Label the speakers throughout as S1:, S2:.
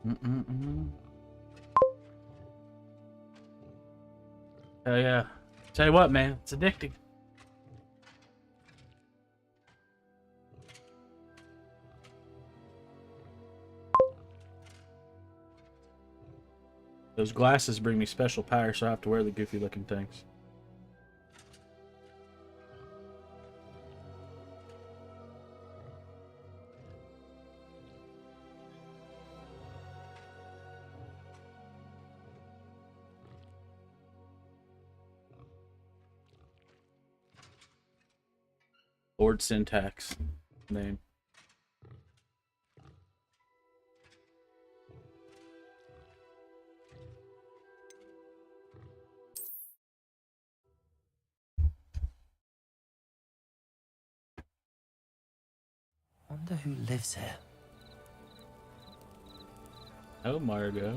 S1: Hell yeah. Tell you what, man, it's addicting. Those glasses bring me special power, so I have to wear the goofy looking things. Lord Syntax name.
S2: Wonder who lives here.
S1: Oh, Margot.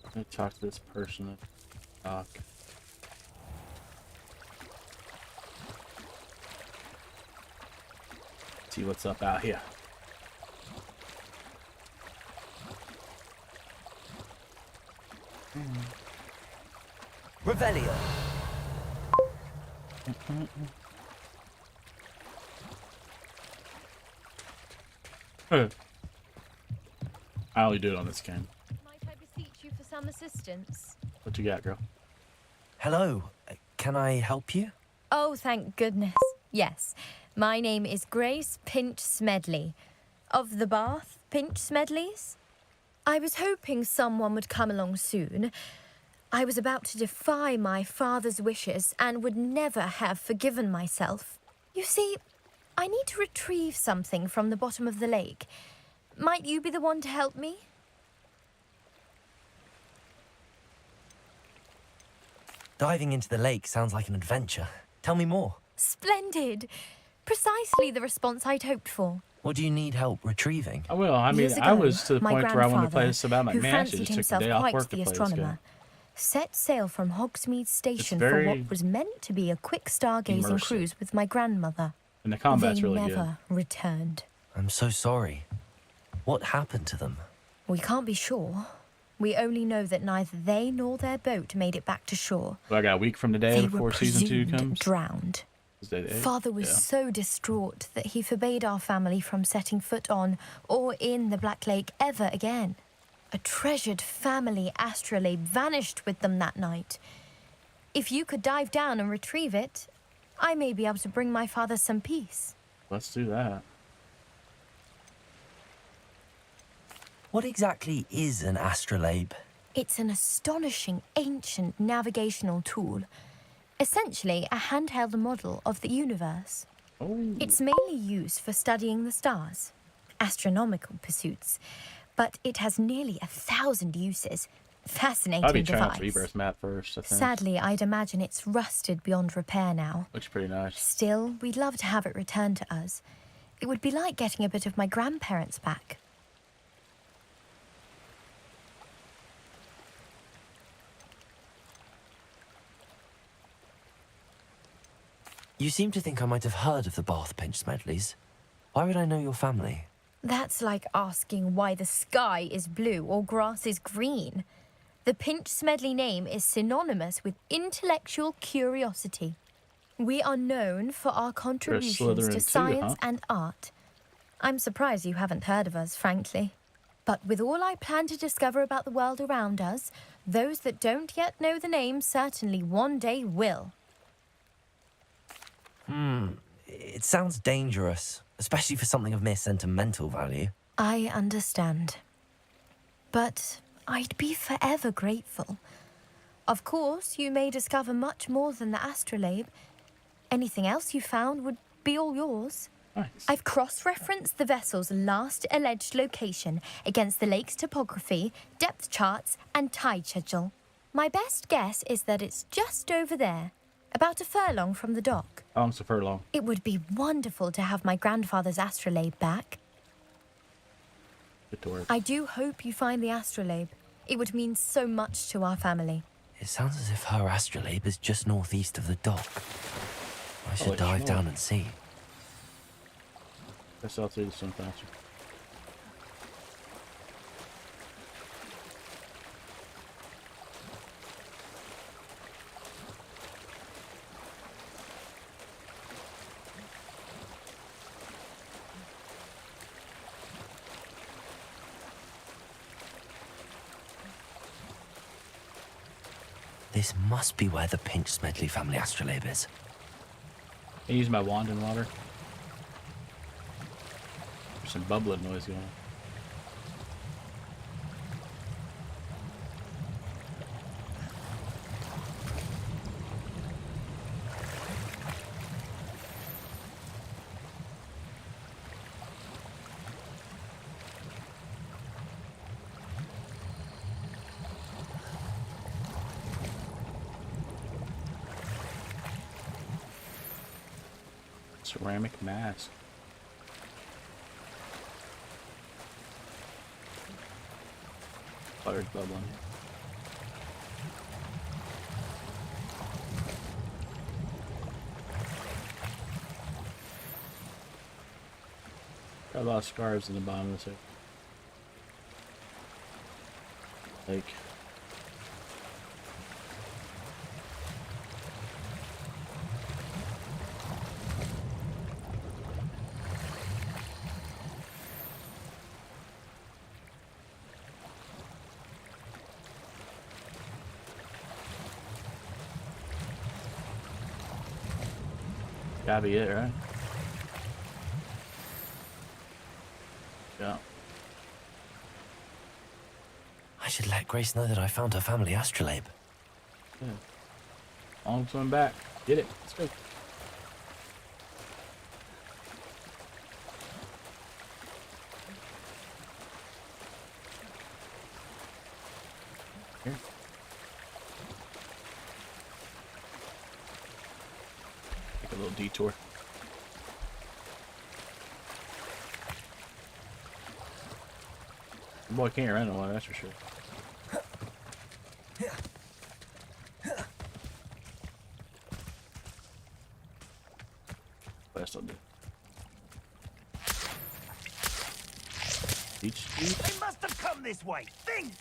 S1: I'm gonna talk to this person. Talk. See what's up out here.
S2: Revelio.
S1: I only do it on this game.
S3: Might I beseech you for some assistance?
S1: What you got, girl?
S2: Hello. Can I help you?
S3: Oh, thank goodness. Yes. My name is Grace Pinch Smedley. Of the Bath Pinch Smedleys? I was hoping someone would come along soon. I was about to defy my father's wishes and would never have forgiven myself. You see, I need to retrieve something from the bottom of the lake. Might you be the one to help me?
S2: Diving into the lake sounds like an adventure. Tell me more.
S3: Splendid! Precisely the response I'd hoped for.
S2: What do you need help retrieving?
S1: I will. I mean,
S3: Years
S1: I
S3: ago,
S1: was to the
S3: my
S1: point where I wanted to play
S3: grandfather,
S1: this about my
S3: who
S1: man. I just
S3: fancied
S1: took the
S3: himself
S1: day off
S3: quite
S1: work
S3: the
S1: to play this
S3: astronomer,
S1: game.
S3: set sail from Hogsmeade Station for
S1: very
S3: what was meant to be a quick stargazing
S1: immersive.
S3: cruise with my grandmother.
S1: And the combat's
S3: They
S1: really
S3: never returned.
S2: I'm so sorry. What happened to them?
S3: We can't be sure. We only know that neither they nor their boat made it back to shore.
S1: good. Well, I got a week from today
S3: They
S1: before
S3: were
S1: season 2
S3: presumed
S1: comes.
S3: drowned.
S1: Is that it?
S3: Father was
S1: Yeah.
S3: so distraught that he forbade our family from setting foot on or in the Black Lake ever again. A treasured family astrolabe vanished with them that night. If you could dive down and retrieve it, I may be able to bring my father some peace.
S1: Let's do that.
S2: What exactly is an astrolabe?
S3: It's an astonishing ancient navigational tool. Essentially, a handheld model of the universe.
S1: Oh,
S3: It's mainly used for studying the stars, astronomical pursuits, but it has nearly 1,000 uses. Fascinating
S1: I'll be trying out
S3: device.
S1: Rebirth map first, I think.
S3: Sadly, I'd imagine it's rusted beyond repair now.
S1: Looks pretty nice.
S3: Still, we'd love to have it returned to us. It would be like getting a bit of my grandparents back.
S2: You seem to think I might have heard of the Bath Pinch Smedleys. Why would I know your family?
S3: That's like asking why the sky is blue or grass is green. The Pinch Smedley name is synonymous with intellectual curiosity. We are known for our contributions
S1: Slytherin
S3: to
S1: too,
S3: science
S1: huh?
S3: and art. I'm surprised you haven't heard of us, frankly. But with all I plan to discover about the world around us, those that don't yet know the name certainly one day will.
S2: It sounds dangerous, especially for something of mere sentimental value.
S3: I understand. But I'd be forever grateful. Of course, you may discover much more than the astrolabe. Anything else you found would be all yours.
S1: Nice.
S3: I've cross-referenced the vessel's last alleged location against the lake's topography, depth charts, and tide schedule. My best guess is that it's just over there, about a furlong from the dock.
S1: How long's the furlong?
S3: It would be wonderful to have my grandfather's astrolabe back.
S1: Good to work.
S3: I do hope you find the astrolabe. It would mean so much to our family.
S2: It sounds as if her astrolabe is just northeast of the dock. I should
S1: Holy
S2: dive
S1: shit.
S2: down and see.
S1: Guess I'll do this one faster.
S2: This must be where the Pinch Smedley family astrolabe is.
S1: I use my wand in water. There's some bubbling noise going on. Ceramic mask. Butter's bubbling. Got a lot of scarves in the bottom of this lake. Gotta be it, right? Yeah.
S2: I should let Grace know that I found her family astrolabe.
S1: Yeah. On swim back. Get it. Let's go. Here. Take a little detour. The boy can't run no more, that's for sure. Best I'll do. Beach.
S4: They must have come this way. Think!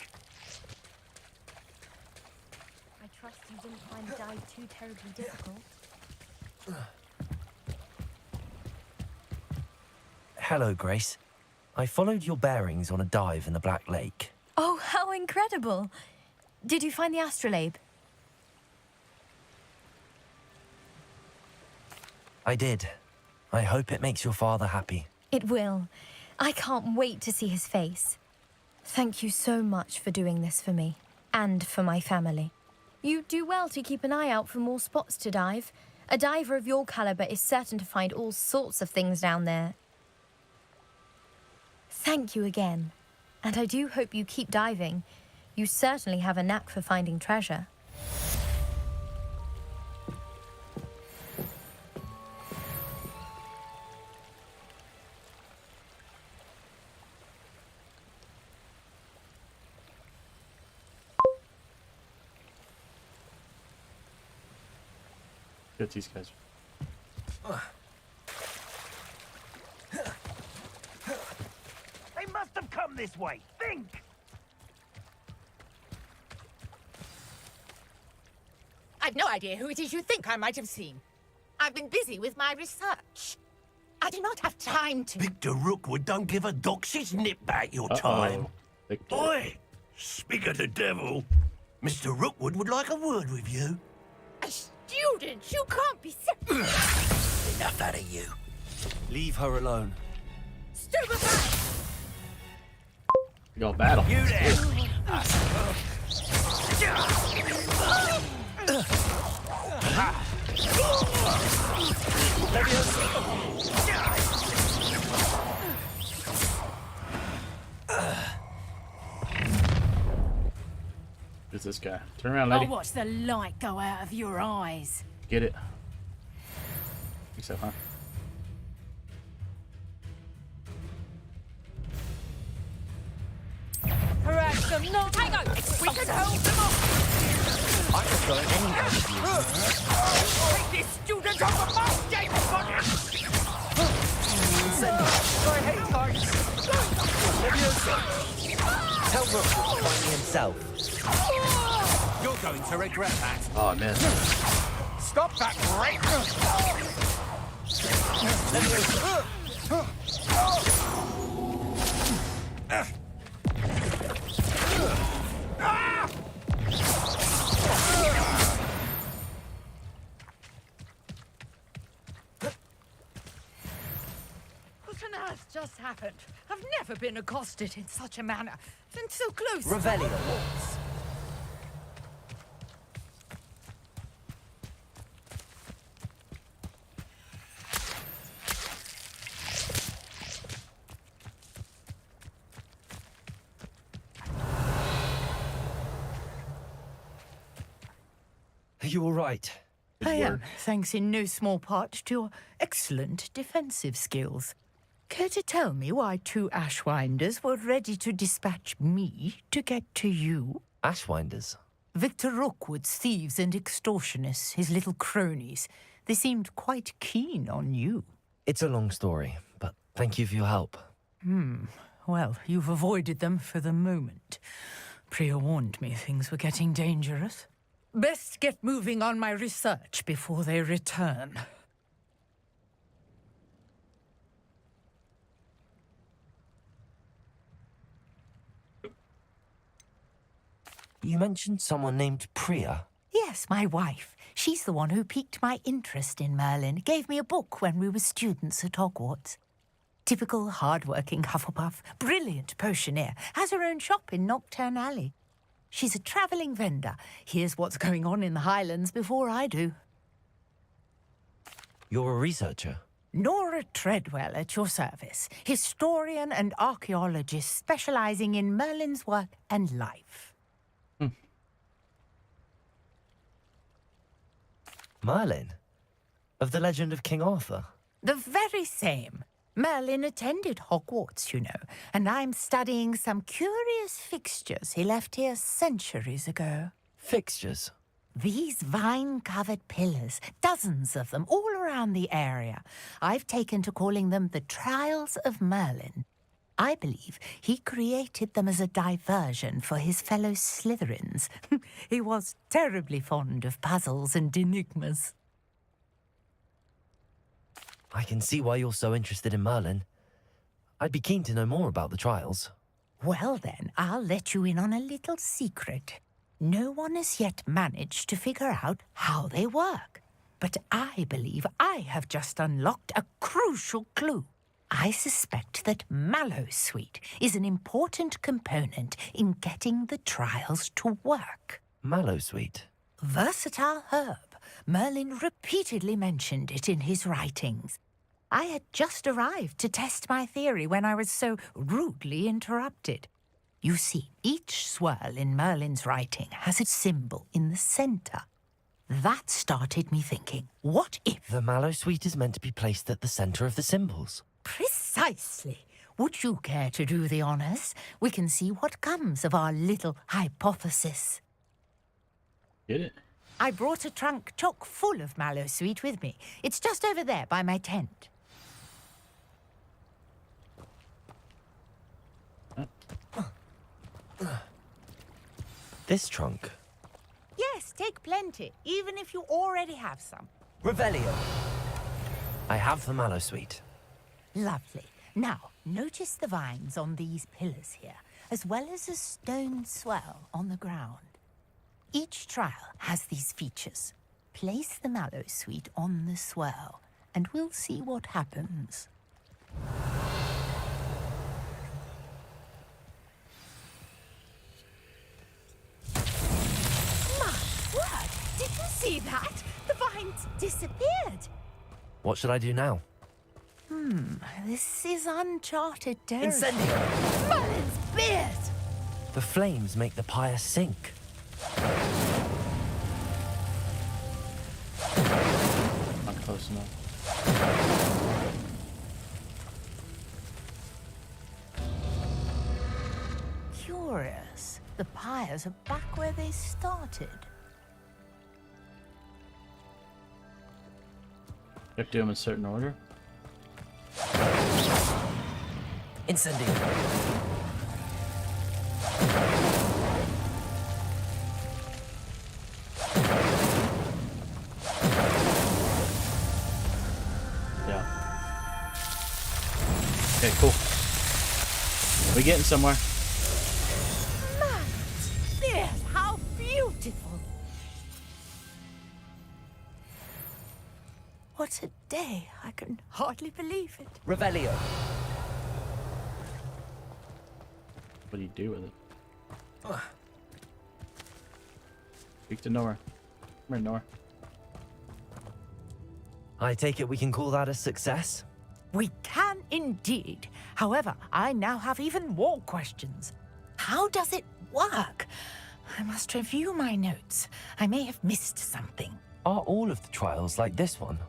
S3: I trust you didn't find the dive too terribly difficult.
S2: Hello, Grace. I followed your bearings on a dive in the Black Lake.
S3: Oh, how incredible! Did you find the astrolabe?
S2: I did. I hope it makes your father happy.
S3: It will. I can't wait to see his face. Thank you so much for doing this for me, and for my family. You do well to keep an eye out for more spots to dive. A diver of your caliber is certain to find all sorts of things down there. Thank you again. And I do hope you keep diving. You certainly have a knack for finding treasure.
S1: Get these guys.
S4: They must have come this way. Think!
S5: I've no idea who it is you think I might have seen. I've been busy with my research. I do not have time to...
S4: Victor Rookwood don't give a doxy's nip back your time.
S1: Victor.
S4: Oi! Speak of the devil. Mr. Rookwood would like a word with you.
S5: A student? You can't be...
S4: Enough out of you.
S2: Leave her alone.
S5: Stupefy!
S1: We got battle.
S4: You there!
S1: Who's this guy? Turn around, lady.
S5: I'll watch the light go out of your eyes.
S1: Get it. Think so, huh?
S5: Perhaps them now. Hang on. We can hold them off.
S2: I could go in any one of you.
S5: Take this student off of my stage,
S2: I hate heights. Tell Rookwood to find me himself.
S4: You're going to regret that.
S1: Oh, man.
S4: Stop that break!
S5: What on earth just happened? I've never been accosted in such a manner. And so close.
S2: Revelio. Are you all right?
S5: I am, thanks in no small part to your excellent defensive skills. Care to tell me why two Ashwinders were ready to dispatch me to get to you?
S2: Ashwinders.
S5: Victor Rookwood's thieves and extortionists, his little cronies. They seemed quite keen on you.
S2: It's a long story, but thank you for your help.
S5: Well, you've avoided them for the moment. Priya warned me things were getting dangerous. Best get moving on my research before they return.
S2: You mentioned someone named Priya.
S5: Yes, my wife. She's the one who piqued my interest in Merlin. Gave me a book when we were students at Hogwarts. Typical hard-working Hufflepuff, brilliant potioneer, has her own shop in Nocturne Alley. She's a travelling vendor. Hears what's going on in the Highlands before I do.
S2: You're a researcher.
S5: Nora Treadwell at your service, historian and archaeologist specialising in Merlin's work and life.
S2: Merlin? Of the legend of King Arthur?
S5: The very same. Merlin attended Hogwarts, you know, and I'm studying some curious fixtures he left here centuries ago.
S2: Fixtures?
S5: These vine-covered pillars, dozens of them, all around the area. I've taken to calling them the Trials of Merlin. I believe he created them as a diversion for his fellow Slytherins. He was terribly fond of puzzles and enigmas.
S2: I can see why you're so interested in Merlin. I'd be keen to know more about the trials.
S5: Well then, I'll let you in on a little secret. No one has yet managed to figure out how they work. But I believe I have just unlocked a crucial clue. I suspect that Mallowsweet is an important component in getting the trials to work.
S2: Mallowsweet?
S5: Versatile herb. Merlin repeatedly mentioned it in his writings. I had just arrived to test my theory when I was so rudely interrupted. You see, each swirl in Merlin's writing has a symbol in the centre. That started me thinking, what if...
S2: The Mallowsweet is meant to be placed at the centre of the symbols.
S5: Precisely. Would you care to do the honours? We can see what comes of our little hypothesis.
S1: Get it?
S5: I brought a trunk chock full of Mallowsweet with me. It's just over there by my tent.
S2: This trunk?
S5: Yes, take plenty, even if you already have some.
S2: Revelio. I have the Mallowsweet.
S5: Lovely. Now, notice the vines on these pillars here, as well as a stone swell on the ground. Each trial has these features. Place the Mallowsweet on the swell, and we'll see what happens. My word! Did you see that? The vines disappeared.
S2: What should I do now?
S5: This is uncharted territory.
S2: Incendio!
S5: Merlin's beard!
S2: The flames make the pyre sink.
S1: Not close enough.
S5: Curious. The pyres are back where they started.
S1: You have to do them in a certain order.
S2: Incendiary.
S1: Yeah. Okay, cool. We getting somewhere.
S5: Yes, how beautiful! What a day. I can hardly believe it.
S2: Revelio.
S1: What do you do with it? Speak to Nora. Come here, Nora.
S2: I take it we can call that a success?
S5: We can indeed. However, I now have even more questions. How does it work? I must review my notes. I may have missed something.
S2: Are all of the trials like this one?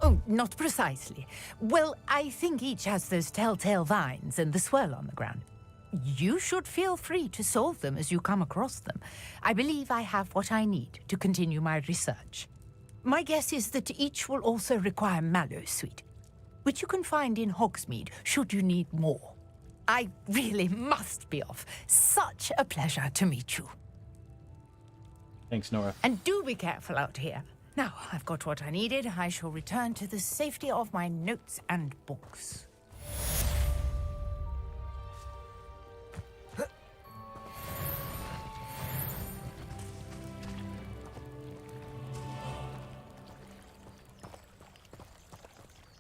S5: Oh, not precisely. Well, I think each has those telltale vines and the swirl on the ground. You should feel free to solve them as you come across them. I believe I have what I need to continue my research. My guess is that each will also require Mallowsweet, which you can find in Hogsmeade should you need more. I really must be off. Such a pleasure to meet you.
S1: Thanks, Nora.
S5: And do be careful out here. Now, I've got what I needed. I shall return to the safety of my notes and books.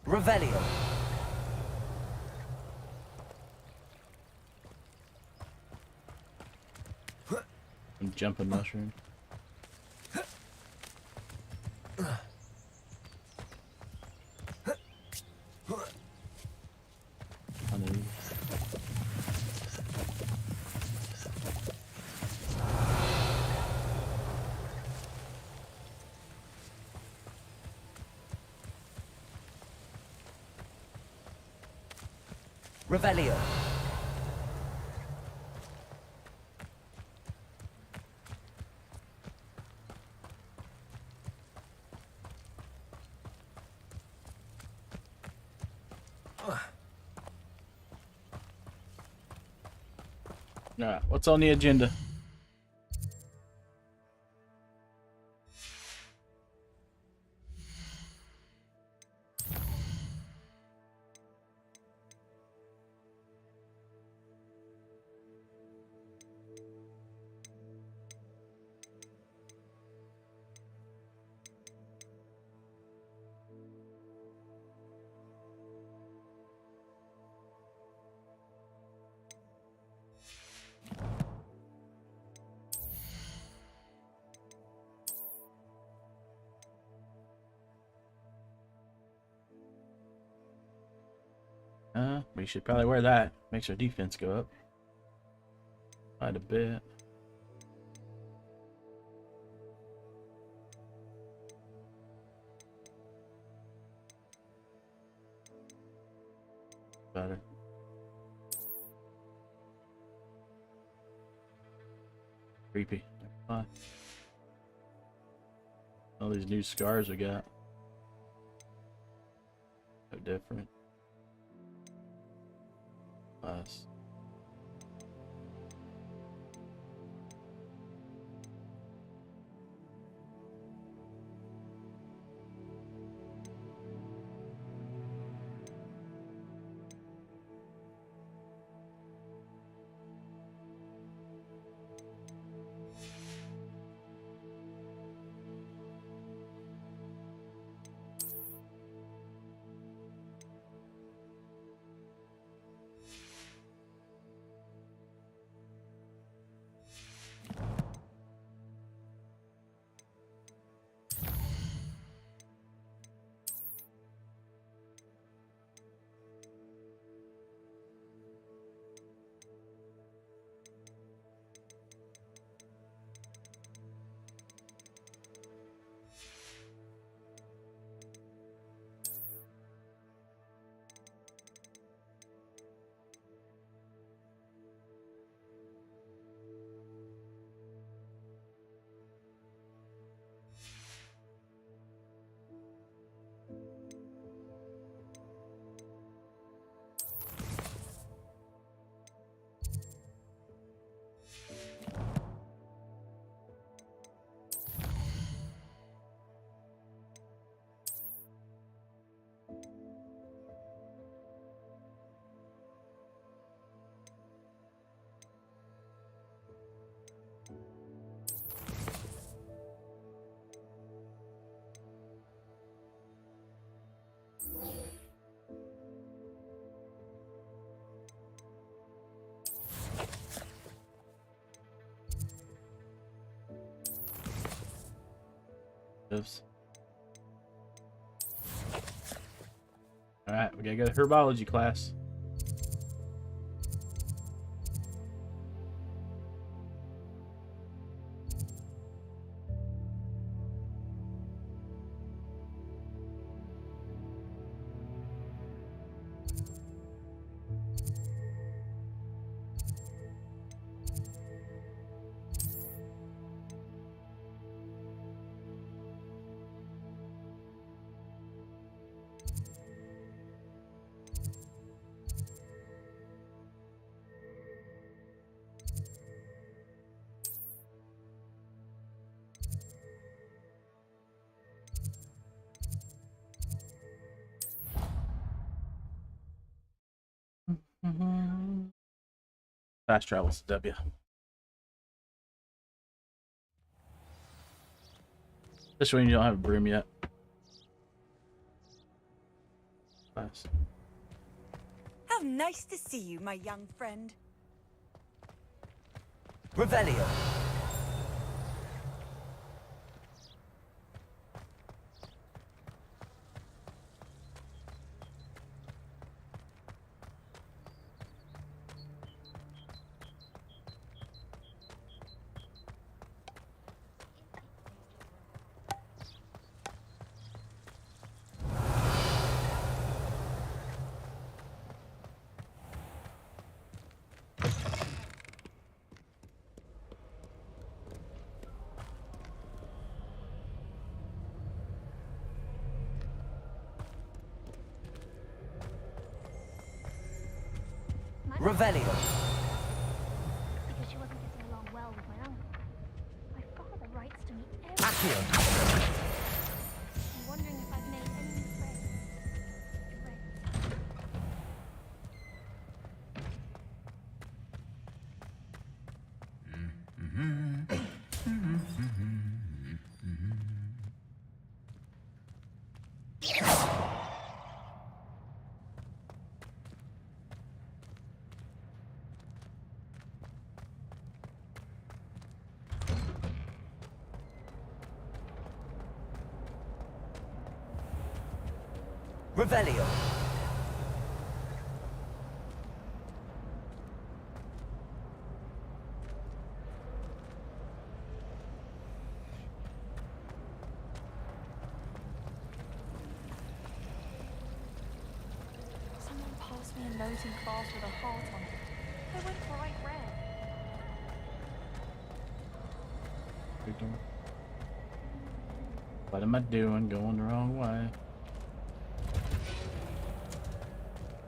S2: Revelio.
S1: I'm jumping mushroom. Honey.
S2: Revelio.
S1: Alright, what's on the agenda? We should probably wear that. Makes our defense go up quite a bit. Better. Creepy. Fine. All these new scars we got. So different. Class. lives. Alright, we gotta go to herbology class. Fast travels to W. Especially when you don't have a broom yet. Nice.
S6: How nice to see you, my young friend.
S2: Revelio. Revelio.
S7: Because she wasn't getting along well with my uncle. My father writes to me every
S2: Accio.
S7: I'm wondering if I've made any new friends.
S2: Revelio.
S6: Someone passed me a note in class with a heart on it. They went bright red.
S1: What am I doing? Going the wrong way.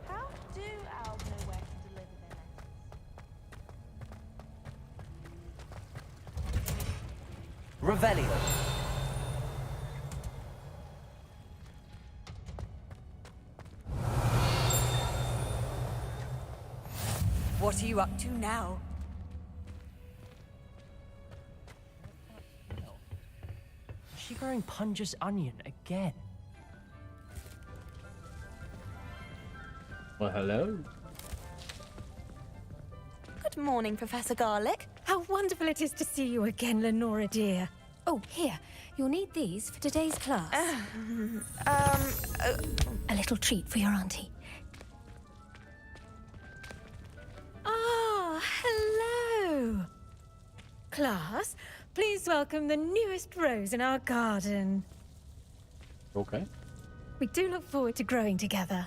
S6: How do owls know where to deliver their letters?
S2: Revelio.
S6: What are you up to now?
S2: Is she growing Punja's onion again?
S1: Well, hello.
S6: Good morning, Professor Garlick.
S5: How wonderful it is to see you again, Lenora dear.
S8: Oh, here. You'll need these for today's class. A little treat for your auntie.
S5: Ah, hello. Class, please welcome the newest rose in our garden.
S1: Okay.
S5: We do look forward to growing together.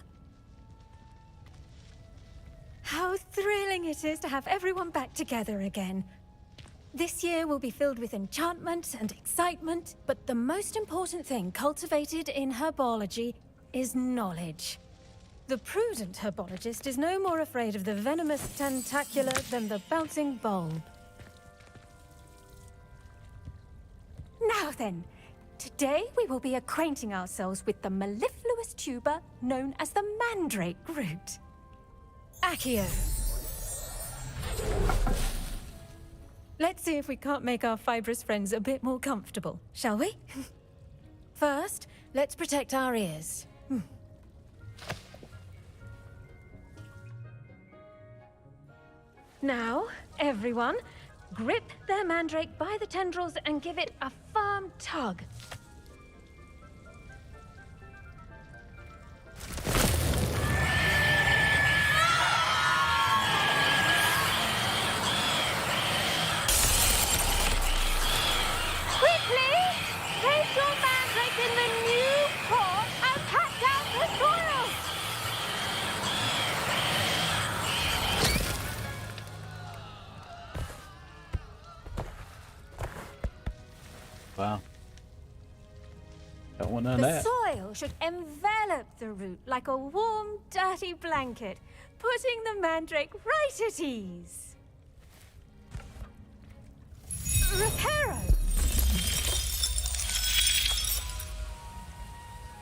S5: How thrilling it is to have everyone back together again. This year will be filled with enchantment and excitement, but the most important thing cultivated in herbology is knowledge. The prudent herbologist is no more afraid of the venomous tentacula than the bouncing bulb. Now then, today we will be acquainting ourselves with the mellifluous tuber known as the mandrake root. Accio. Let's see if we can't make our fibrous friends a bit more comfortable, shall we? First, let's protect our ears. Now, everyone, grip their mandrake by the tendrils and give it a firm tug.
S1: Wow. Don't want none of
S6: The
S1: that.
S6: soil should envelop the root like a warm, dirty blanket, putting the mandrake right at ease. Reparo!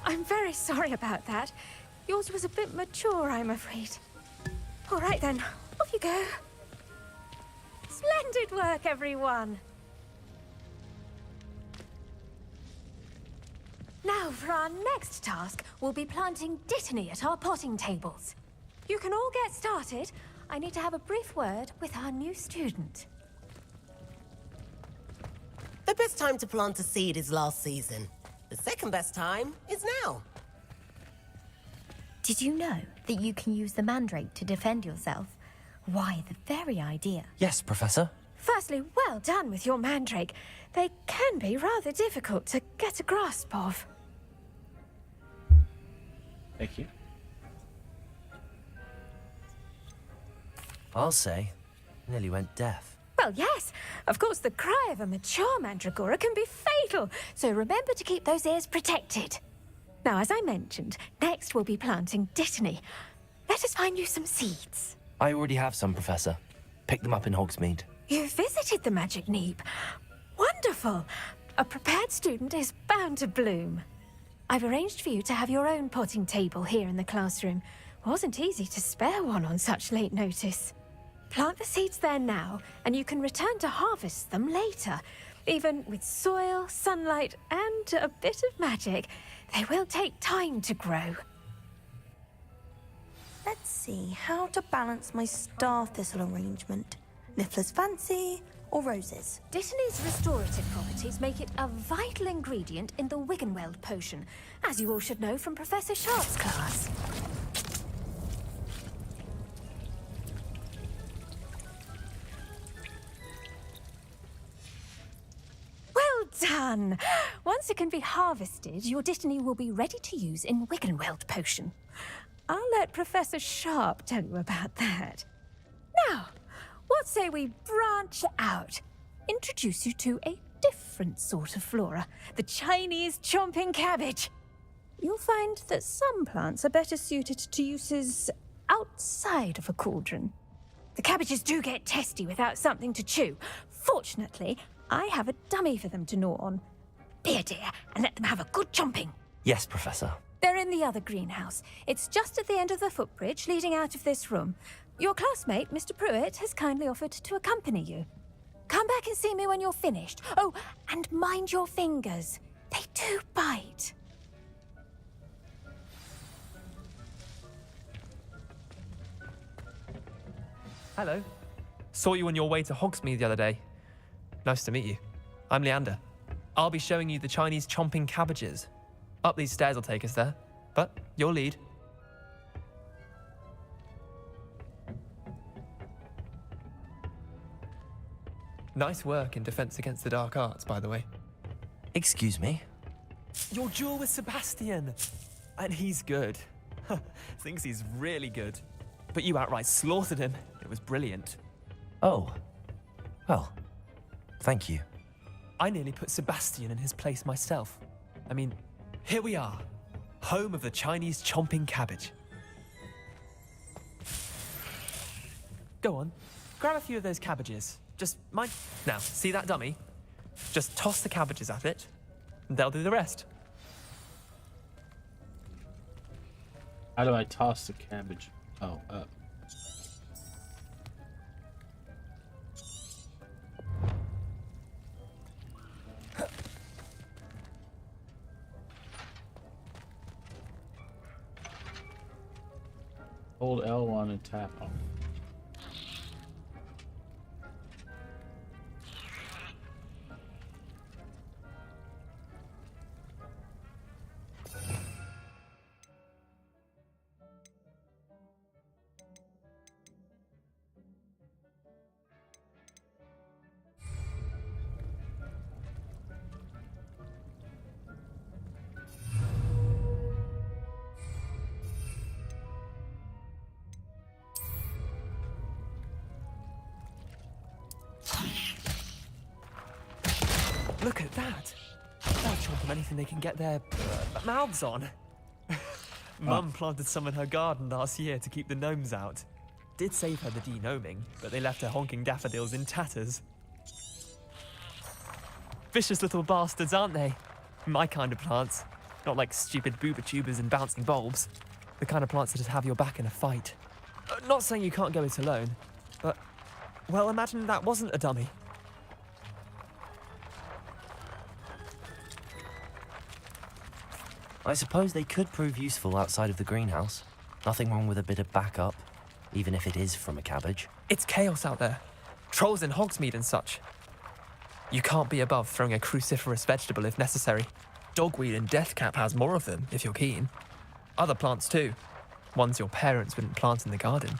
S6: I'm very sorry about that. Yours was a bit mature, I'm afraid. All right then, off you go. Splendid work, everyone. Now, for our next task, we'll be planting Dittany at our potting tables. You can all get started. I need to have a brief word with our new student.
S9: The best time to plant a seed is last season. The second best time is now.
S3: Did you know that you can use the mandrake to defend yourself? Why, the very idea.
S2: Yes, Professor.
S6: Firstly, well done with your mandrake. They can be rather difficult to get a grasp of.
S1: Thank you.
S2: I'll say, nearly went deaf.
S6: Well, yes. Of course, the cry of a mature mandragora can be fatal, so remember to keep those ears protected. Now, as I mentioned, next we'll be planting Dittany. Let us find you some seeds.
S2: I already have some, Professor. Picked them up in Hogsmeade.
S6: You visited the Magic Neep. Wonderful. A prepared student is bound to bloom. I've arranged for you to have your own potting table here in the classroom. Wasn't easy to spare one on such late notice. Plant the seeds there now, and you can return to harvest them later. Even with soil, sunlight, and a bit of magic, they will take time to grow.
S10: Let's see how to balance my star thistle arrangement. Niffler's Fancy or roses?
S6: Dittany's restorative properties make it a vital ingredient in the Wiggenweld potion, as you all should know from Professor Sharp's class. Well done! Once it can be harvested, your Dittany will be ready to use in Wiggenweld potion. I'll let Professor Sharp tell you about that. Now, what say we branch out? Introduce you to a different sort of flora, the Chinese chomping cabbage. You'll find that some plants are better suited to uses outside of a cauldron. The cabbages do get testy without something to chew. Fortunately, I have a dummy for them to gnaw on. Be a dear and let them have a good chomping.
S2: Yes, Professor.
S6: They're in the other greenhouse. It's just at the end of the footbridge leading out of this room. Your classmate, Mr. Pruitt, has kindly offered to accompany you. Come back and see me when you're finished. Oh, and mind your fingers. They do bite.
S11: Hello. Saw you on your way to Hogsmeade the other day. Nice to meet you. I'm Leander. I'll be showing you the Chinese chomping cabbages. Up these stairs will take us there, but your lead. Nice work in Defense Against the Dark Arts, by the way.
S2: Excuse me?
S11: Your duel with Sebastian! And he's good. Thinks he's really good. But you outright slaughtered him. It was brilliant.
S2: Oh. Well, thank you.
S11: I nearly put Sebastian in his place myself. I mean, here we are. Home of the Chinese chomping cabbage. Go on, grab a few of those cabbages. Just mind... Now, see that dummy? Just toss the cabbages at it, and they'll do the rest.
S1: How do I toss the cabbage? Oh, up. Hold L1 and tap on.
S11: Look at that. chomp on anything they can get their mouths on. Mum planted some in her garden last year to keep the gnomes out. Did save her the de-gnoming, but they left her honking daffodils in tatters. Vicious little bastards, aren't they? My kind of plants. Not like stupid booba tubers and bouncing bulbs. The kind of plants that'd have your back in a fight. Not saying you can't go it alone, but, well, imagine that wasn't a dummy.
S2: I suppose they could prove useful outside of the greenhouse. Nothing wrong with a bit of backup, even if it is from a cabbage.
S11: It's chaos out there. Trolls in Hogsmeade and such. You can't be above throwing a cruciferous vegetable if necessary. Dogweed and deathcap has more of them, if you're keen. Other plants too. Ones your parents wouldn't plant in the garden.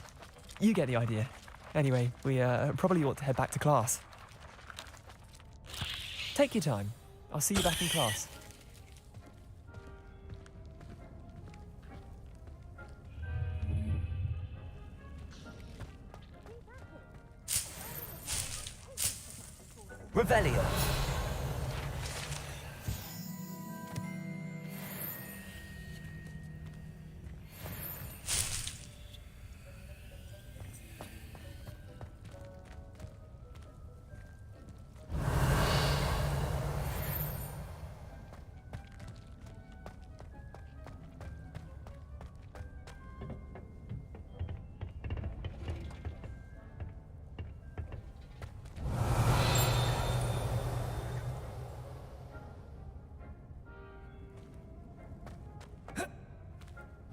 S11: You get the idea. Anyway, we probably ought to head back to class. Take your time. I'll see you back in class.
S2: Revelio.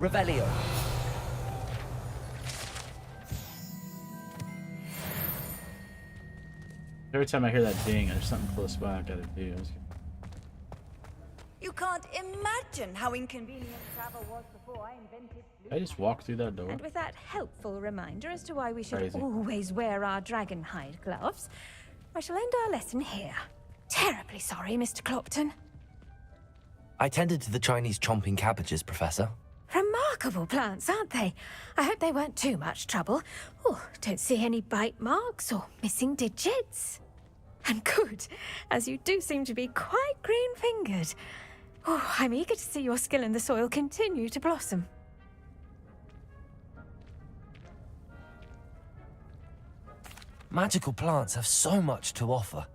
S2: Revelio.
S1: Every time I hear that ding, there's something close by I gotta do.
S12: You can't imagine how inconvenient travel was before I invented
S1: I just walk through that door.
S6: And with that helpful reminder as to why we should
S1: Crazy.
S6: always wear our dragon hide gloves, I shall end our lesson here. Terribly sorry, Mr. Clopton.
S2: I tended to the Chinese chomping cabbages, Professor.
S6: Remarkable plants, aren't they? I hope they weren't too much trouble. Oh, don't see any bite marks or missing digits. And good, as you do seem to be quite green-fingered. Oh, I'm eager to see your skill in the soil continue to blossom.
S2: Magical plants have so much to offer.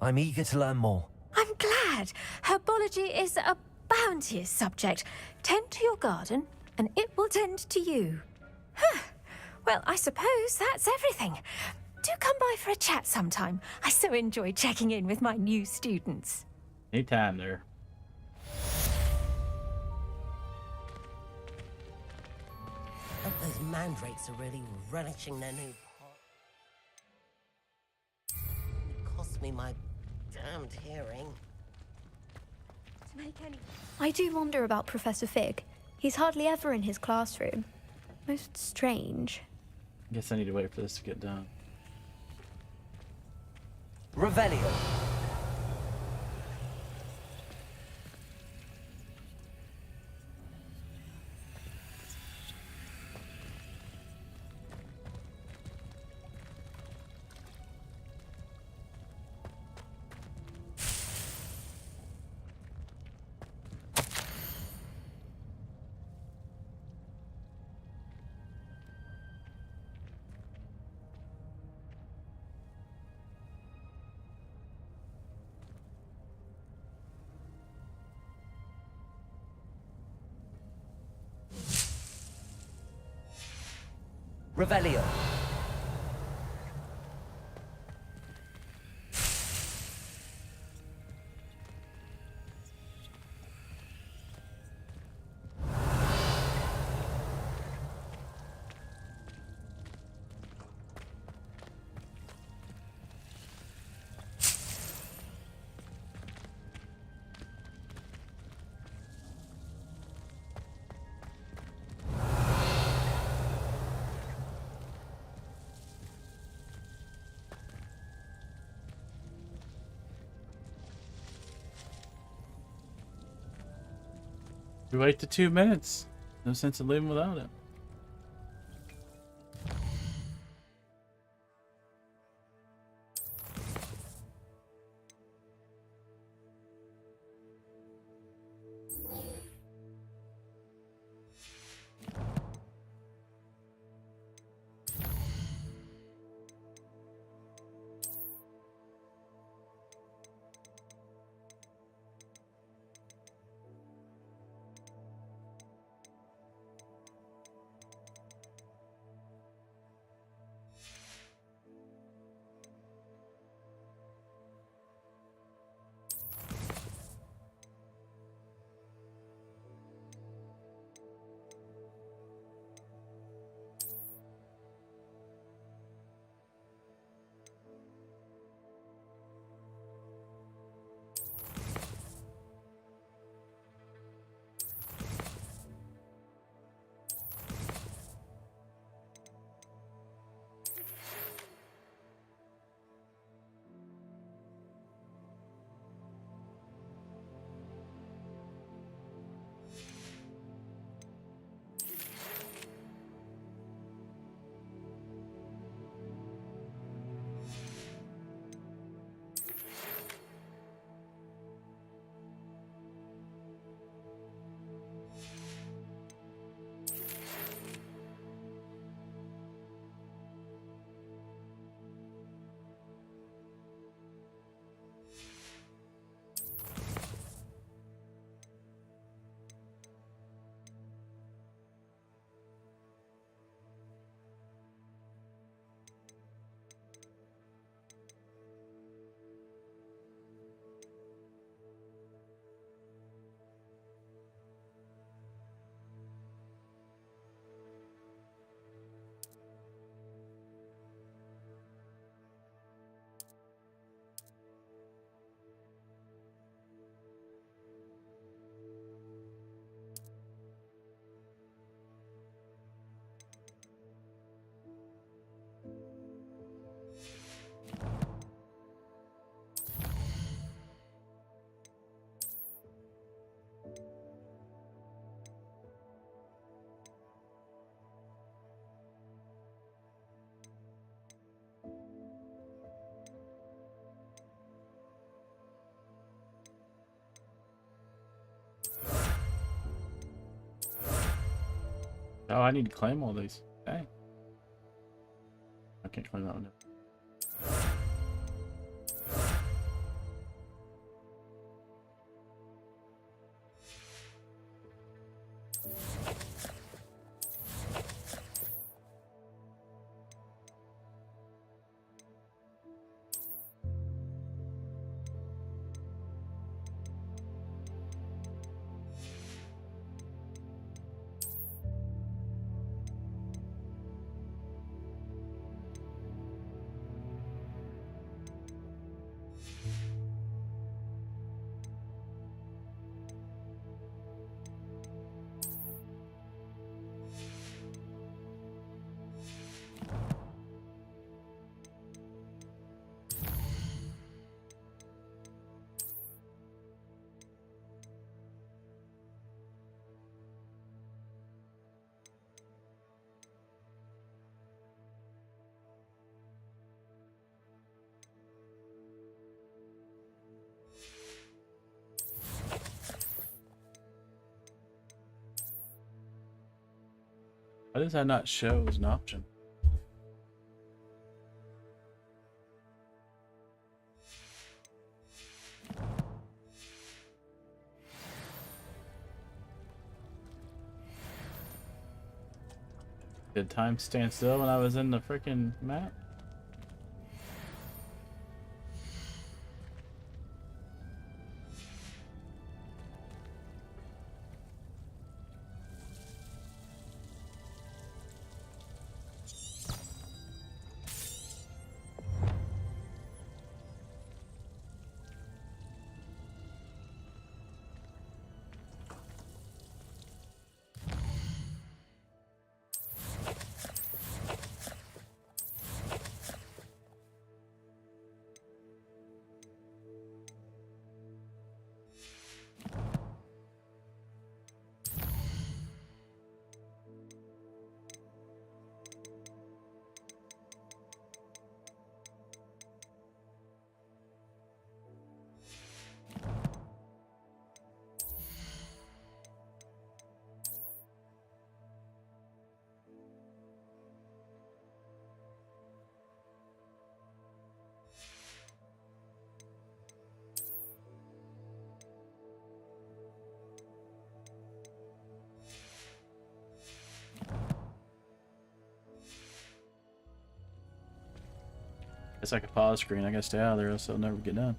S2: I'm eager to learn more.
S6: I'm glad. Herbology is a bounteous subject. Tend to your garden, and it will tend to you. Huh. Well, I suppose that's everything. Do come by for a chat sometime. I so enjoy checking in with my new students.
S1: Anytime there.
S9: I hope those mandrakes are really relishing their new pot. It cost me my damned hearing.
S6: To make any...
S3: I do wonder about Professor Fig. He's hardly ever in his classroom. Most strange.
S1: Guess I need to wait for this to get done.
S2: Revelio. Revelio.
S1: We wait to 2 minutes. No sense in living without it. Oh, I need to claim all these. Dang. I can't claim that one. Why does that not show as an option? Did time stand still when I was in the freaking map? It's like a pause screen. I gotta stay out of there, else I'll never get done.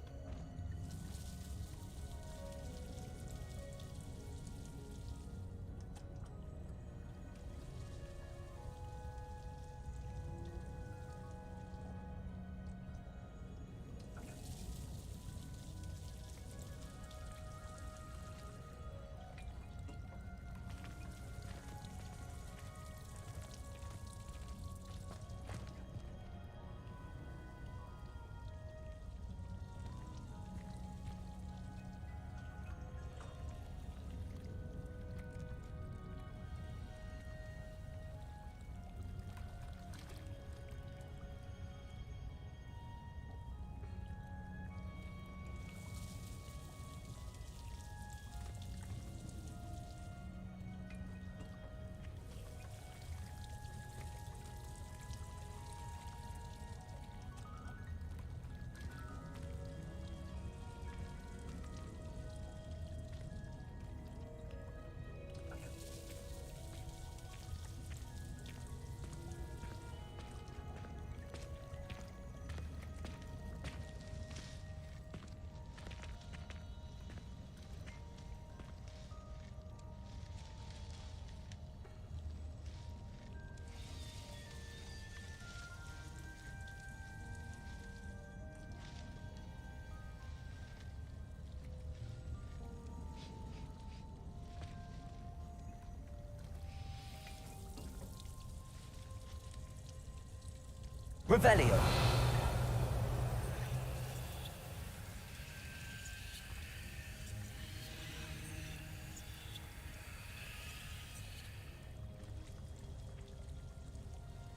S2: Revelio.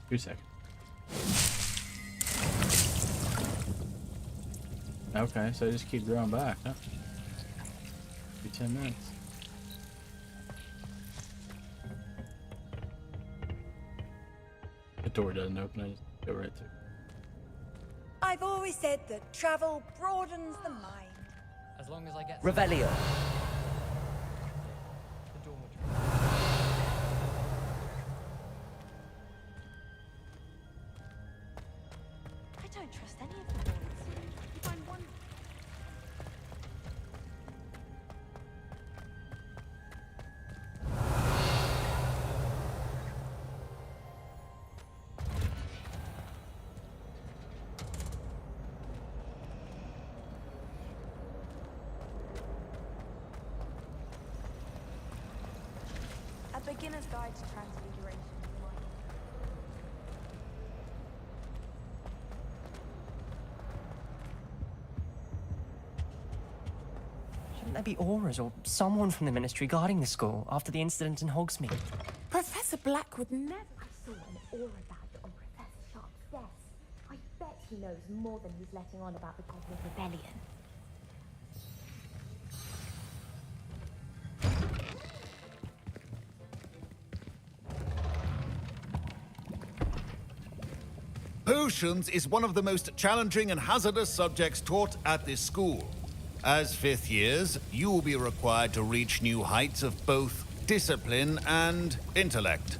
S1: Two seconds. Okay, so I just keep drawing back, huh? Be 10 minutes. door doesn't open, I just go right to.
S12: I've always said that travel broadens the mind.
S11: As long as I get...
S13: Revelio.
S7: I don't trust any of the boys. If I'm one...
S10: A beginner's guide to transfiguration.
S13: Shouldn't there be auras or someone from the Ministry guarding the school after the incident in Hogsmeade?
S10: Professor Black would never.
S7: I saw an aura badge on Professor Sharp's desk. I bet he knows more than he's letting on about the Goblin Rebellion.
S14: Potions is one of the most challenging and hazardous subjects taught at this school. As fifth years, you will be required to reach new heights of both discipline and intellect.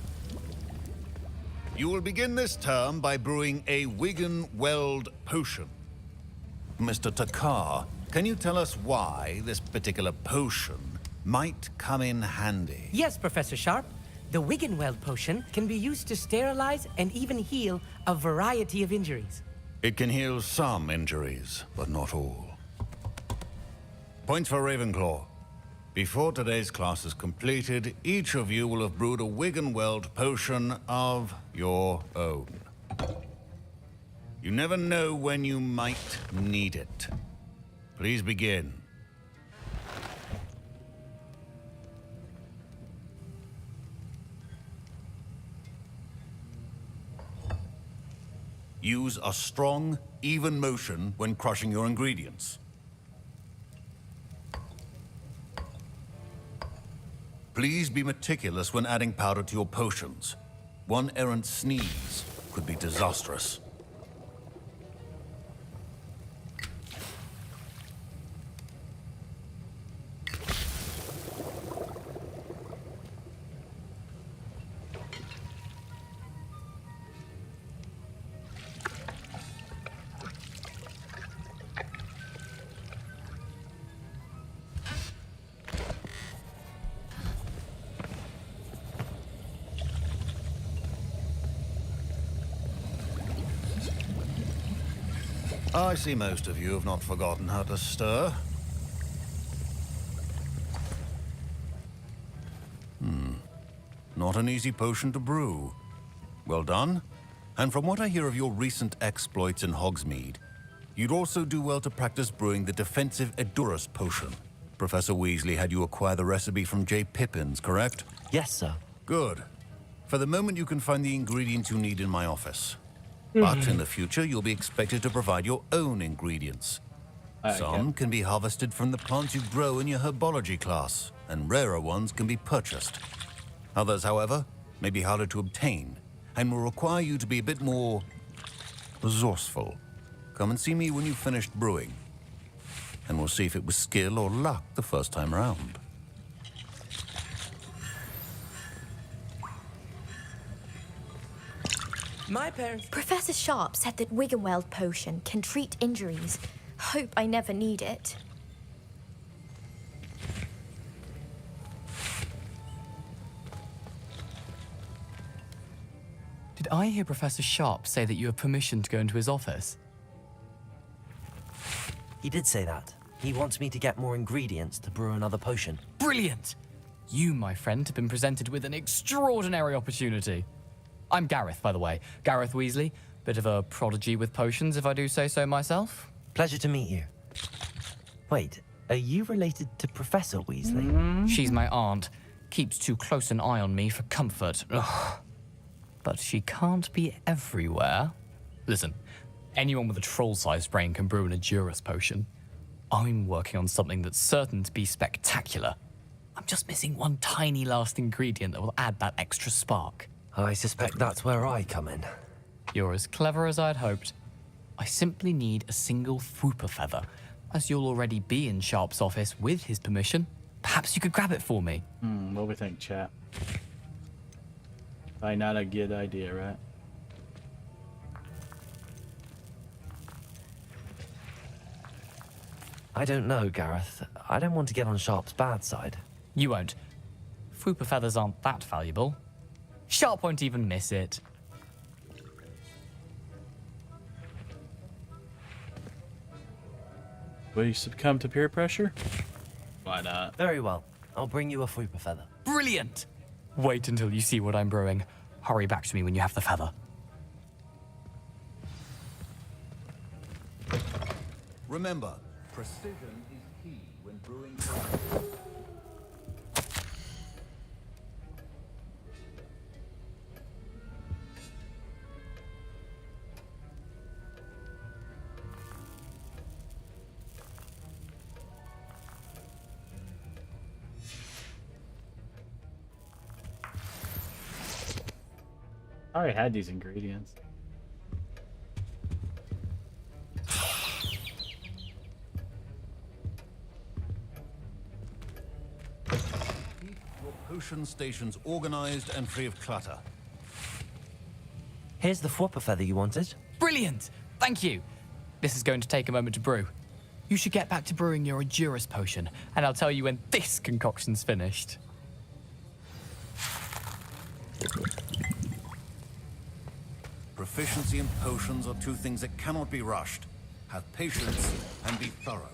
S14: You will begin this term by brewing a Wiggenweld potion. Mr. Takar, can you tell us why this particular potion might come in handy?
S15: Yes, Professor Sharp. The Wiggenweld potion can be used to sterilize and even heal a variety of injuries.
S14: It can heal some injuries, but not all. Points for Ravenclaw. Before today's class is completed, each of you will have brewed a Wiggenweld potion of your own. You never know when you might need it. Please begin. Use a strong, even motion when crushing your ingredients. Please be meticulous when adding powder to your potions. One errant sneeze could be disastrous. I see most of you have not forgotten how to stir. Not an easy potion to brew. Well done. And from what I hear of your recent exploits in Hogsmeade, you'd also do well to practice brewing the defensive Edurus potion. Professor Weasley had you acquire the recipe from J. Pippins, correct?
S2: Yes, sir.
S14: Good. For the moment, you can find the ingredients you need in my office. But in the future, you'll be expected to provide your own ingredients. Some can be harvested from the plants you grow in your herbology class, and rarer ones can be purchased. Others, however, may be harder to obtain, and will require you to be a bit more resourceful. Come and see me when you've finished brewing, and we'll see if it was skill or luck the first time around.
S15: My parents...
S3: Professor Sharp said that Wiggenweld potion can treat injuries. Hope I never need it.
S11: Did I hear Professor Sharp say that you have permission to go into his office?
S2: He did say that. He wants me to get more ingredients to brew another potion.
S11: Brilliant! You, my friend, have been presented with an extraordinary opportunity. I'm Gareth, by the way. Gareth Weasley. Bit of a prodigy with potions, if I do say so myself.
S2: Pleasure to meet you. Wait, are you related to Professor Weasley?
S11: She's my aunt. Keeps too close an eye on me for comfort. Ugh. But she can't be everywhere. Listen, anyone with a troll-sized brain can brew an Edurus potion. I'm working on something that's certain to be spectacular. I'm just missing one tiny last ingredient that will add that extra spark.
S2: I suspect that's where I come in.
S16: You're as clever as I'd hoped. I simply need a single Fwooper feather. As you'll already be in Sharp's office with his permission, perhaps you could grab it for me.
S1: What do we think, chat? Probably not a good idea, right?
S2: I don't know, Gareth. I don't want to get on Sharp's bad side.
S16: You won't. Fwooper feathers aren't that valuable. Sharp won't even miss it.
S1: Will you succumb to peer pressure? Why not?
S2: Very well. I'll bring you a Fwooper feather.
S16: Brilliant! Wait until you see what I'm brewing. Hurry back to me when you have the feather.
S14: Remember, precision is key when brewing.
S1: I already had these ingredients.
S14: Keep your potion stations organized and free of clutter.
S2: Here's the Fwooper feather you wanted.
S16: Brilliant! Thank you. This is going to take a moment to brew. You should get back to brewing your Edurus potion, and I'll tell you when this concoction's finished.
S14: Proficiency in potions are two things that cannot be rushed. Have patience and be thorough.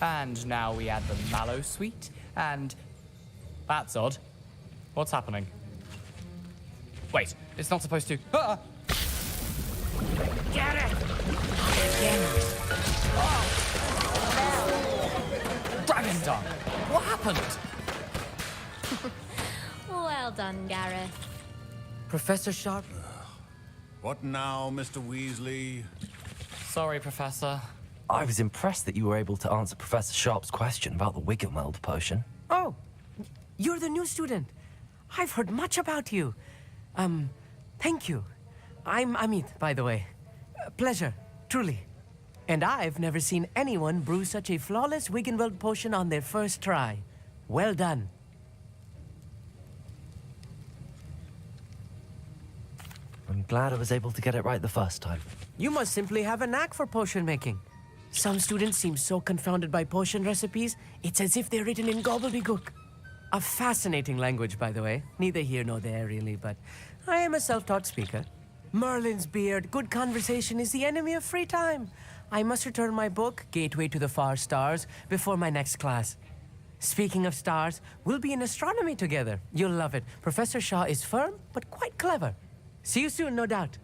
S16: And now we add the mallow sweet, and... That's odd. What's happening? Wait, it's not supposed to... Ah!
S5: Get it!
S16: Dragon Dung! What happened?
S3: Well done, Gareth.
S15: Professor Sharp?
S14: What now, Mr. Weasley?
S16: Sorry, Professor.
S2: I was impressed that you were able to answer Professor Sharp's question about the Wiggenweld potion.
S15: Oh, you're the new student. I've heard much about you. Thank you. I'm Amit, by the way. Pleasure, truly. And I've never seen anyone brew such a flawless Wiggenweld potion on their first try. Well done.
S2: I'm glad I was able to get it right the first time.
S15: You must simply have a knack for potion making. Some students seem so confounded by potion recipes, it's as if they're written in gobbledygook. A fascinating language, by the way. Neither here nor there, really, but I am a self-taught speaker. Merlin's beard, good conversation is the enemy of free time. I must return my book, Gateway to the Far Stars, before my next class. Speaking of stars, we'll be in astronomy together. You'll love it. Professor Shaw is firm, but quite clever. See you soon, no doubt.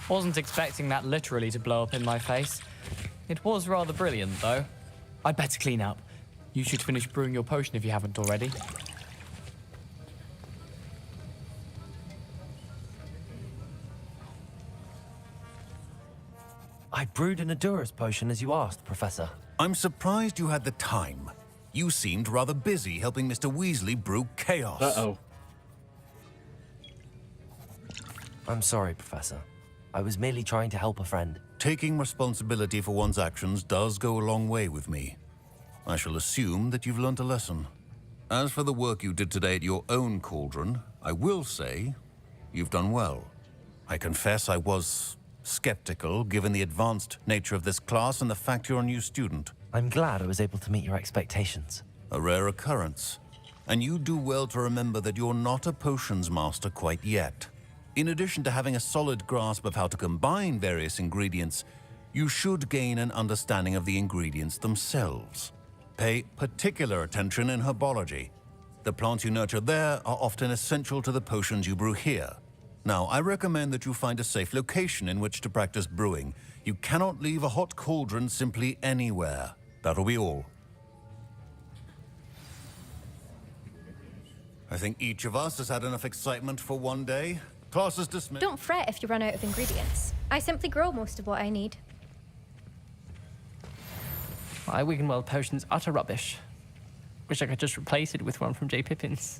S16: Wasn't expecting that literally to blow up in my face. It was rather brilliant, though. I'd better clean up. You should finish brewing your potion if you haven't already.
S2: I brewed an Edurus potion as you asked, Professor.
S14: I'm surprised you had the time. You seemed rather busy helping Mr. Weasley brew chaos.
S1: Uh-oh.
S2: I'm sorry, Professor. I was merely trying to help a friend.
S14: Taking responsibility for one's actions does go a long way with me. I shall assume that you've learnt a lesson. As for the work you did today at your own cauldron, I will say you've done well. I confess I was skeptical, given the advanced nature of this class and the fact you're a new student.
S2: I'm glad I was able to meet your expectations.
S14: A rare occurrence. And you do well to remember that you're not a potions master quite yet. In addition to having a solid grasp of how to combine various ingredients, you should gain an understanding of the ingredients themselves. Pay particular attention in herbology. The plants you nurture there are often essential to the potions you brew here. Now, I recommend that you find a safe location in which to practice brewing. You cannot leave a hot cauldron simply anywhere. That'll be all. I think each of us has had enough excitement for one day. Class is dismissed.
S17: Don't fret if you run out of ingredients. I simply grow most of what I need.
S13: My Wiggenweld potion's utter rubbish. Wish I could just replace it with one from J. Pippin's.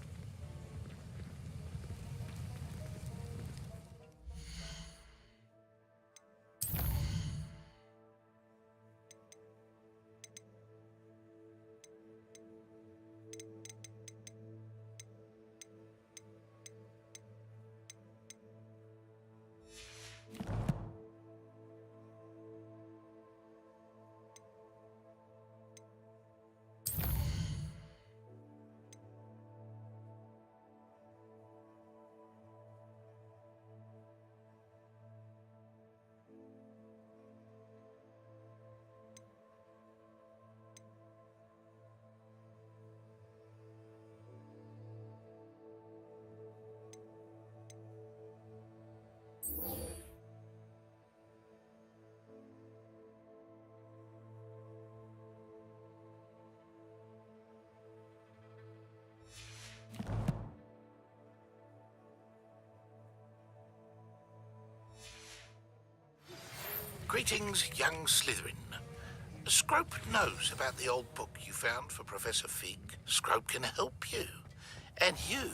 S18: Greetings, young Slytherin. Scrope knows about the old book you found for Professor Fig. Scrope can help you, and you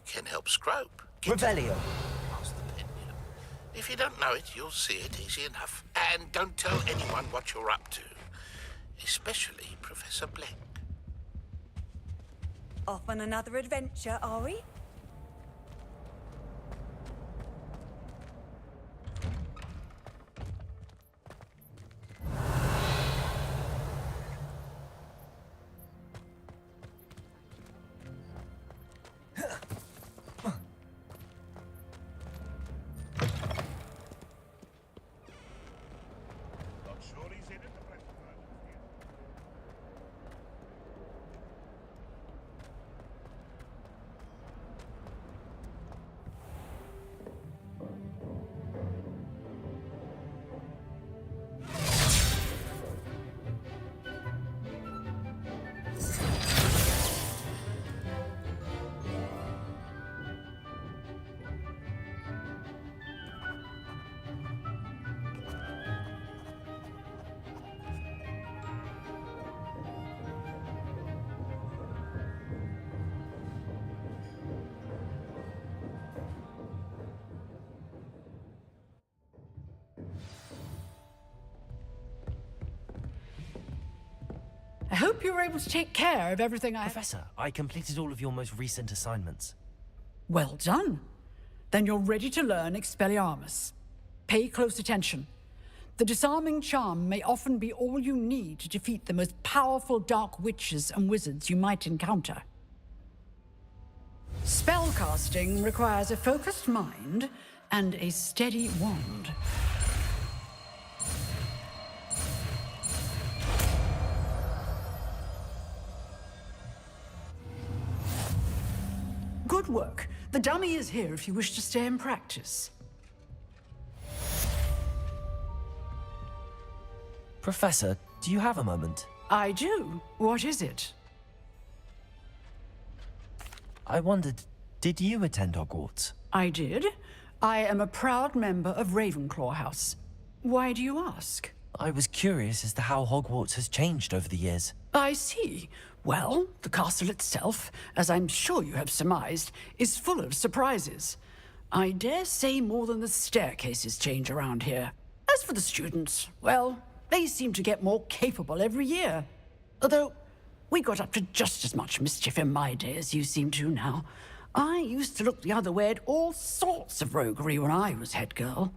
S18: can help Scrope.
S13: Revelio.
S18: Past the pendulum. If you don't know it, you'll see it easy enough. And don't tell anyone what you're up to, especially Professor Blank.
S12: Off on another adventure, are we?
S19: I hope you were able to take care of everything I...
S2: Professor, I completed all of your most recent assignments.
S19: Well done. Then you're ready to learn Expelliarmus. Pay close attention. The disarming charm may often be all you need to defeat the most powerful dark witches and wizards you might encounter. Spellcasting requires a focused mind and a steady wand. Good work. The dummy is here if you wish to stay and practice.
S2: Professor, do you have a moment?
S19: I do. What is it?
S2: I wondered, did you attend Hogwarts?
S19: I did. I am a proud member of Ravenclaw House. Why do you ask?
S2: I was curious as to how Hogwarts has changed over the years.
S19: I see. Well, the castle itself, as I'm sure you have surmised, is full of surprises. I dare say more than the staircases change around here. As for the students, well, they seem to get more capable every year. Although, We got up to just as much mischief in my day as you seem to now. I used to look the other way at all sorts of roguery when I was head girl.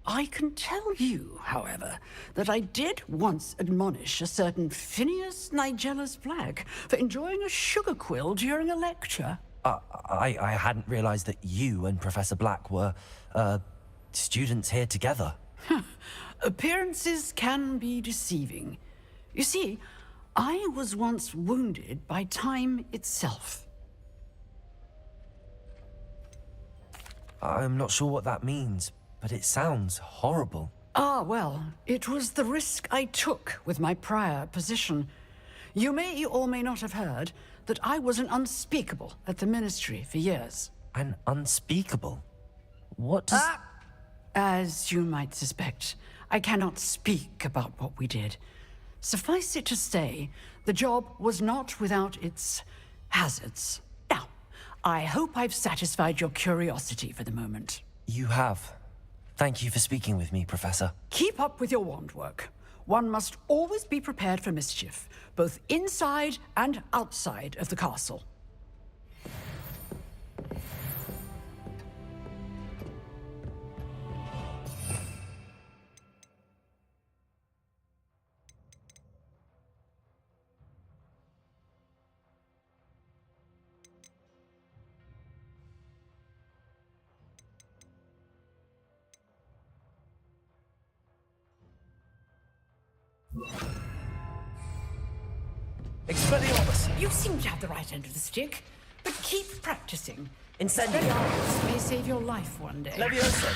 S19: I can tell you, however, that I did once admonish a certain Phineas Nigellus Black for enjoying a sugar quill during a lecture.
S2: I hadn't realized that you and Professor Black were, students here together.
S19: Appearances can be deceiving. You see, I was once wounded by time itself.
S2: I'm not sure what that means, but it sounds horrible.
S19: Ah, well, it was the risk I took with my prior position. You may or may not have heard that I was an unspeakable at the Ministry for years.
S2: An unspeakable? What does...
S19: As you might suspect, I cannot speak about what we did. Suffice it to say, the job was not without its hazards. Now, I hope I've satisfied your curiosity for the moment.
S2: You have. Thank you for speaking with me, Professor.
S19: Keep up with your wand work. One must always be prepared for mischief, both inside and outside of the castle.
S2: Expelliarmus!
S19: You seem to have the right end of the stick, but keep practicing.
S2: Incendio!
S19: Expelliarmus may save your life one day.
S2: Levioso!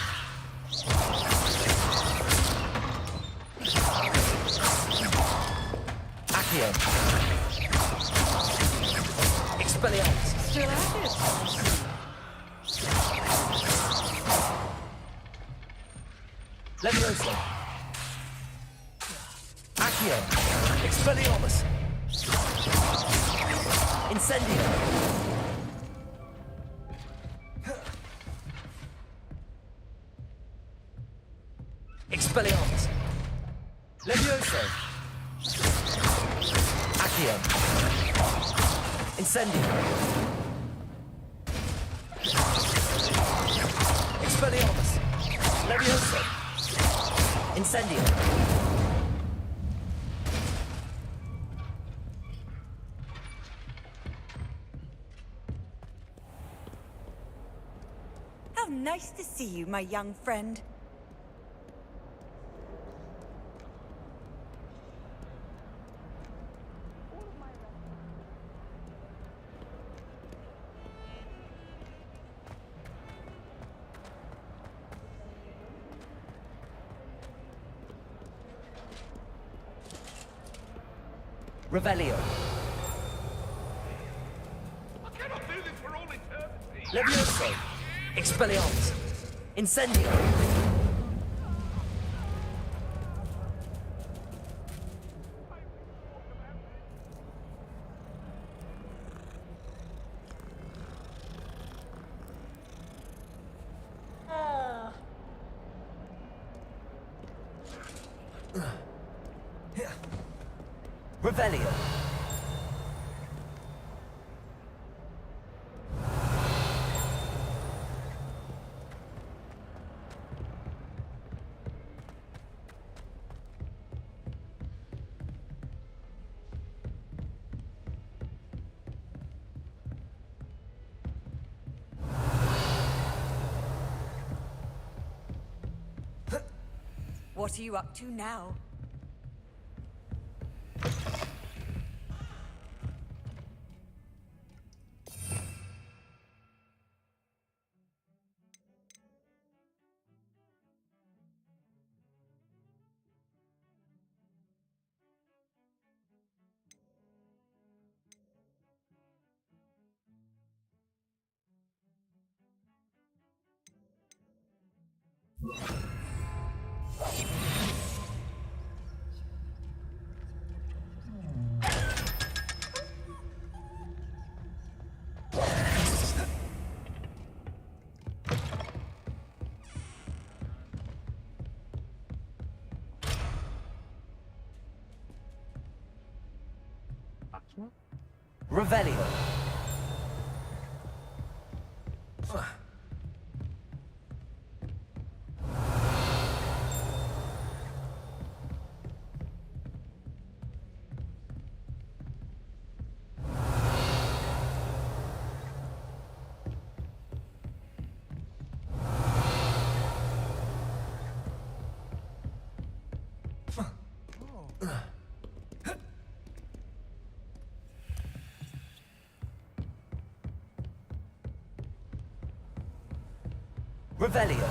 S2: Accio! Expelliarmus!
S19: Still at it?
S2: Levioso! Accio! Expelliarmus! Incendio! Expelliarmus! Levioso! Accio! Incendio! Expelliarmus! Levioso! Incendio!
S12: Nice to see you, my young friend.
S2: Revelio.
S18: I cannot do this for all eternity.
S2: Levioso. Expelliarmus. Incendio. Revelio.
S12: What are you up to now?
S2: Revelio. Revelio.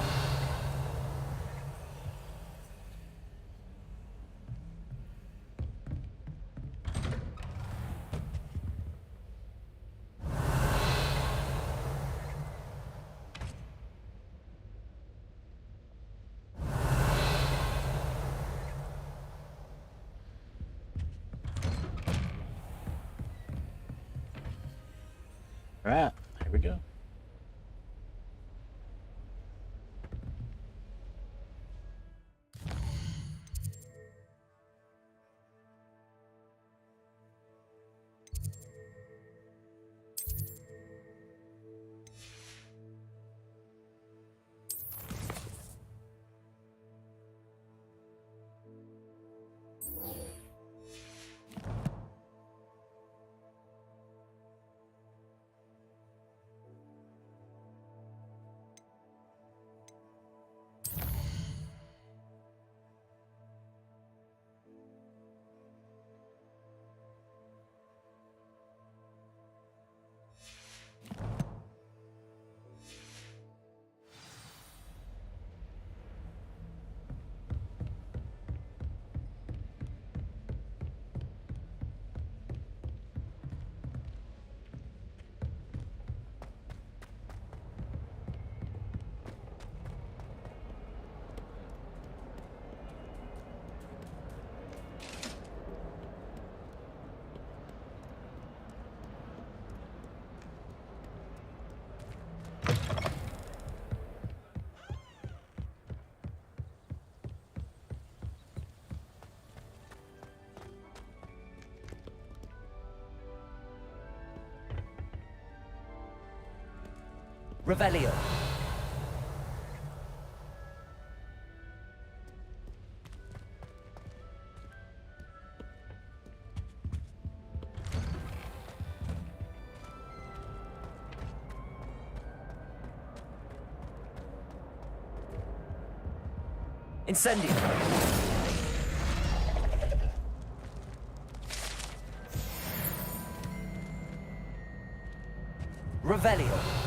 S1: All right, here we go. Revelio. Incendio. Revelio.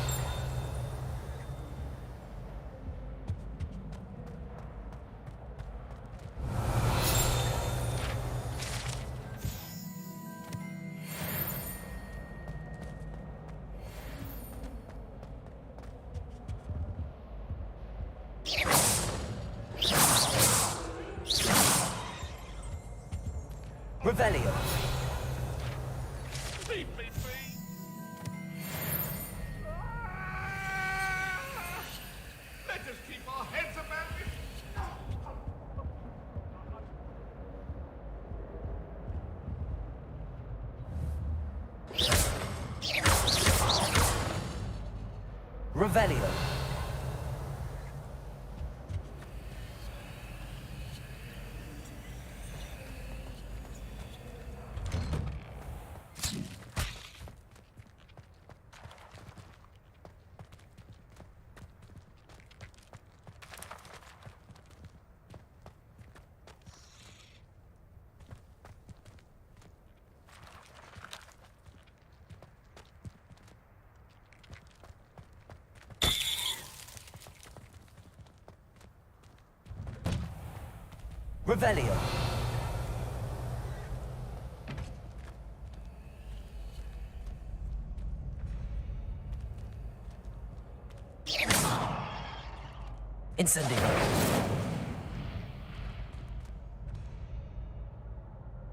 S1: Revelio.
S18: Leave me be. Let us keep our heads about it.
S2: Revelio. Revelio. Incendio.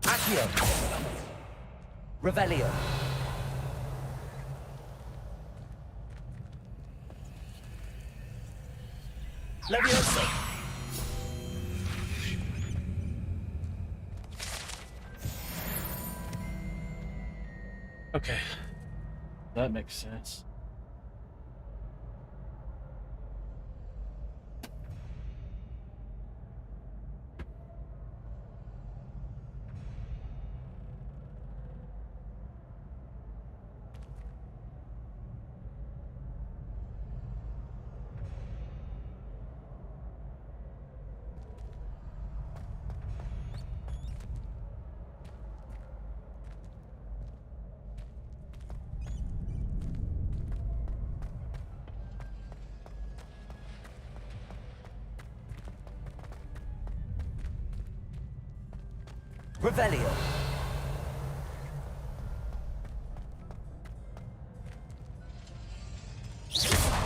S2: Accio. Revelio. Levioso.
S1: Okay. That makes sense.
S2: Revelio.
S1: Smooth.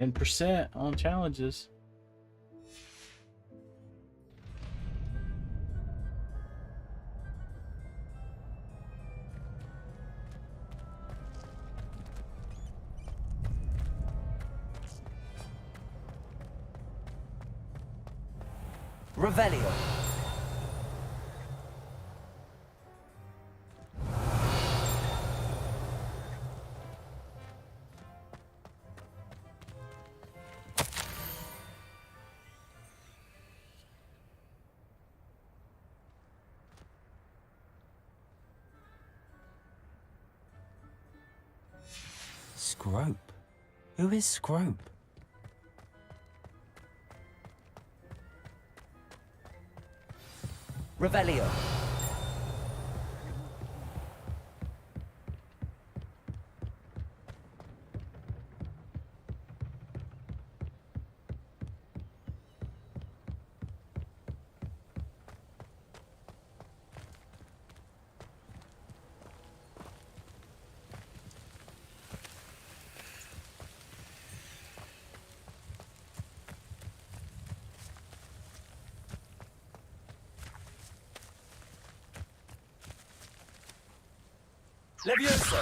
S1: %, on challenges.
S2: Revelio. Scrope? Who is Scrope? Revelio. Levioso.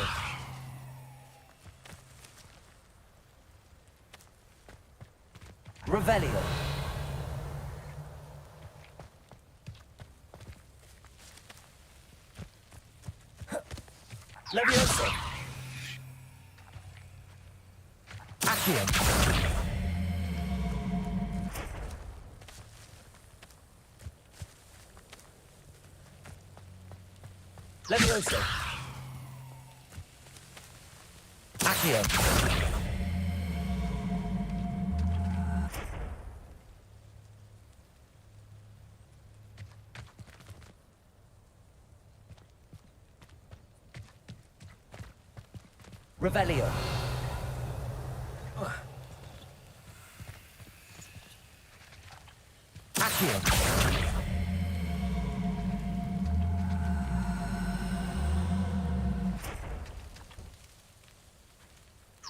S2: Revelio. Levioso. Accio. Levioso. Accio. Revelio. Accio.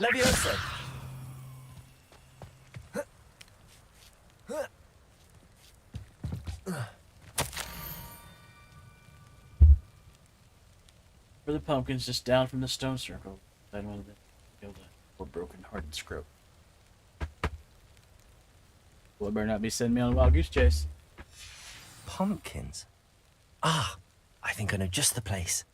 S2: Levioso.
S1: For the pumpkins just down from the stone circle. Then one of the poor broken-hearted Scrope. Well, it better not be sending me on a wild goose chase.
S2: Pumpkins? Ah, I think I know just the place.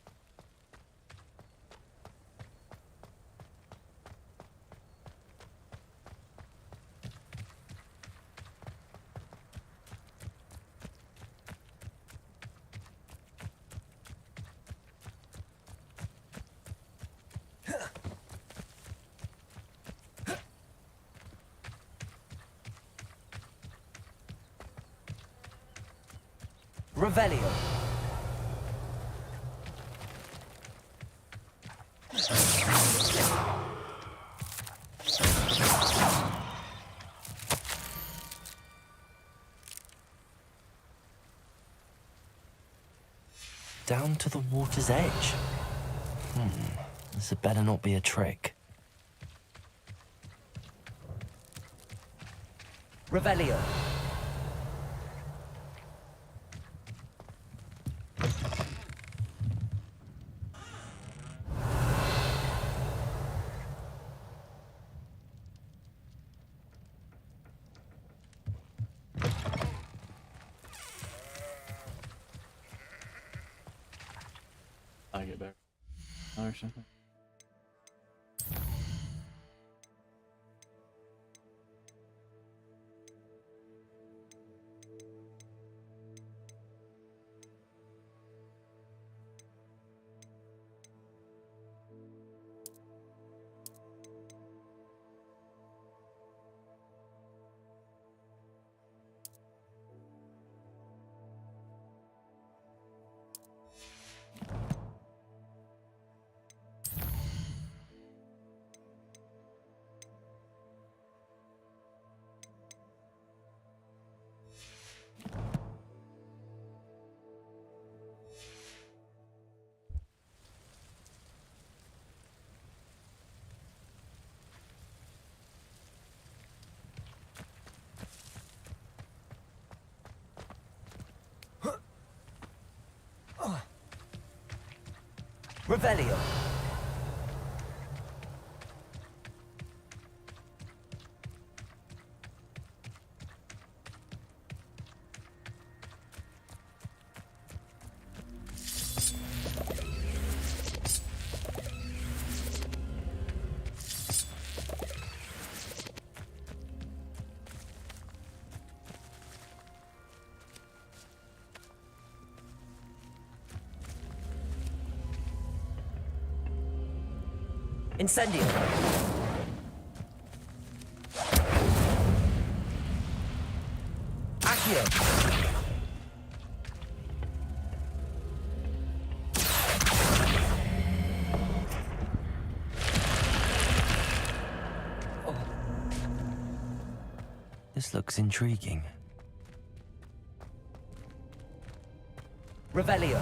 S2: Revelio. Down to the water's edge. This had better not be a trick. Revelio.
S1: I get back. Or something. Revelio. Incendio. Accio. This looks intriguing. Revelio.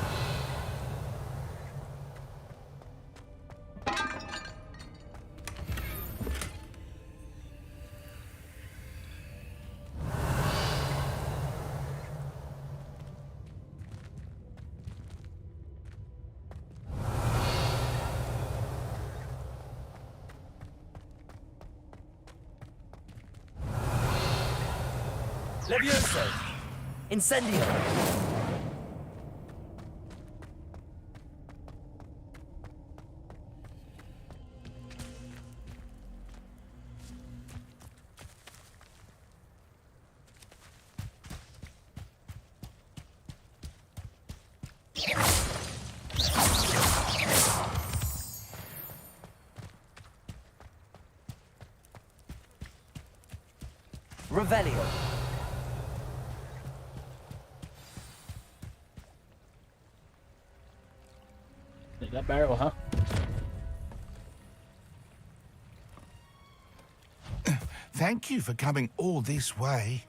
S1: Levioso! Incendio!
S2: Revelio.
S1: Take that barrel, huh?
S18: Thank you for coming all this way.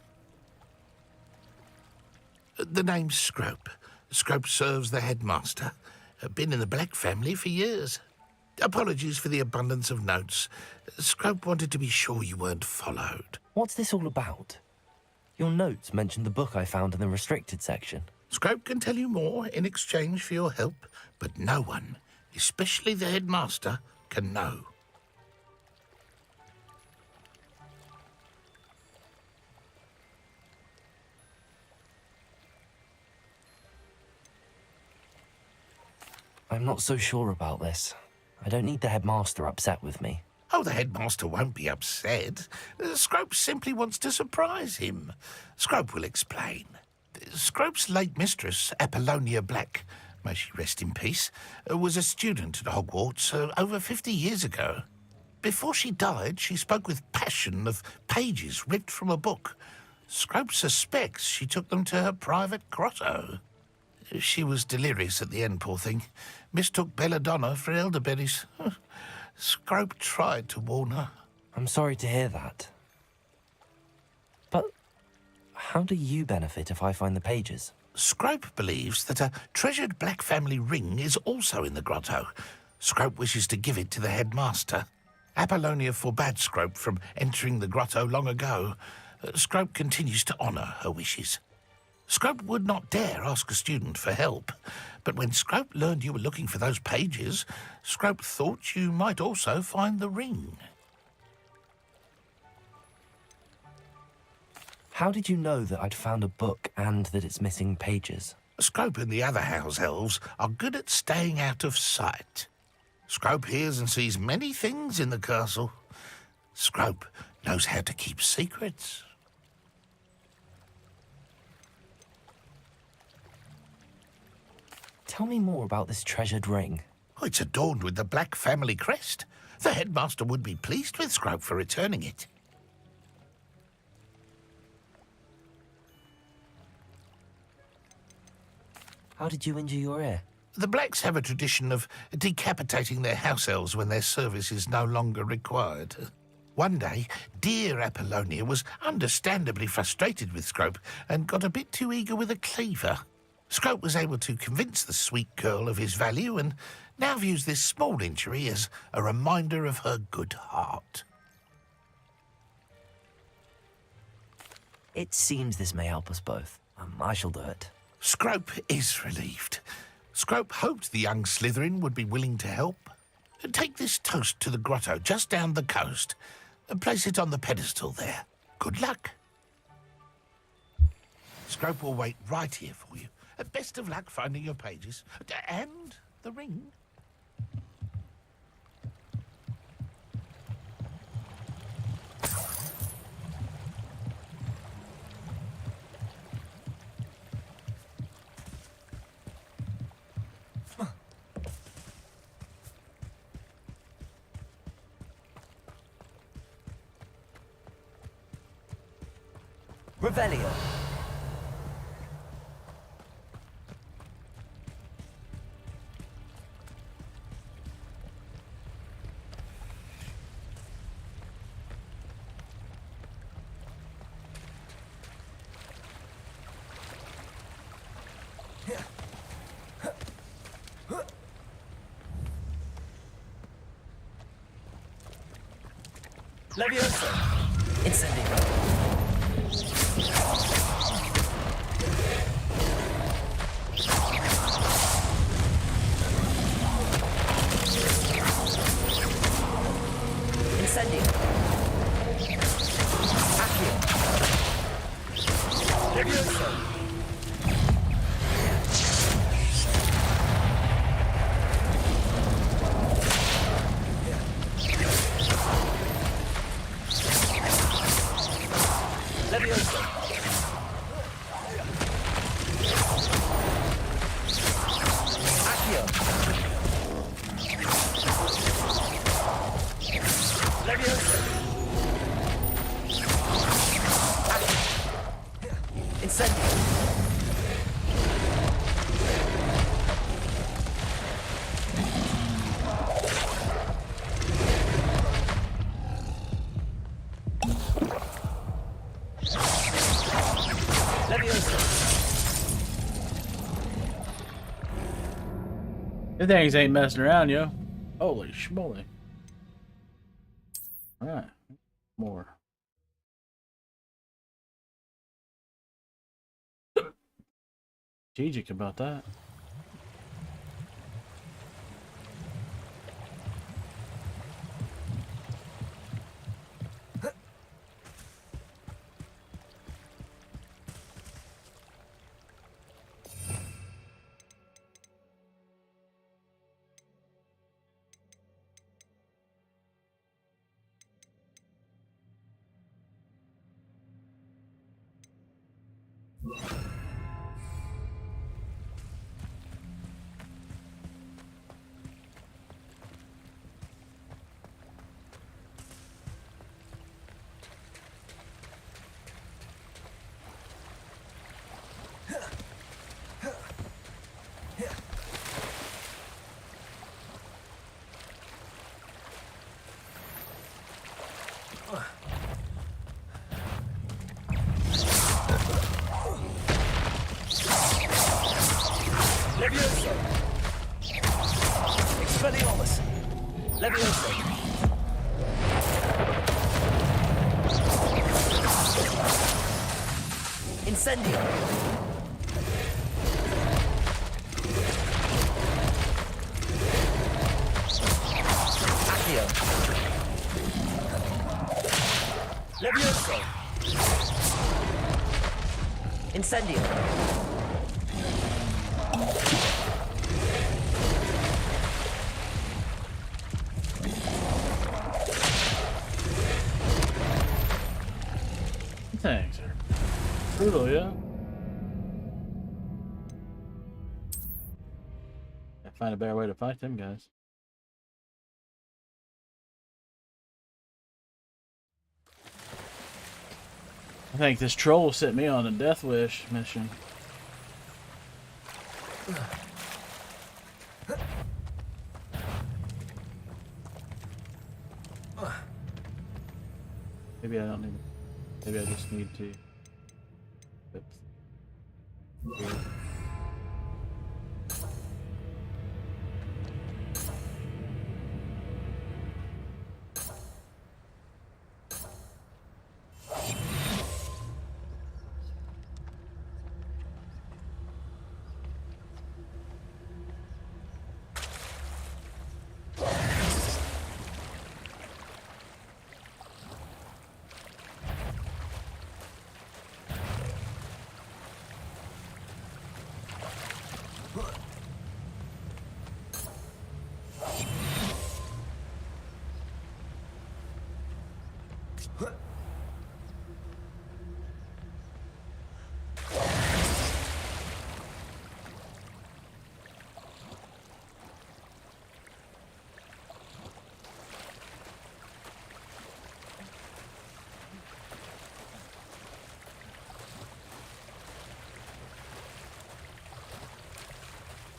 S18: The name's Scrope. Scrope serves the headmaster. Been in the Black family for years. Apologies for the abundance of notes. Scrope wanted to be sure you weren't followed.
S2: What's this all about? Your notes mentioned the book I found in the restricted section.
S18: Scrope can tell you more in exchange for your help, but no one, especially the headmaster, can know.
S2: I'm not so sure about this. I don't need the headmaster upset with me.
S18: Oh, the headmaster won't be upset. Scrope simply wants to surprise him. Scrope will explain. Scrope's late mistress, Apollonia Black, may she rest in peace, was a student at Hogwarts over 50 years ago. Before she died, she spoke with passion of pages ripped from a book. Scrope suspects she took them to her private grotto. She was delirious at the end, poor thing. Mistook belladonna for elderberries. Scrope tried to warn her.
S2: I'm sorry to hear that. But how do you benefit if I find the pages?
S18: Scrope believes that a treasured Black family ring is also in the grotto. Scrope wishes to give it to the headmaster. Apollonia forbade Scrope from entering the grotto long ago. Scrope continues to honour her wishes. Scrope would not dare ask a student for help, but when Scrope learned you were looking for those pages, Scrope thought you might also find the ring.
S2: How did you know that I'd found a book and that it's missing pages?
S18: Scrope and the other house elves are good at staying out of sight. Scrope hears and sees many things in the castle. Scrope knows how to keep secrets.
S2: Tell me more about this treasured ring.
S18: Oh, it's adorned with the Black family crest. The headmaster would be pleased with Scrope for returning it.
S2: How did you injure your ear?
S18: The Blacks have a tradition of decapitating their house elves when their service is no longer required. One day, dear Apollonia was understandably frustrated with Scrope and got a bit too eager with a cleaver. Scrope was able to convince the sweet girl of his value and now views this small injury as a reminder of her good heart.
S2: It seems this may help us both. I shall do it.
S18: Scrope is relieved. Scrope hoped the young Slytherin would be willing to help. Take this toast to the grotto just down the coast and place it on the pedestal there. Good luck. Scrope will wait right here for you. Best of luck finding your pages. And the ring.
S2: Revelio. Leviosa. Incendio. Incendio. Accio. Leviosa. Leviosa.
S1: The things ain't messing around, yo. Holy schmoly. Alright. More. Strategic about that.
S15: Levioso! Expelliarmus! Levioso! Incendio! Accio! Levioso! Incendio!
S1: Thanks, sir. Brutal, yeah? I find a better way to fight them guys. I think this troll sent me on a Death Wish mission. Maybe I don't need. Maybe I just need to. Oops.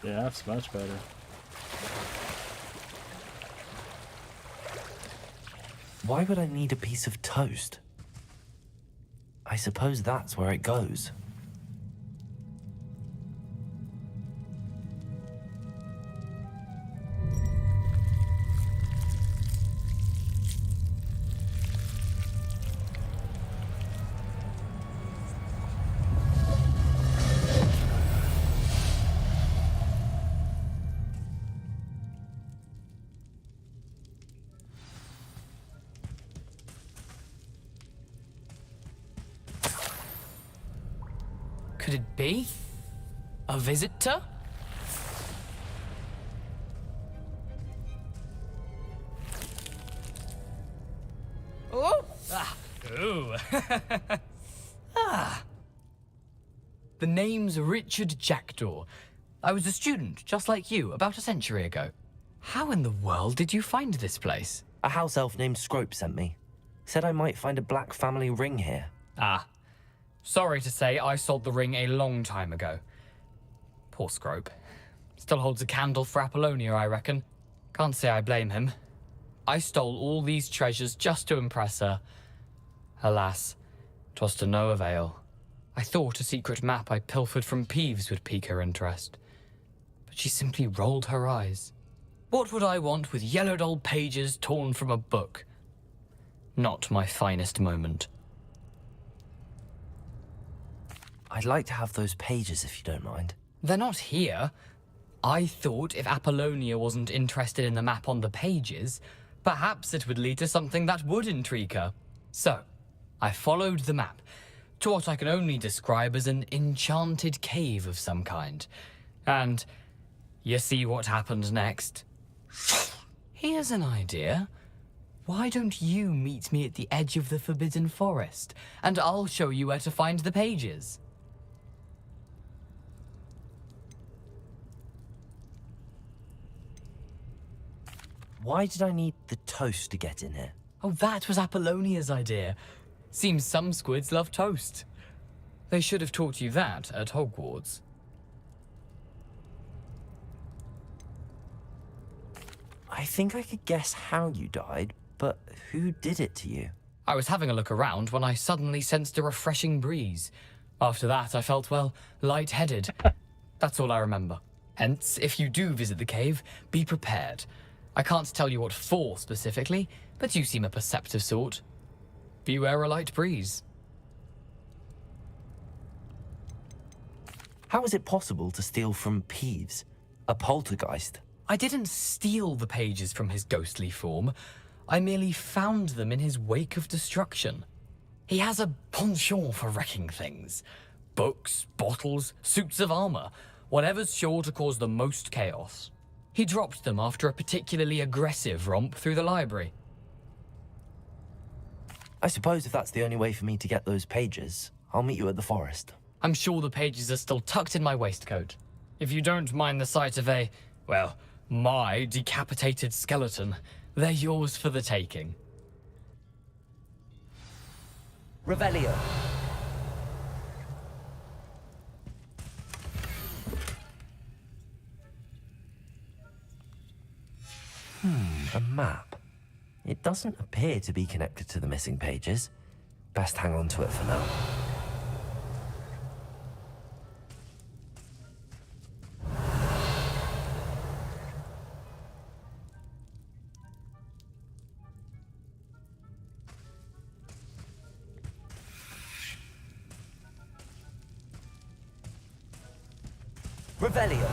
S1: Yeah, that's much better.
S2: Why would I need a piece of toast? I suppose that's where it goes.
S16: Could it be? A visitor? Oh! Ah! Ooh! Ah! The name's Richard Jackdaw. I was a student, just like you, about a century ago. How in the world did you find this place?
S2: A house elf named Scrope sent me. Said I might find a black family ring here.
S16: Ah. Sorry to say, I sold the ring a long time ago. Poor Scrope. Still holds a candle for Apollonia, I reckon. Can't say I blame him. I stole all these treasures just to impress her. Alas, 'twas to no avail. I thought a secret map I pilfered from Peeves would pique her interest. But She simply rolled her eyes. What would I want with yellowed old pages torn from a book? Not my finest moment.
S2: I'd like to have those pages if you don't mind.
S16: They're not here. I thought if Apollonia wasn't interested in the map on the pages, perhaps it would lead to something that would intrigue her. So, I followed the map to what I can only describe as an enchanted cave of some kind. And you see what happened next? Here's an idea. Why don't you meet me at the edge of the Forbidden Forest, and I'll show you where to find the pages?
S2: Why did I need the toast to get in here?
S16: Oh, that was Apollonia's idea. Seems some squids love toast. They should have taught you that at Hogwarts.
S2: I think I could guess how you died, but who did it to you?
S16: I was having a look around when I suddenly sensed a refreshing breeze. After that, I felt, well, lightheaded. That's all I remember. Hence, if you do visit the cave, be prepared. I can't tell you what for specifically, but you seem a perceptive sort. Beware a light breeze.
S2: How is it possible to steal from Peeves, a poltergeist?
S16: I didn't steal the pages from his ghostly form. I merely found them in his wake of destruction. He has a penchant for wrecking things. Books, bottles, suits of armor, whatever's sure to cause the most chaos. He dropped them after a particularly aggressive romp through the library.
S2: I suppose if that's the only way for me to get those pages, I'll meet you at the forest.
S16: I'm sure the pages are still tucked in my waistcoat. If you don't mind the sight of a, well, my decapitated skeleton, they're yours for the taking.
S2: Revelio. A map. It doesn't appear to be connected to the missing pages. Best hang on to it for now. Revelio.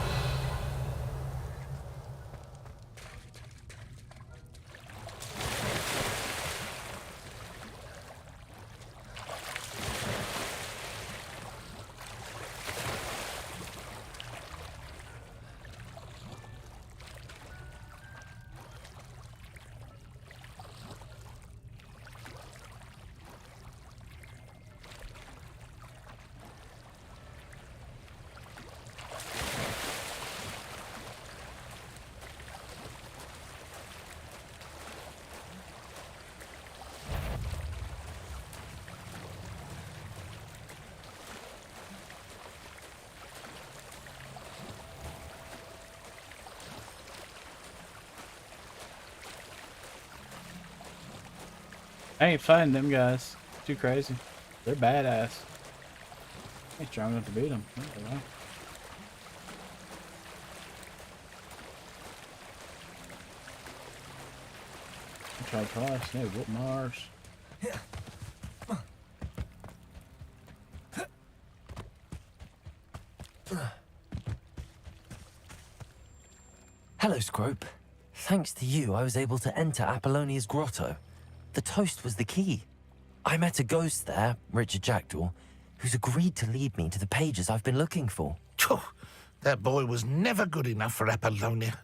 S1: I ain't fighting them guys. Too crazy. They're badass. I ain't strong enough to beat them. I tried twice. They whoop my arse.
S2: Hello, Scrope. Thanks to you, I was able to enter Apollonia's grotto. The toast was the key. I met a ghost there, Richard Jackdaw, who's agreed to lead me to the pages I've been looking for.
S18: That boy was never good enough for Apollonia.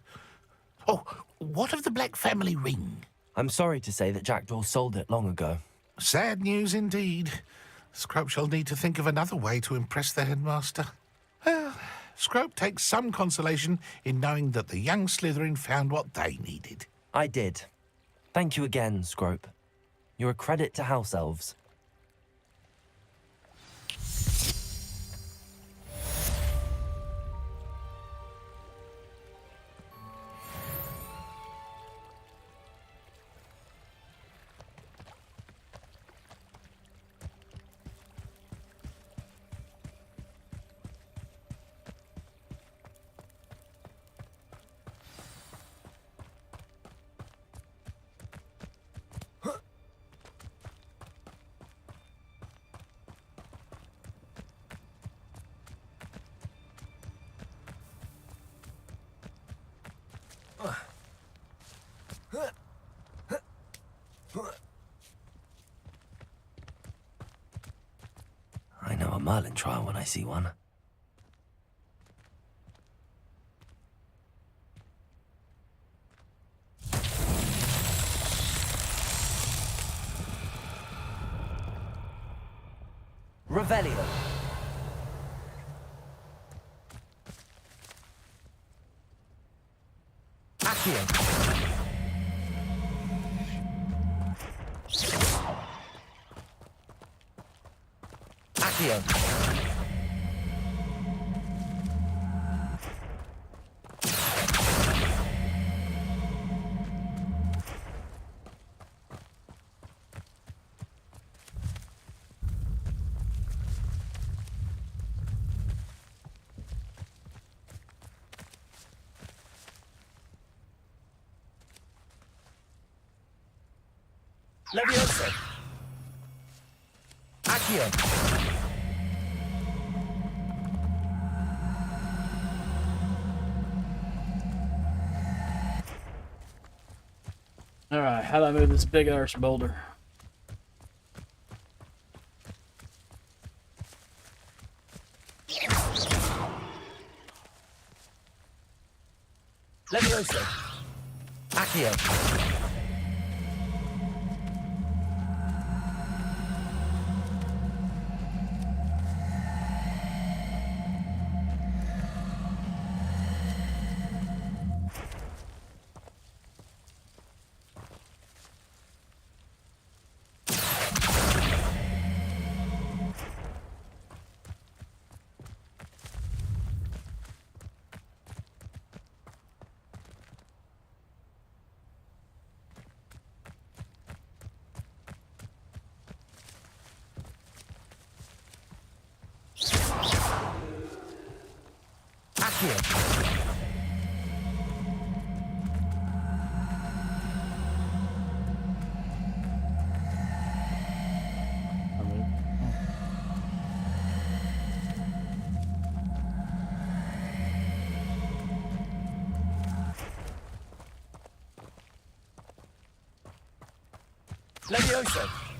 S18: Oh, what of the Black family ring?
S2: I'm sorry to say that Jackdaw sold it long ago.
S18: Sad news indeed. Scrope shall need to think of another way to impress the headmaster. Well, Scrope takes some consolation in knowing that the young Slytherin found what they needed.
S2: I did. Thank you again, Scrope. You're a credit to House Elves. Merlin trial when I see one. Revelio. Accio. Accio. Levioso. Accio.
S1: Alright, how do I move this big arse boulder?
S2: Levioso. Accio. Levioso.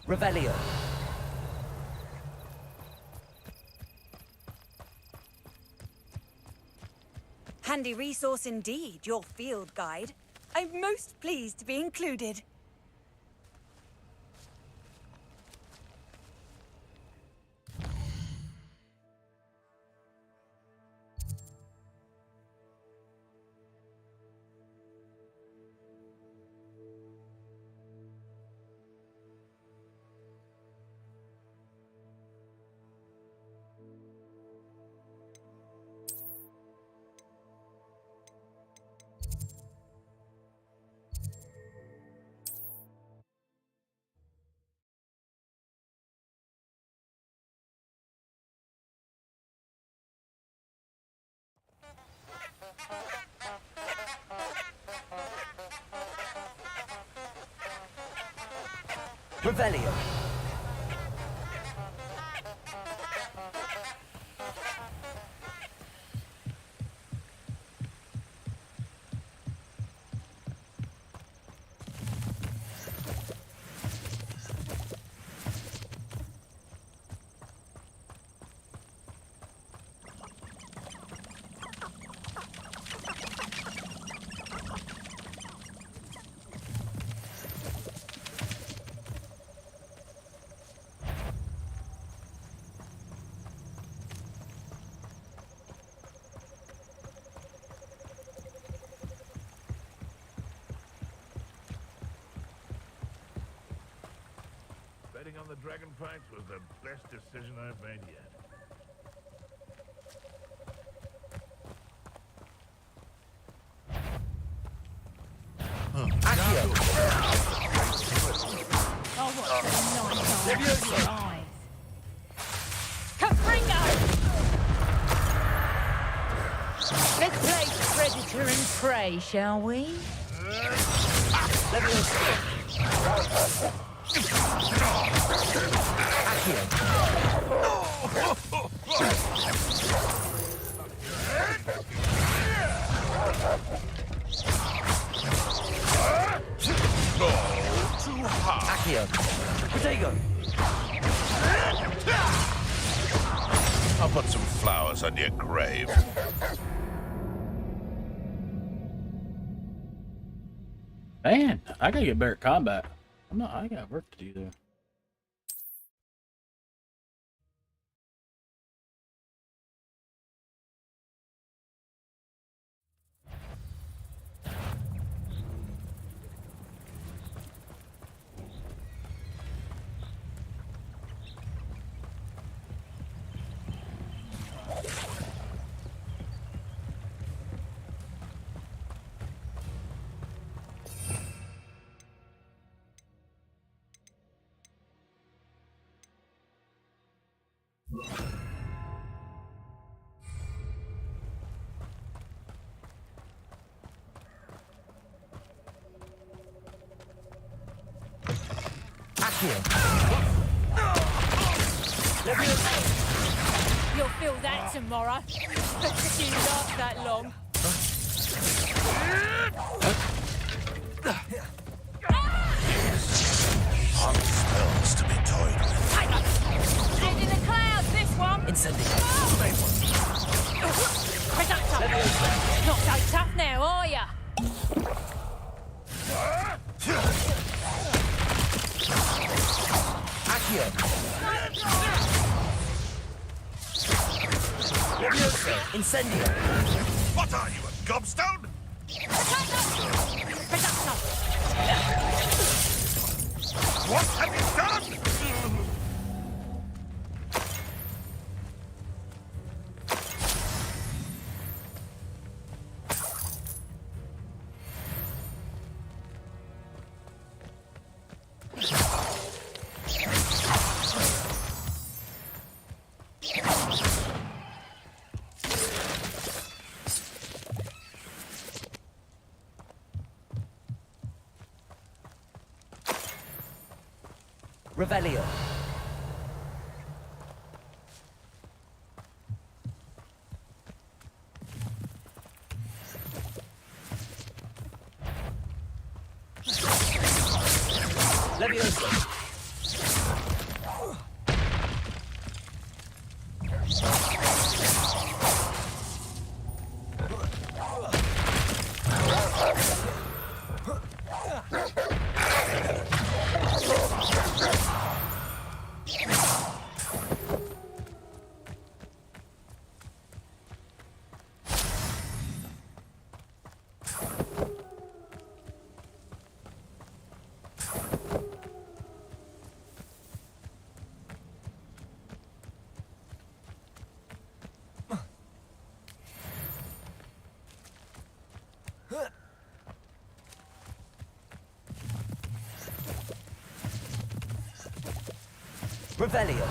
S2: Revelio.
S12: Handy resource indeed, your field guide. I'm most pleased to be included.
S2: Revelio.
S20: Betting on the Dragon Pints was the best decision I've made yet.
S6: Oh, what a nice eyes. Capringo! Let's play predator and prey, shall we?
S20: Too hot.
S2: Accio. Protego.
S18: I'll put some flowers on your grave.
S1: Man, I gotta get better at combat. I got work to do though.
S6: You'll feel that tomorrow. But it didn't last that long.
S18: Hot spells to be toyed with.
S6: Get in the clouds, this one. Reductor. Not so tough now, are ya?
S2: Incendio.
S18: What are you, a gobstone? What have you done?
S2: Revelio. Levioso. Revelio.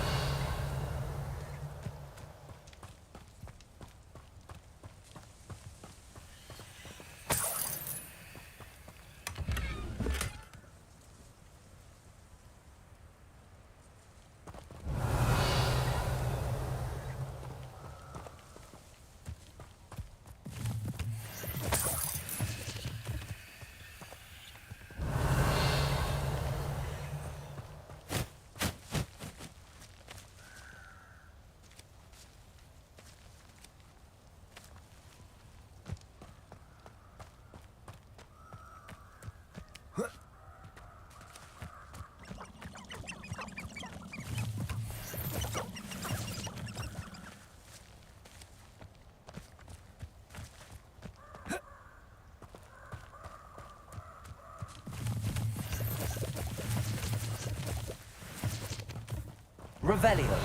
S2: Revelio.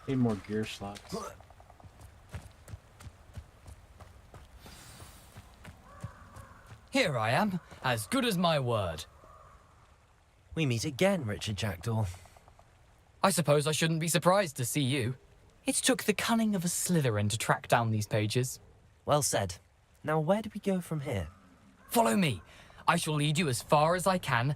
S1: Need more gear slots.
S16: Here I am, as good as my word.
S2: We meet again, Richard Jackdaw.
S16: I suppose I shouldn't be surprised to see you. It took the cunning of a Slytherin to track down these pages.
S2: Well said. Now where do we go from here?
S16: Follow me. I shall lead you as far as I can,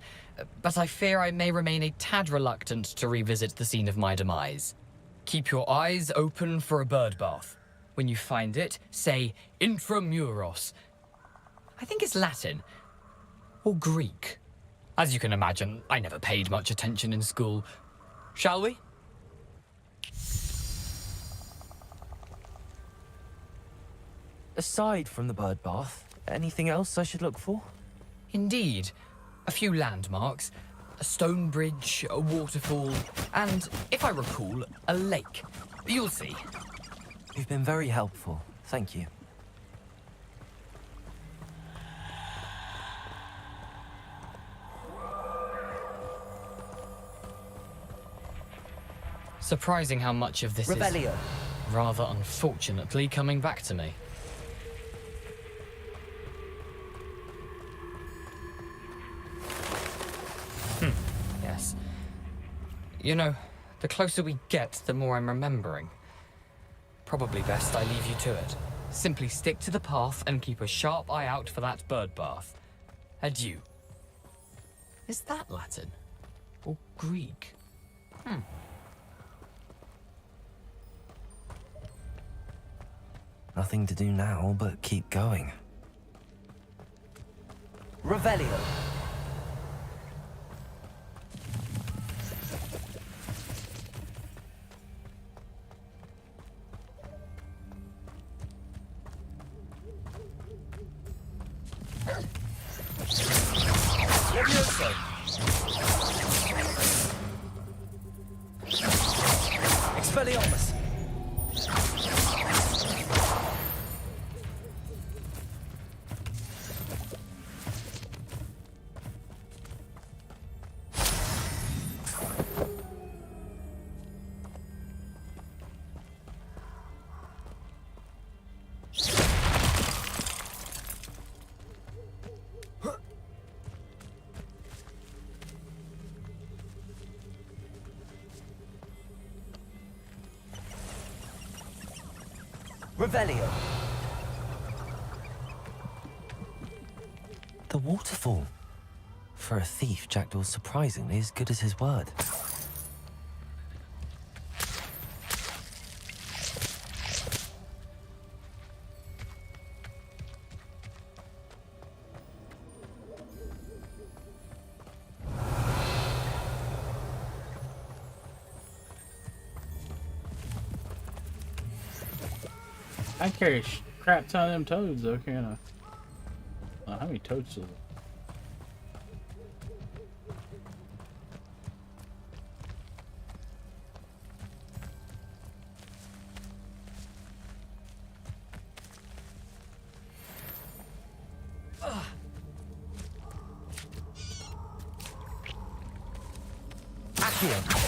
S16: but I fear I may remain a tad reluctant to revisit the scene of my demise. Keep your eyes open for a bird bath. When you find it, say intramuros. I think it's Latin. Or Greek. As you can imagine, I never paid much attention in school. Shall we?
S2: Aside from the bird bath, anything else I should look for?
S16: Indeed. A few landmarks. A stone bridge, a waterfall, and, if I recall, a lake. You'll see.
S2: You've been very helpful. Thank you.
S16: Surprising how much of this
S2: Revelio.
S16: is, rather unfortunately, coming back to me. Yes. You know, the closer we get, the more I'm remembering. Probably best I leave you to it. Simply stick to the path and keep a sharp eye out for that bird bath. Adieu. Is that Latin? Or Greek?
S2: Nothing to do now but keep going. Revelio.
S16: Levioso.
S2: Expelliarmus. Revelio. The waterfall. For a thief, Jackdaw's surprisingly as good as his word.
S1: I carry a crap ton of them toads though, can't I? How many toads is it?
S2: Accio.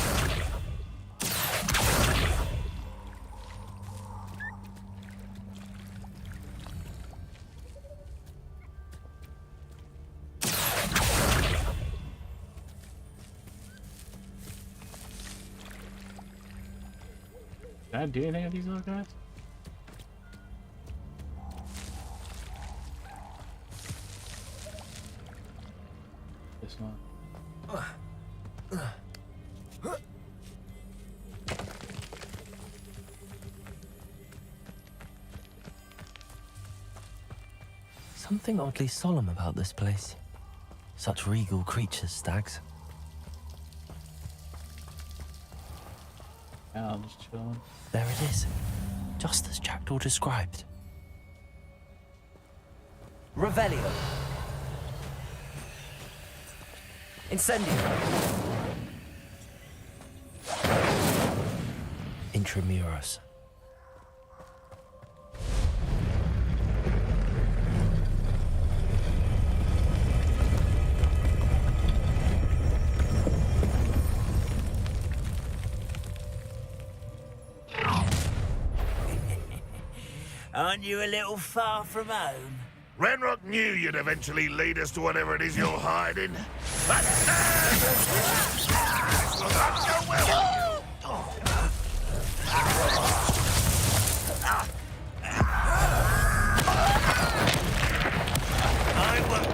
S1: Can I do anything with these little guys? This one.
S2: Something oddly solemn about this place. Such regal creatures, stags.
S1: I'm just chilling.
S2: There it is. Just as Jackdaw described. Revelio. Incendio. Intramuros.
S4: Aren't you a little far from home?
S20: Ranrock knew you'd eventually lead us to whatever it is you're hiding. But this will not go well. I will.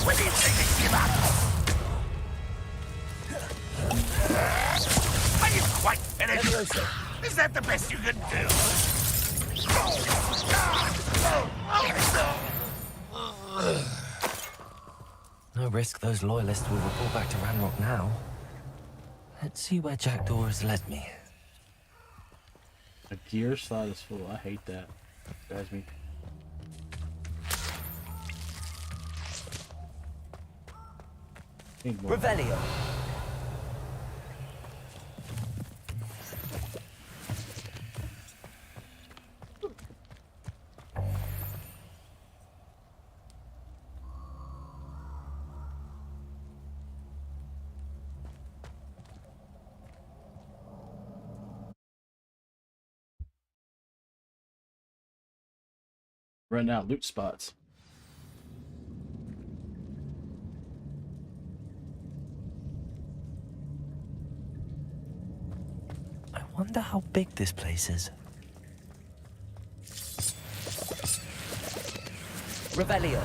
S20: When do you think they give up? Are you quite finished? Is that the best you can do?
S2: No risk those loyalists will report back to Ranrock now. Let's see where Jackdaw has led me.
S1: A gear slot is full. I hate that. Drives me.
S2: Revelio.
S1: Running out loot spots.
S2: I wonder how big this place is. Revelio.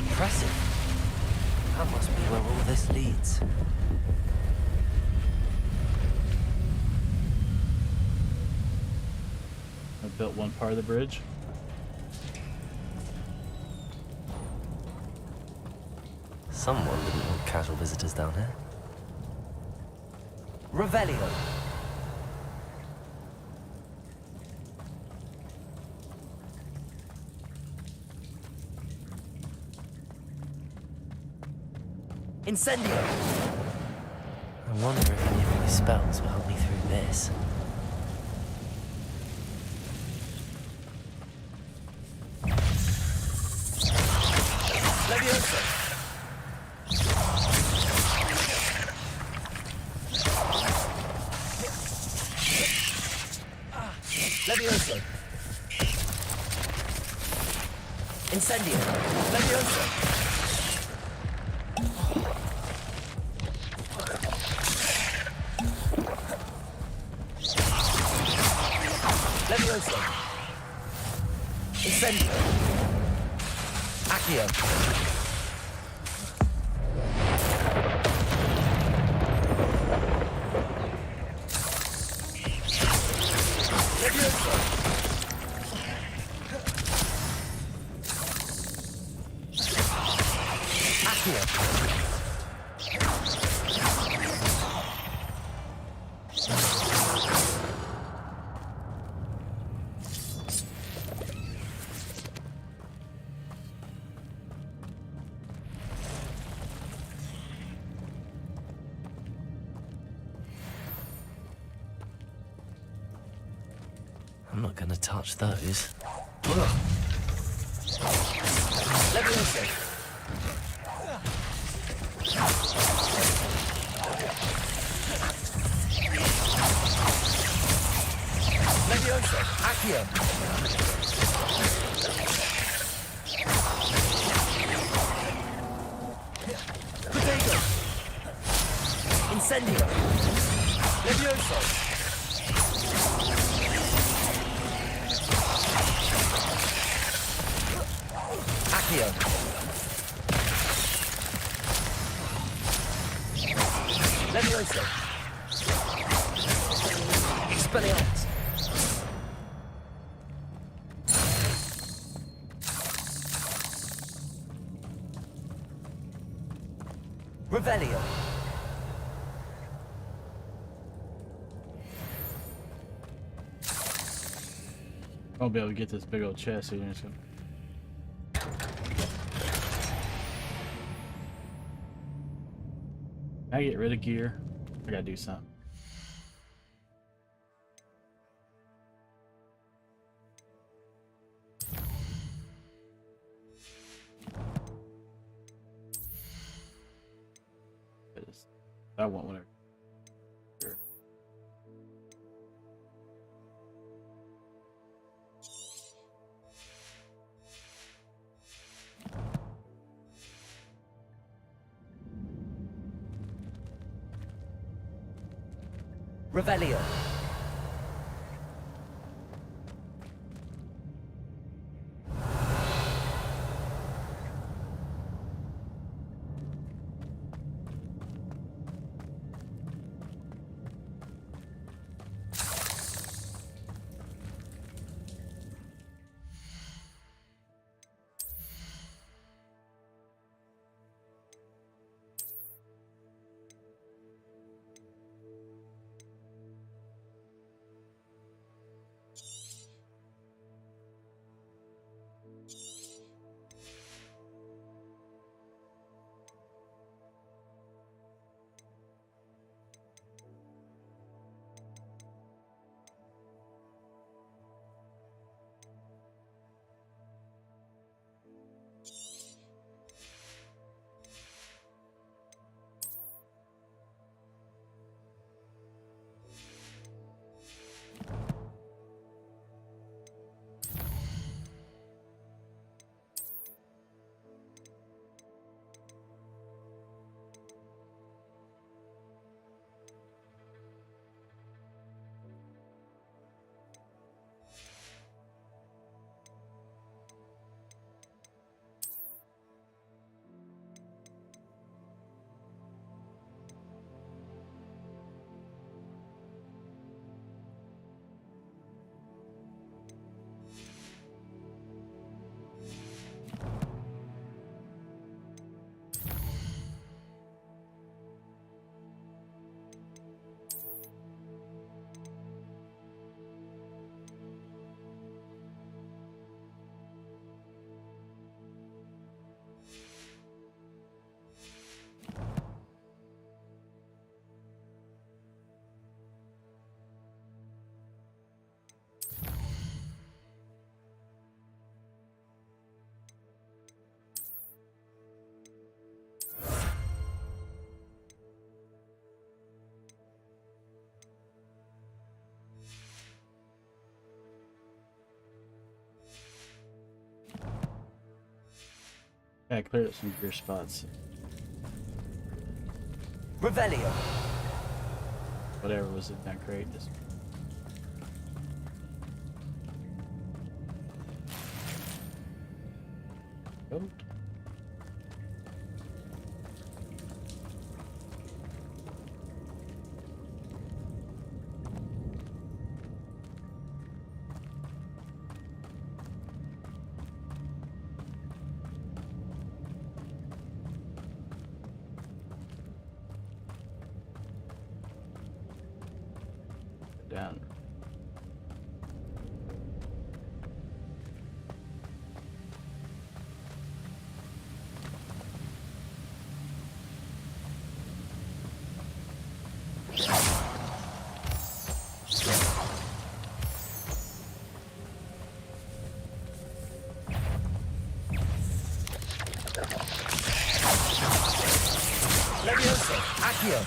S2: Impressive. That must be where all this leads.
S1: I built one part of the bridge.
S2: Someone wouldn't want casual visitors down here. Revelio. Incendio! I wonder if any of my spells will help me through this. Leviosa! Leviosa! Incendio! Leviosa! Leviosa! Incendio! Accio! Leviosa! Accio! I'm not gonna touch those. Leviosa! Leviosa! Accio! Potato! Incendio! Leviosa! Accio! Leviosa! Expelliarmus! Revelio.
S1: I'll be able to get this big old chest here. So. Can I get rid of gear? I gotta do something. I want whatever. Sure.
S2: Revelio.
S1: Yeah, I cleared up some gear spots.
S2: Revelio.
S1: Whatever was in that crate. Just... Oh. Down.
S2: Levioso. Accio.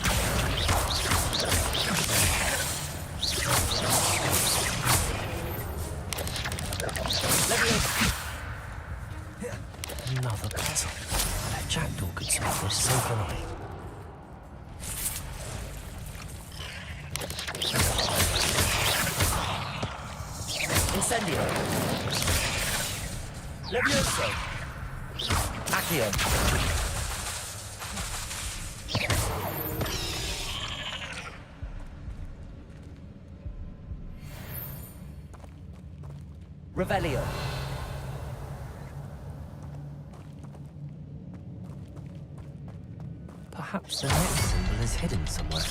S2: Another puzzle. If Jackdaw could solve this, so can I. Incendio. Levioso. Accio. Revelio. Perhaps the next symbol is hidden somewhere.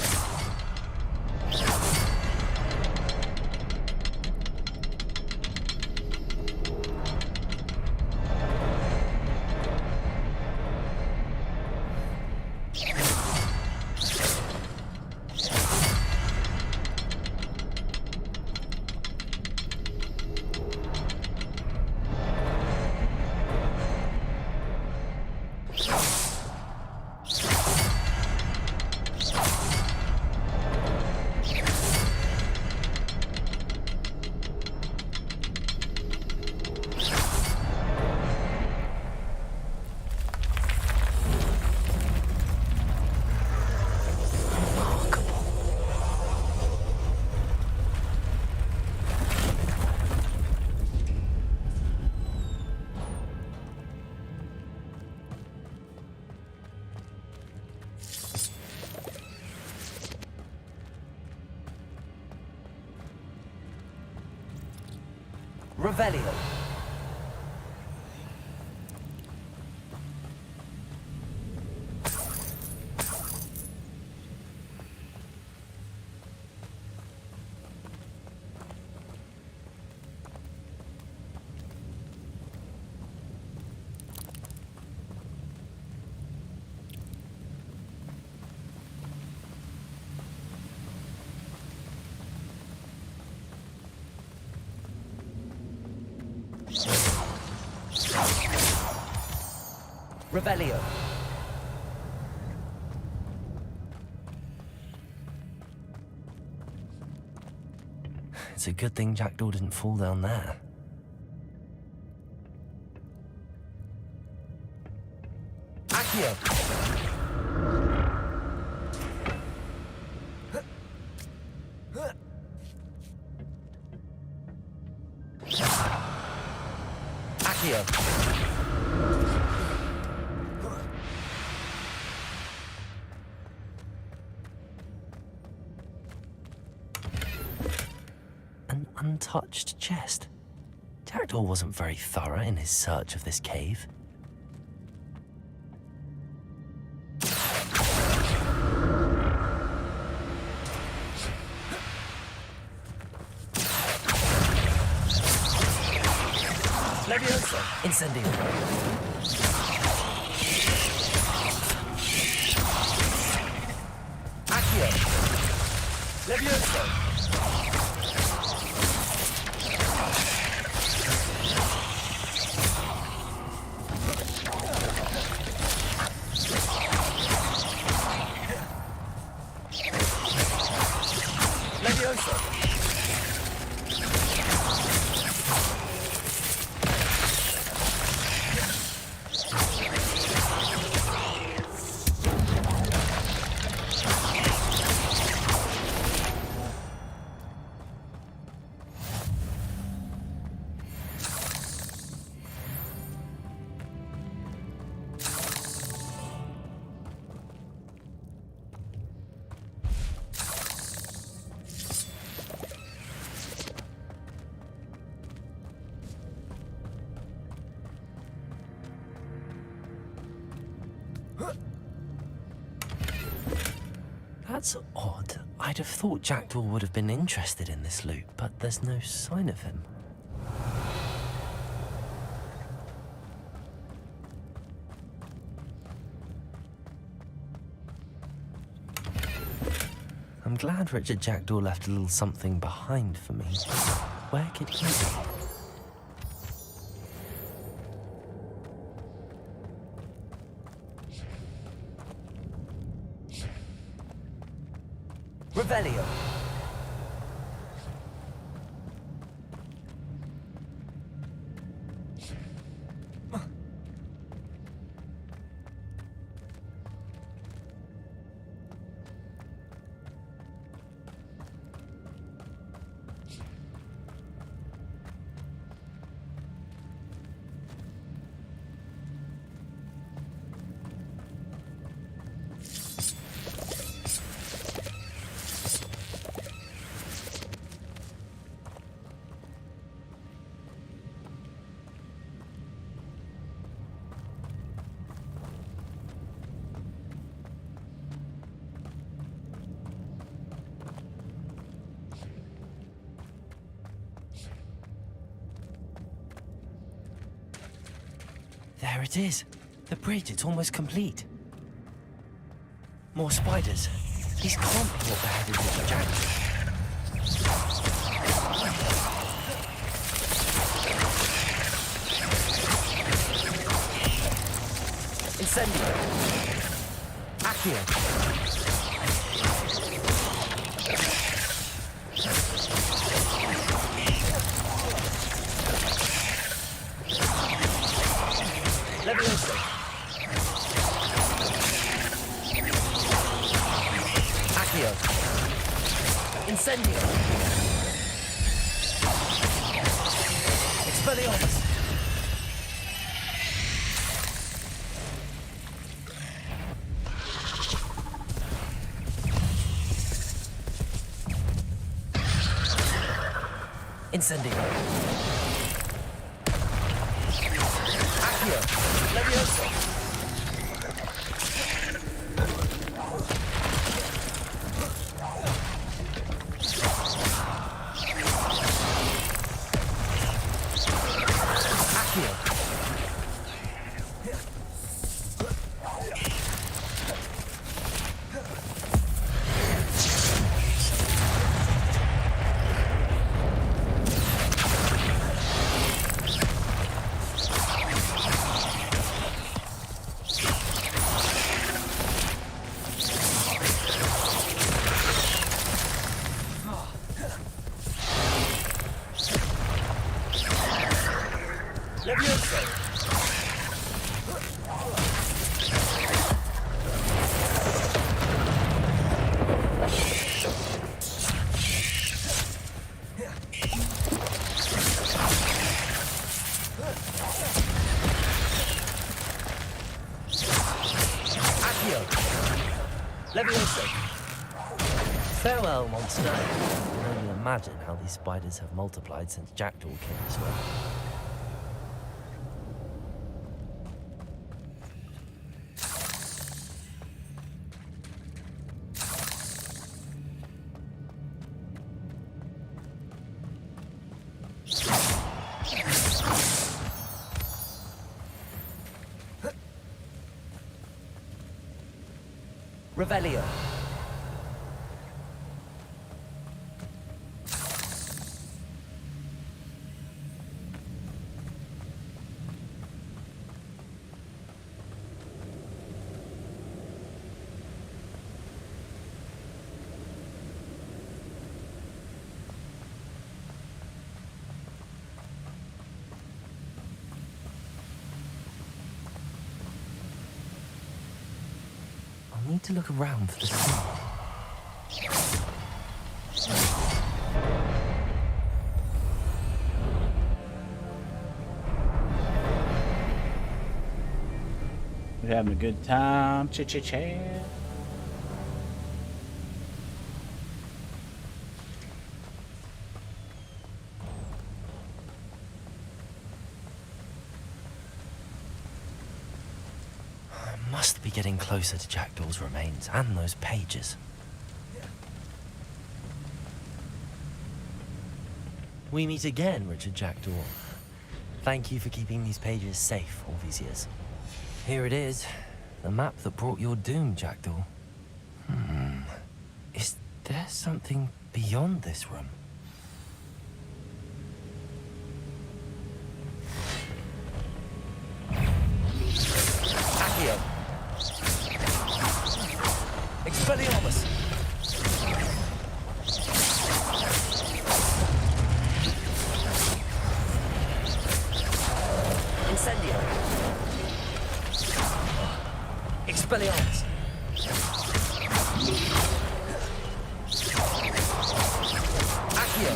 S2: Revelio. Revelio. It's a good thing Jackdaw didn't fall down there. Accio! Accio! Untouched chest. Jackdaw wasn't very thorough in his search of this cave. Leviosa! Incendio! Accio! Leviosa! That's odd. I'd have thought Jackdaw would have been interested in this loot, but there's no sign of him. I'm glad Richard Jackdaw left a little something behind for me. Where could he be? Revelio. There it is. The bridge, it's almost complete. More spiders. These can't be what beheaded Richard Jackson. Incendio. Accio. Levioso. Accio. Incendio. Expelliarmus. Incendio. Accio. Levioso. Levioso. Farewell, monster. I can only imagine how these spiders have multiplied since Jackdaw came this way. Revelio. I need to look around for the seed.
S1: We're having a good time. Chit-chit-chat.
S2: Must be getting closer to Jackdaw's remains and those pages. We meet again, Richard Jackdaw. Thank you for keeping these pages safe all these years. Here it is, the map that brought your doom, Jackdaw. Is there something beyond this room? Accio. Expelliarmus! Incendio! Expelliarmus! Accio!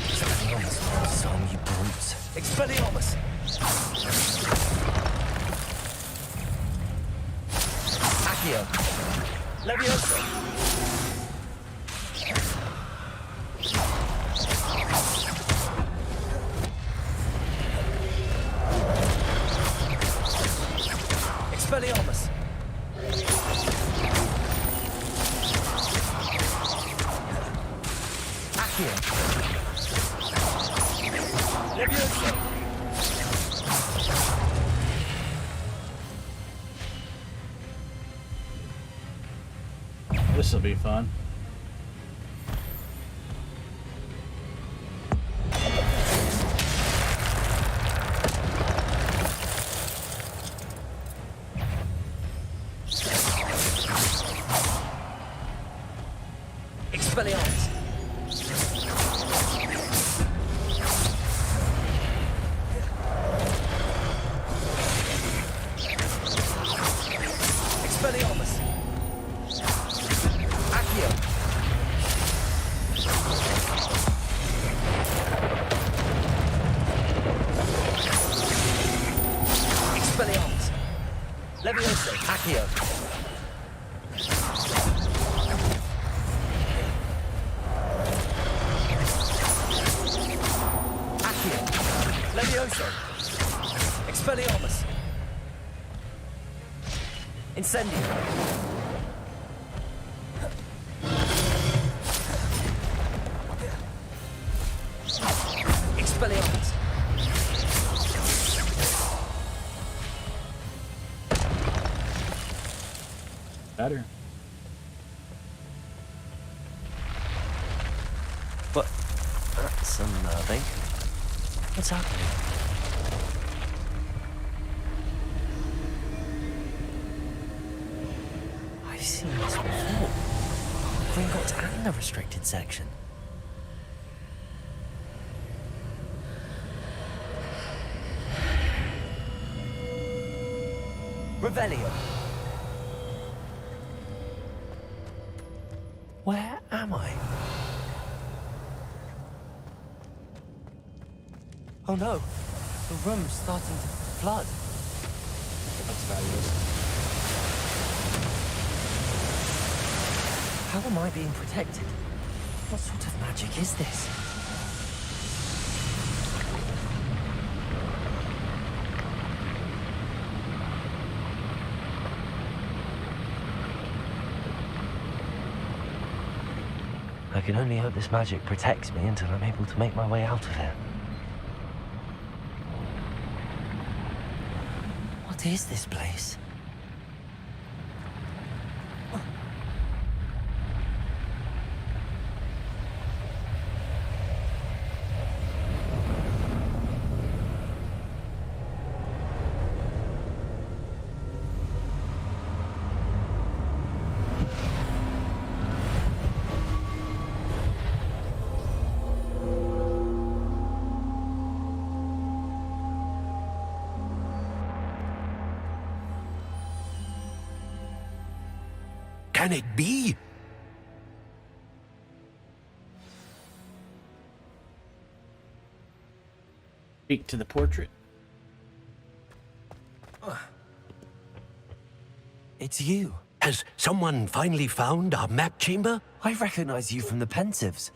S2: Expelliarmus, some you brutes! Expelliarmus! Accio! Levioso! Expelliarmus! Accio!
S1: This'll be fun.
S15: Expelliarmus. Expelliarmus. Accio. Expelliarmus. Levioso. Accio. Levioso. Expelliarmus. Incendio. Expelliarmus.
S1: Better.
S2: But that's unnerving. What's happening? I've seen this before. Gringotts and the restricted section. Revelio. Where am I? Oh no, the room's starting to flood.
S1: That's fabulous.
S2: How am I being protected? What sort of magic is this? I can only hope this magic protects me until I'm able to make my way out of here. What is this place?
S4: Can it be?
S1: Speak to the portrait.
S2: It's you.
S4: Has someone finally found our map chamber?
S2: I recognize you from the Pensives.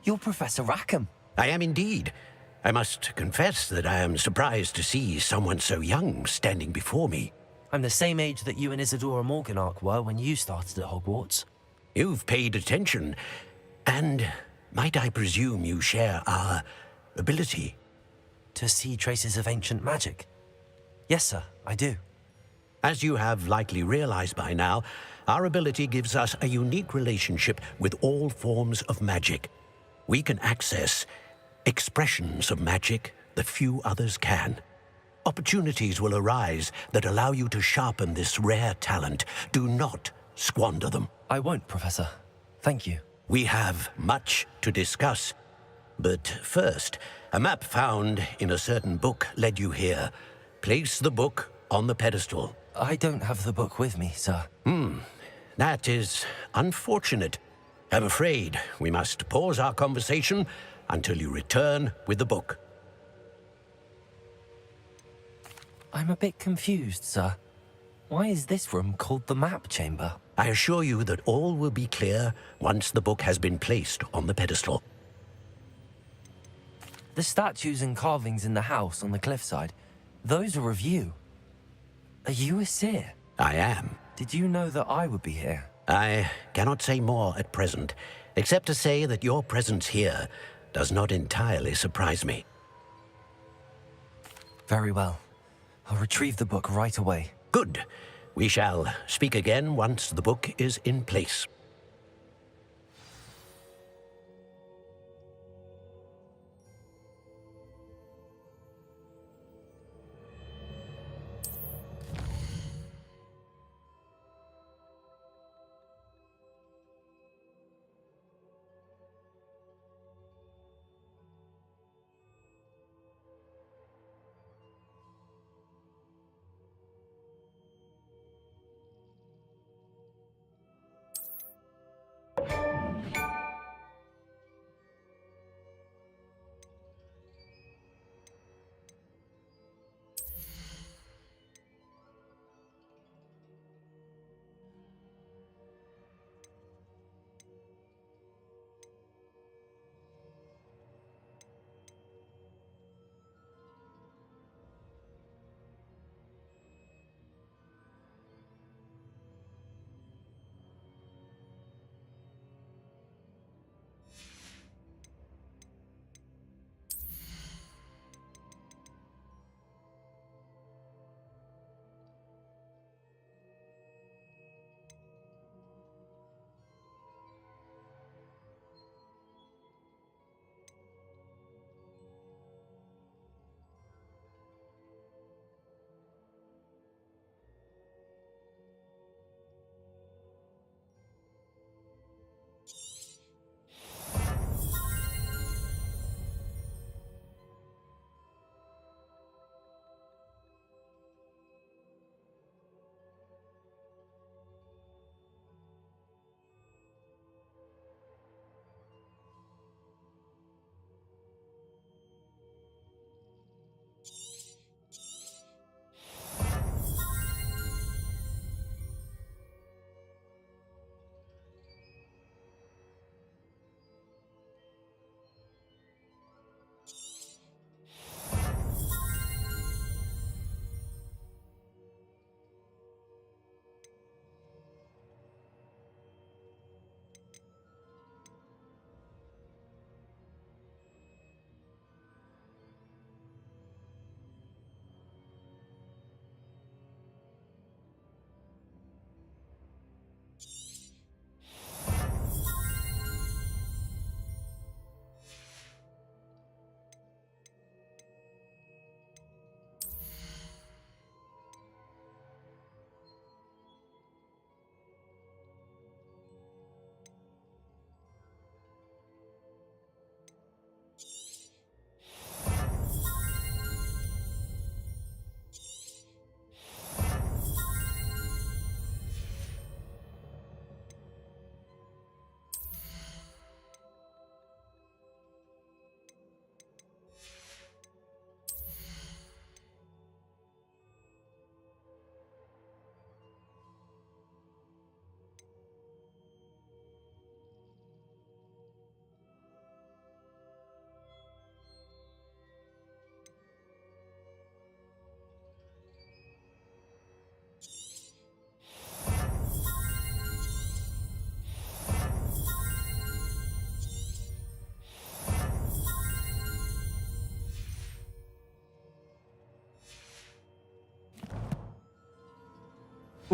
S2: You're Professor Rackham.
S4: I am indeed. I must confess that I am surprised to see someone so young standing before me.
S2: I'm the same age that you and Isadora Morganach were when you started at Hogwarts.
S4: You've paid attention, and might I presume you share our ability?
S2: To see traces of ancient magic? Yes, sir, I do.
S4: As you have likely realized by now, our ability gives us a unique relationship with all forms of magic. We can access expressions of magic that few others can. Opportunities will arise that allow you to sharpen this rare talent. Do not squander them.
S2: I won't, Professor. Thank you.
S4: We have much to discuss. But first, a map found in a certain book led you here. Place the book on the pedestal.
S2: I don't have the book with me, sir.
S4: That is unfortunate. I'm afraid we must pause our conversation until you return with the book.
S2: I'm a bit confused, sir. Why is this room called the map chamber?
S4: I assure you that all will be clear once the book has been placed on the pedestal.
S2: The statues and carvings in the house on the cliffside, those are of you. Are you a seer?
S4: I am.
S2: Did you know that I would be here?
S4: I cannot say more at present, except to say that your presence here does not entirely surprise me.
S2: Very well. I'll retrieve the book right away.
S4: Good. We shall speak again once the book is in place.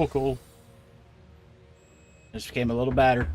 S1: Cool. Just became a little badder.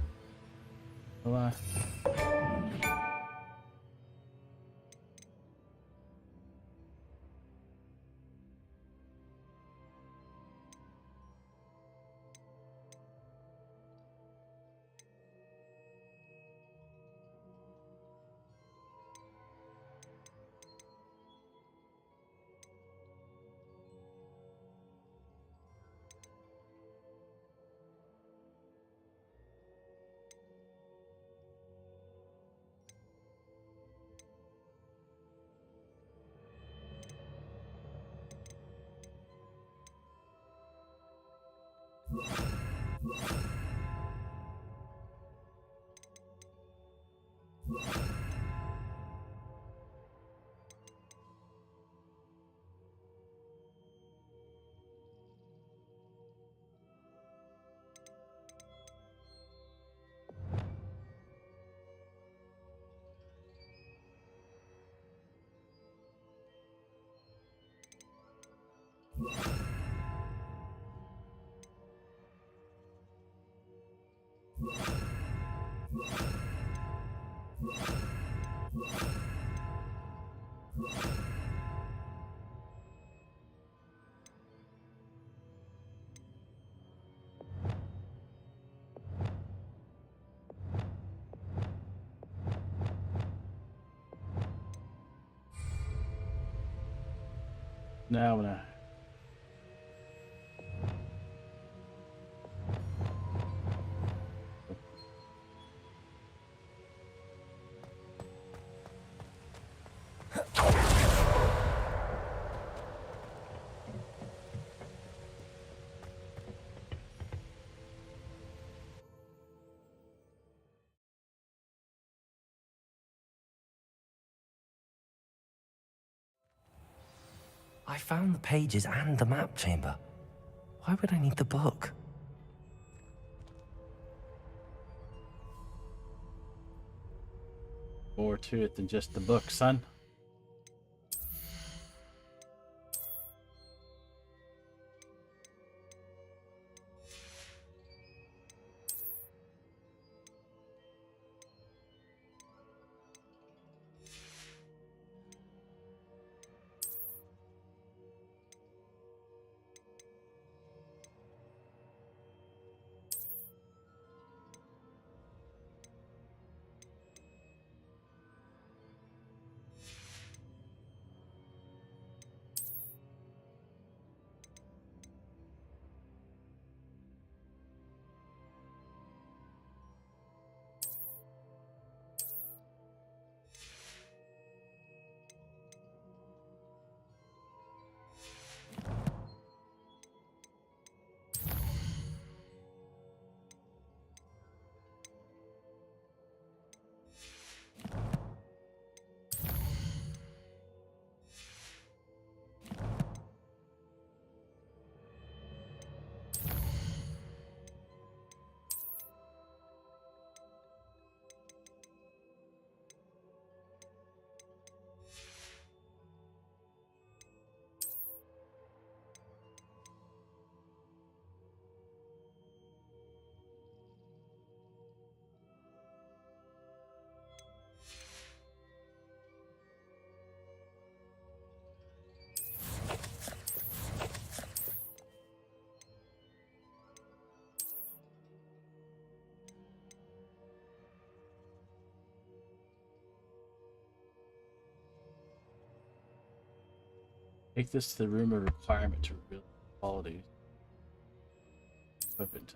S1: Now.
S2: I found the pages and the map chamber. Why would I need the book?
S1: More to it than just the book, son. Take this to the room of requirement to reveal qualities. Equip it.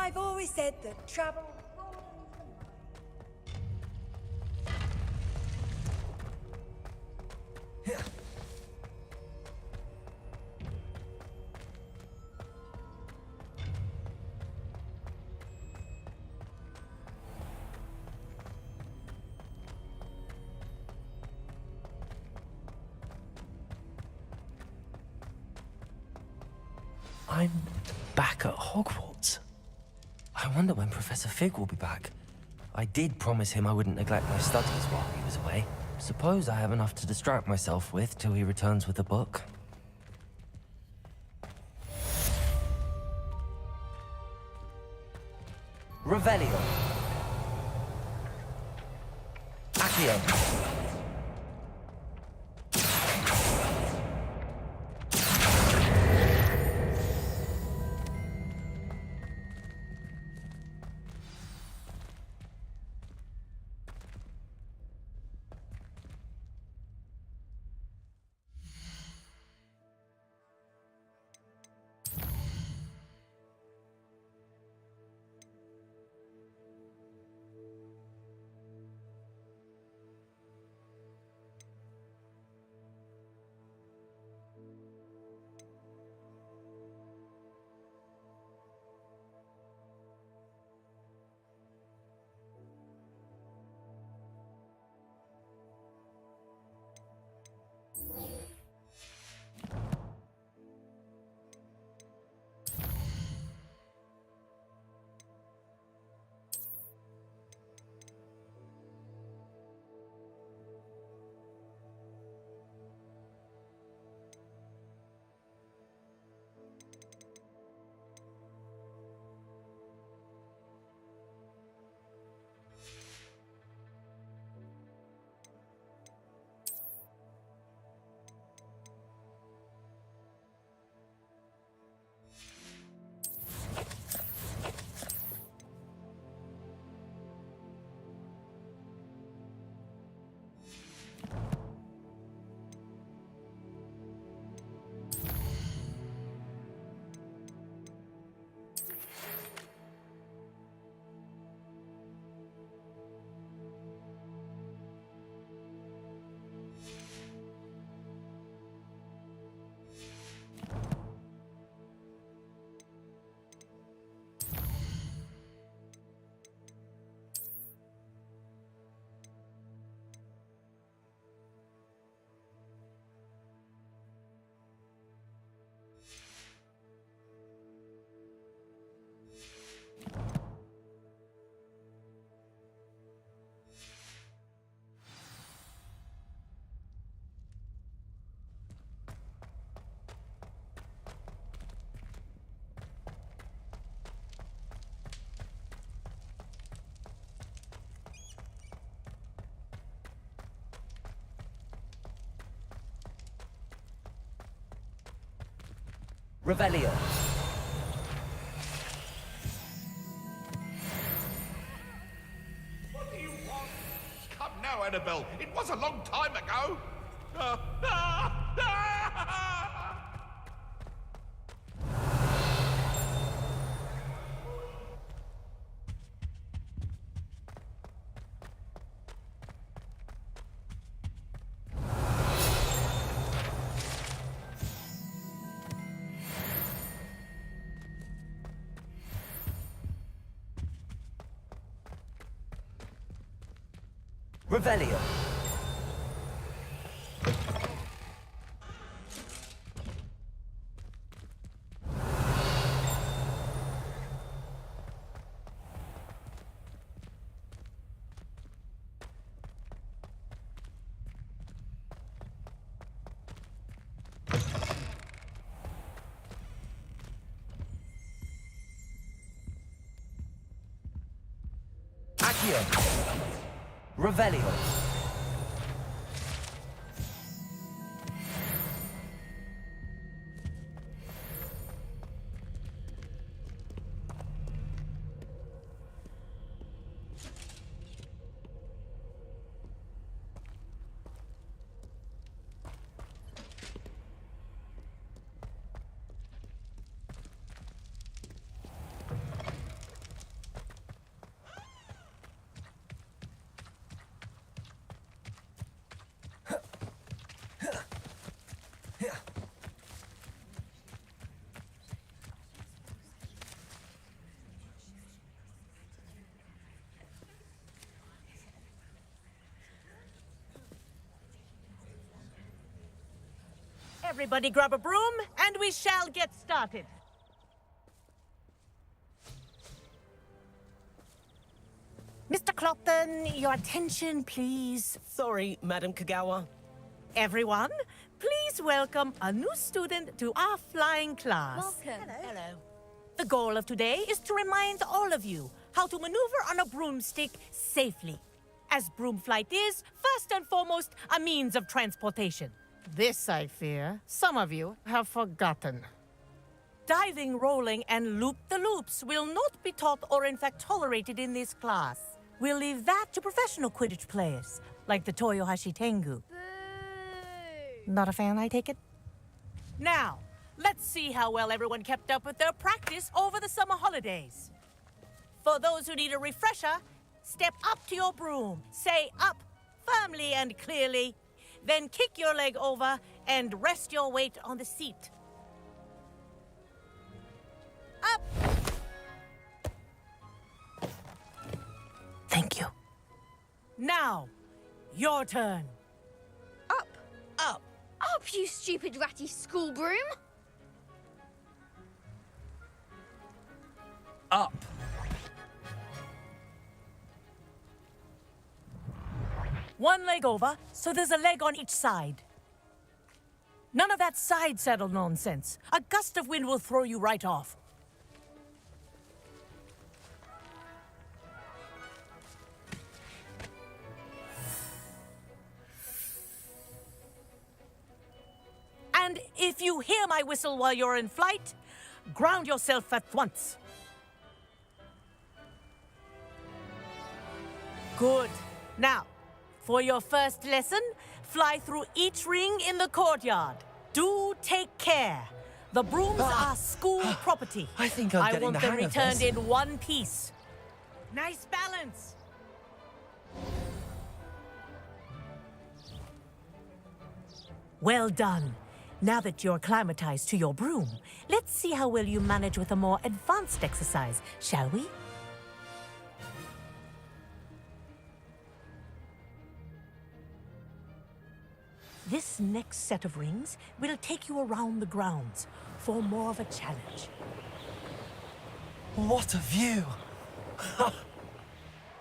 S12: I've always said that travel...
S2: I'm back at Hogwarts. I wonder when Professor Fig will be back. I did promise him I wouldn't neglect my studies while he was away. Suppose I have enough to distract myself with till he returns with a book. Revelio. Accio. Revelio.
S20: What do you want? Come now, Annabelle. It was a long time ago.
S2: Revelio. Accio. Revelio.
S21: Everybody grab a broom, and we shall get started. Mr. Clopton, your attention, please.
S9: Sorry, Madam Kagawa.
S21: Everyone, please welcome a new student to our flying class.
S9: Welcome. Hello.
S21: The goal of today is to remind all of you how to maneuver on a broomstick safely. as broom flight is, first and foremost, a means of transportation. This, I fear, some of you have forgotten. Diving, rolling, and loop-the-loops will not be taught or in fact tolerated in this class. We'll leave that to professional Quidditch players, like the Toyohashi Tengu. Not a fan, I take it? Now, let's see how well everyone kept up with their practice over the summer holidays. For those who need a refresher, step up to your broom, say up firmly and clearly, then kick your leg over and rest your weight on the seat. Up!
S9: Thank you.
S21: Now, your turn.
S17: Up.
S9: Up.
S17: Up, you stupid ratty school broom.
S15: Up.
S21: One leg over, so there's a leg on each side. None of that side saddle nonsense. A gust of wind will throw you right off. And if you hear my whistle while you're in flight, ground yourself at once. Good. Now, for your first lesson, fly through each ring in the courtyard. Do take care. The brooms are school property.
S15: I think I'm getting the hang of
S21: want them returned
S15: this.
S21: in one piece. Nice balance. Well done. Now that you're acclimatized to your broom, let's see how well you manage with a more advanced exercise, shall we? This next set of rings will take you around the grounds for more of a challenge.
S15: What a view!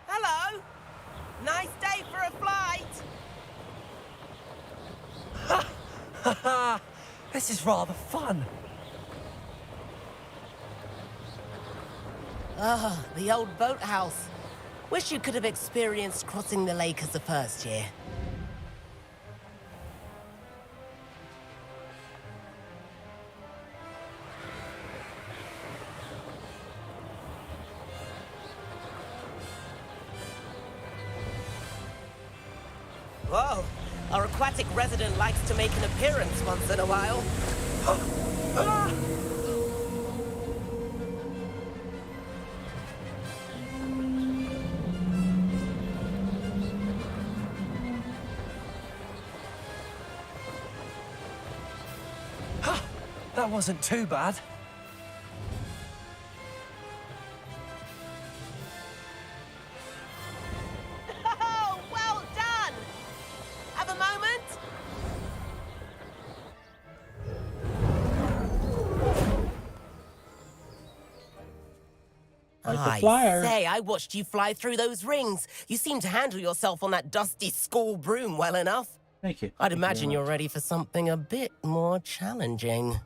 S9: Hello! Nice day for a flight!
S15: This is rather fun.
S9: Ah, the old boathouse. Wish you could have experienced crossing the lake as a first year. Whoa, our aquatic resident likes to make an appearance once in a while.
S15: That wasn't too bad.
S9: Oh, well done! Have a moment?
S1: Like a flyer.
S9: Say, I watched you fly through those rings. You seem to handle yourself on that dusty school broom well enough.
S1: Thank you.
S9: I'd imagine you're ready for something a bit more challenging.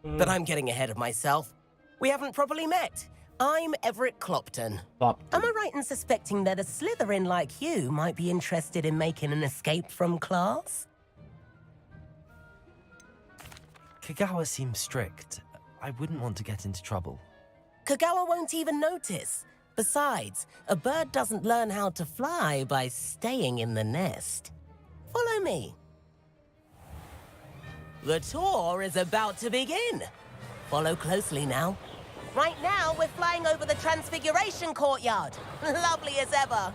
S9: But I'm getting ahead of myself. We haven't properly met. I'm Everett Clopton. Am I right in suspecting that a Slytherin like you might be interested in making an escape from class?
S2: Kagawa seems strict. I wouldn't want to get into trouble.
S9: Kagawa won't even notice. Besides, a bird doesn't learn how to fly by staying in the nest. Follow me. The tour is about to begin. Follow closely now. Right now, we're flying over the Transfiguration Courtyard. Lovely as ever.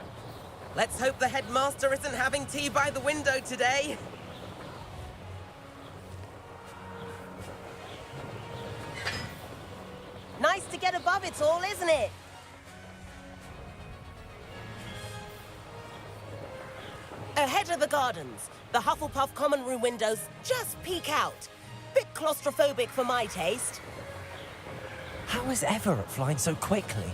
S9: Let's hope the headmaster isn't having tea by the window today. Nice to get above it all, isn't it? Ahead of the gardens, the Hufflepuff common room windows just peek out. Bit claustrophobic for my taste.
S2: How is Everett flying so quickly?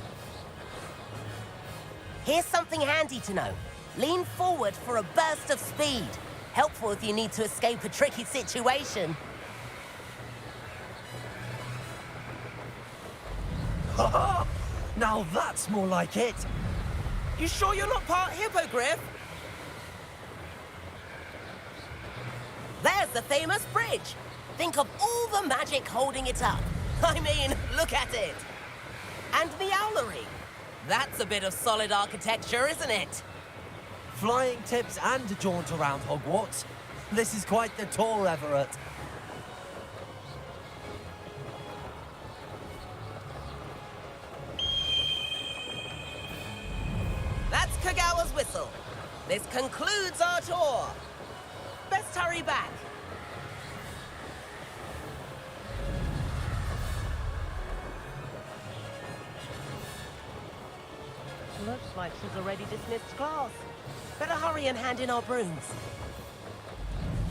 S9: Here's something handy to know. Lean forward for a burst of speed. Helpful if you need to escape a tricky situation.
S15: Now that's more like it.
S9: You sure you're not part hippogriff? There's the famous bridge. Think of all the magic holding it up. I mean, look at it. And the owlery. That's a bit of solid architecture, isn't it?
S8: Flying tips and a jaunt around Hogwarts. This is quite the tour, Everett.
S9: That's Kagawa's whistle. This concludes our tour. Best hurry back. Looks like she's already dismissed class. Better hurry and hand in our brooms.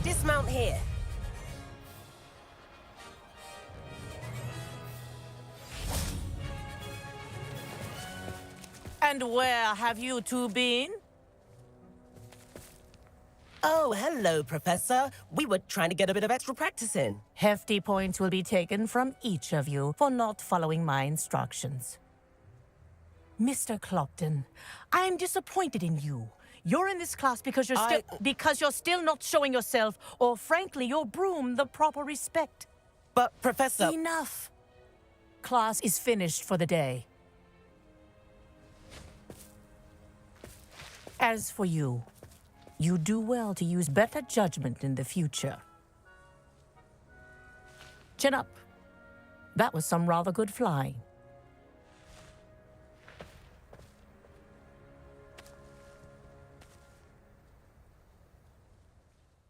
S9: Dismount here.
S21: And where have you two been?
S9: Oh, hello, Professor. We were trying to get a bit of extra practice in.
S21: Hefty points will be taken from each of you for not following my instructions. Mr. Clopton, I am disappointed in you. You're in this class because you're still not showing yourself, or frankly, your broom the proper respect.
S9: But, Professor...
S21: Enough. Class is finished for the day. As for you, you do well to use better judgment in the future. Chin up. That was some rather good flying.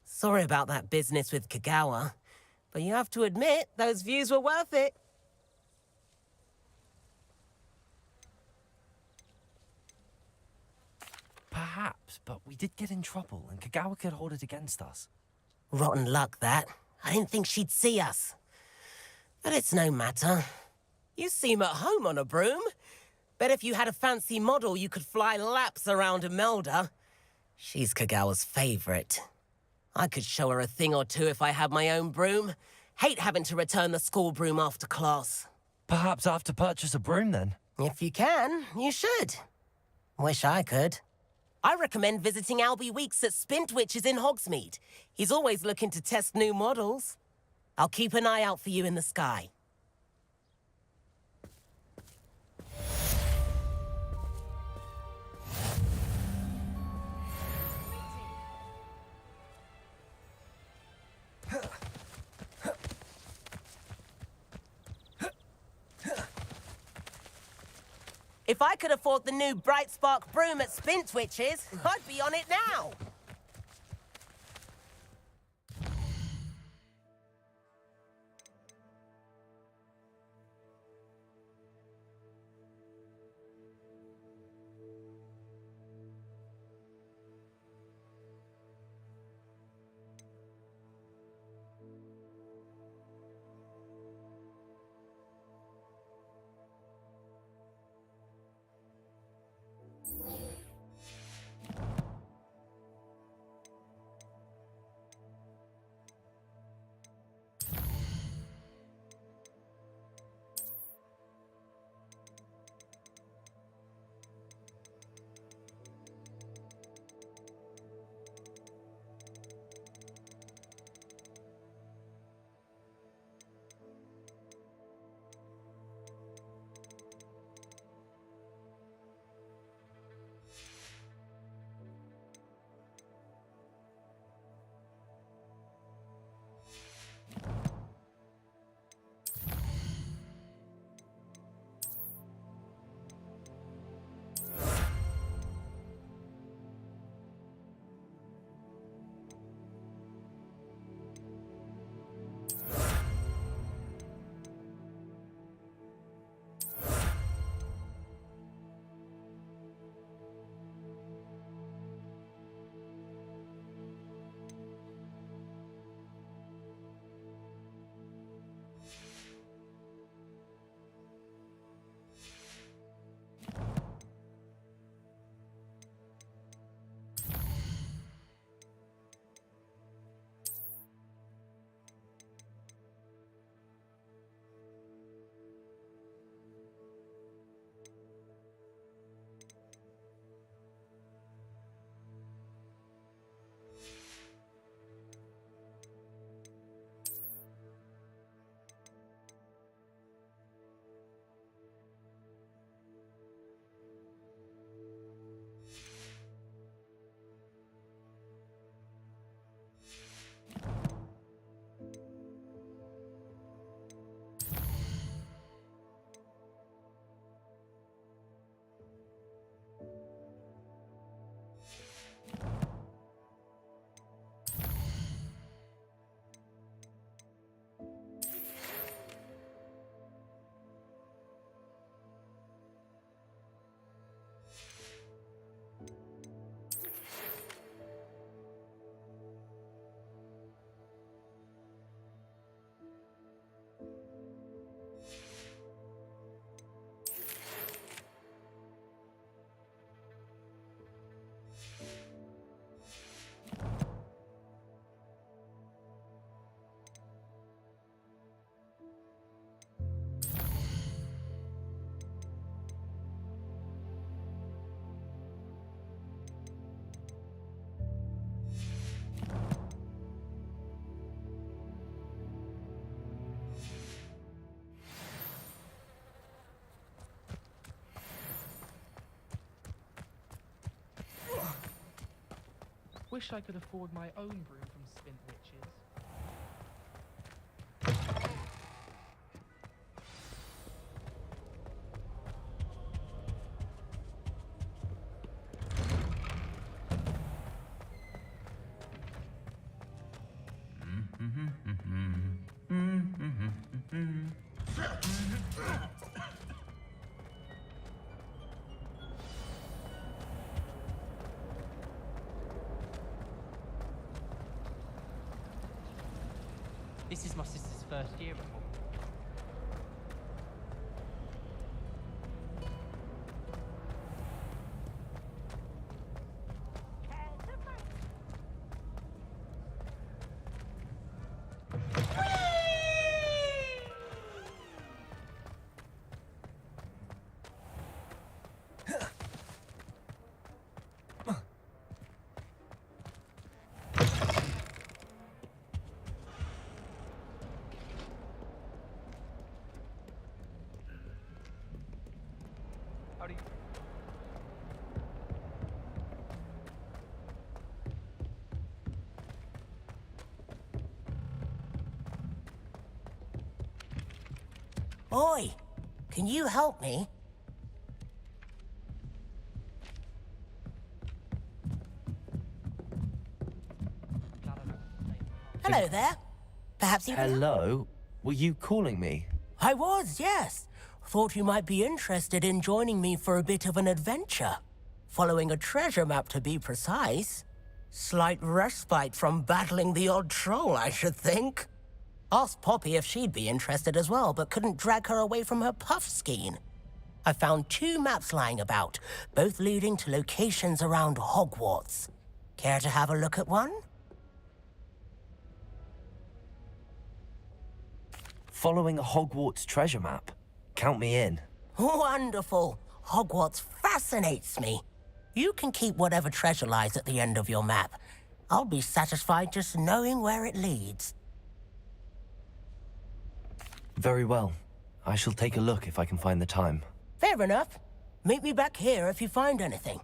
S9: Sorry about that business with Kagawa, but you have to admit, those views were worth it.
S2: Perhaps, but we did get in trouble, and Kagawa could hold it against us.
S9: Rotten luck, that. I didn't think she'd see us. But it's no matter. You seem at home on a broom. Bet if you had a fancy model, you could fly laps around Imelda. She's Kagawa's favorite. I could show her a thing or two if I had my own broom. Hate having to return the school broom after class.
S2: Perhaps I have to purchase a broom, then?
S9: If you can, you should. Wish I could. I recommend visiting Albie Weeks at Spintwitches in Hogsmeade. He's always looking to test new models. I'll keep an eye out for you in the sky. If I could afford the new Bright Spark broom at Spintwitches, I'd be on it now.
S11: Wish I could afford my own brew from Spint Witches.
S13: This is my sister's first year at Hogwarts. Howdy.
S9: Oi, can you help me? Hello there. Perhaps you can help?
S2: Hello? Were you calling me?
S9: I was, yes. Thought you might be interested in joining me for a bit of an adventure. Following a treasure map, to be precise. Slight respite from battling the odd troll, I should think. Asked Poppy if she'd be interested as well, but couldn't drag her away from her puff skein. I found 2 maps lying about, both leading to locations around Hogwarts. Care to have a look at one?
S2: Following a Hogwarts treasure map? Count me in.
S9: Wonderful. Hogwarts fascinates me. You can keep whatever treasure lies at the end of your map. I'll be satisfied just knowing where it leads.
S2: Very well. I shall take a look if I can find the time.
S9: Fair enough. Meet me back here if you find anything.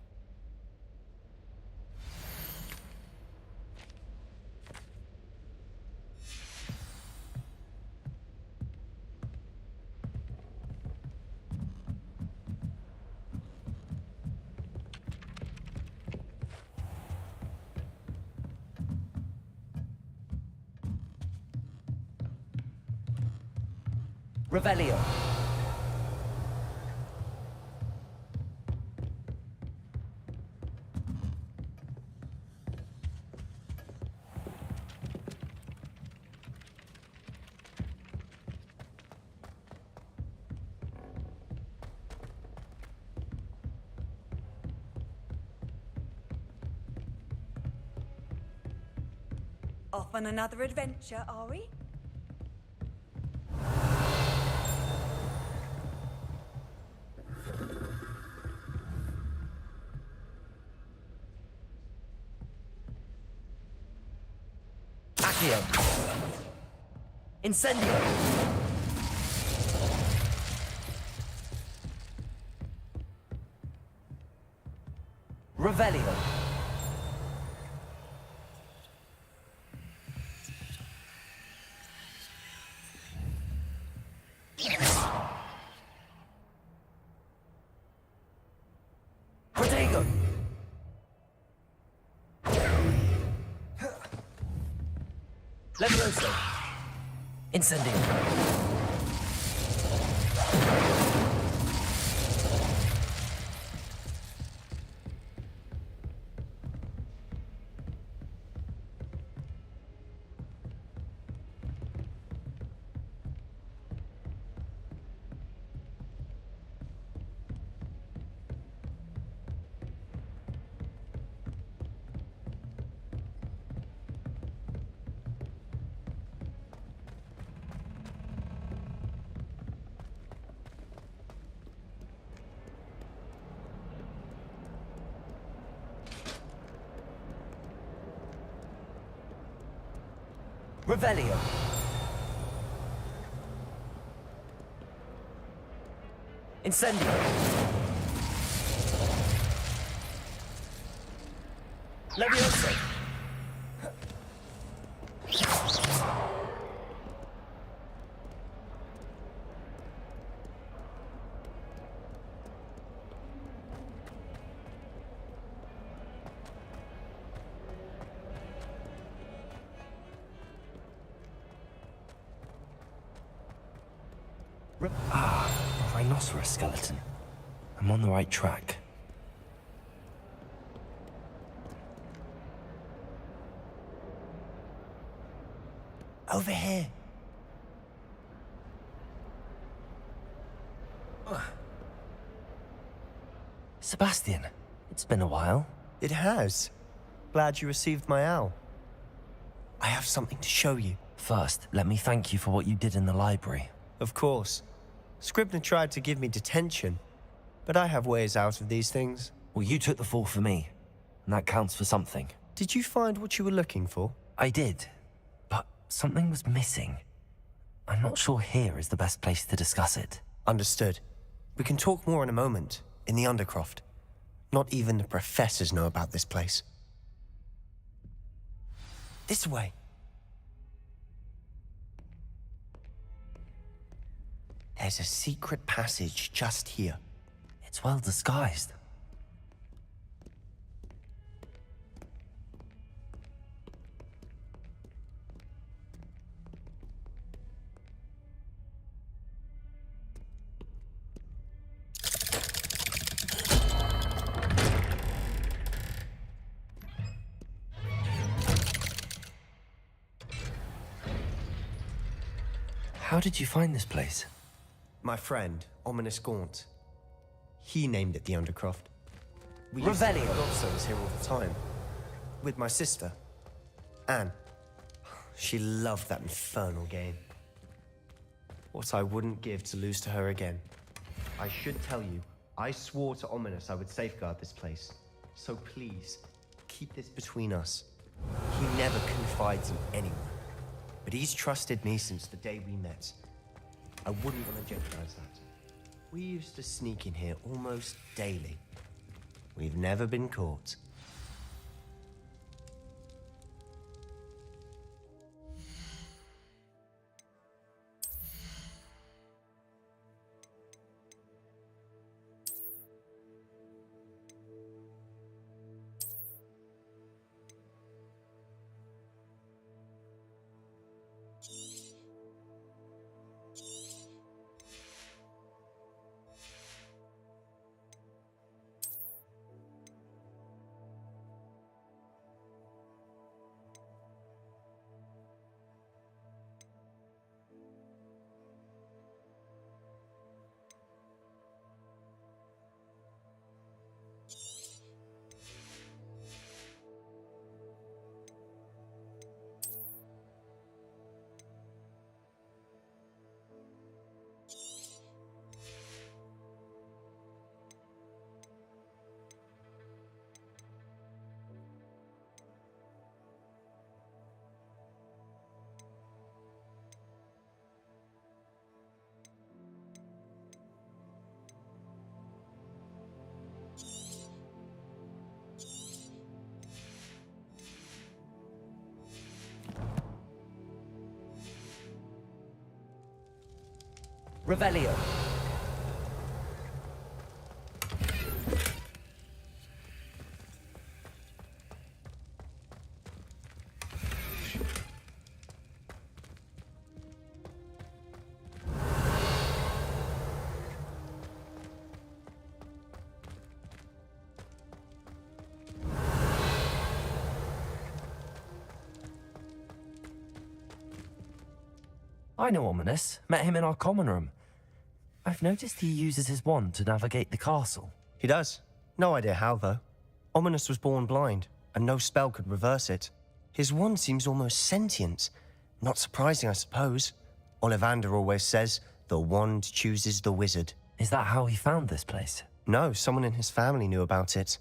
S2: Revelio.
S12: Off on another adventure, are we?
S2: Accio. Incendio. Revelio. Protego. Levioso. Incendio. Revelio. Incendio. Levioso. A rhinoceros skeleton. I'm on the right track.
S8: Over here.
S2: Sebastian, it's been a while.
S8: It has. Glad you received my owl. I have something to show you.
S2: First, let me thank you for what you did in the library.
S8: Of course. Scribner tried to give me detention, but I have ways out of these things.
S2: Well, you took the fall for me, and that counts for something.
S8: Did you find what you were looking for?
S2: I did, but something was missing. I'm not sure here is the best place to discuss it.
S8: Understood. We can talk more in a moment, in the Undercroft. Not even the professors know about this place. This way. There's a secret passage just here.
S2: It's well disguised. How did you find this place?
S8: My friend, Ominous Gaunt. He named it the Undercroft. We
S2: Revelio.
S8: Godstones here all the time. With my sister, Anne. She loved that infernal game. What I wouldn't give to lose to her again. I should tell you, I swore to Ominous I would safeguard this place. So please, keep this between us. He never confides in anyone. But he's trusted me since the day we met. I wouldn't want to jeopardize that. We used to sneak in here almost daily. We've never been caught. Revelio.
S2: I know Ominous. Met him in our common room. I've noticed he uses his wand to navigate the castle.
S8: He does. No idea how, though. Ominous was born blind, and no spell could reverse it. His wand seems almost sentient. Not surprising, I suppose. Ollivander always says, the wand chooses the wizard.
S2: Is that how he found this place?
S8: No, someone in his family knew about it.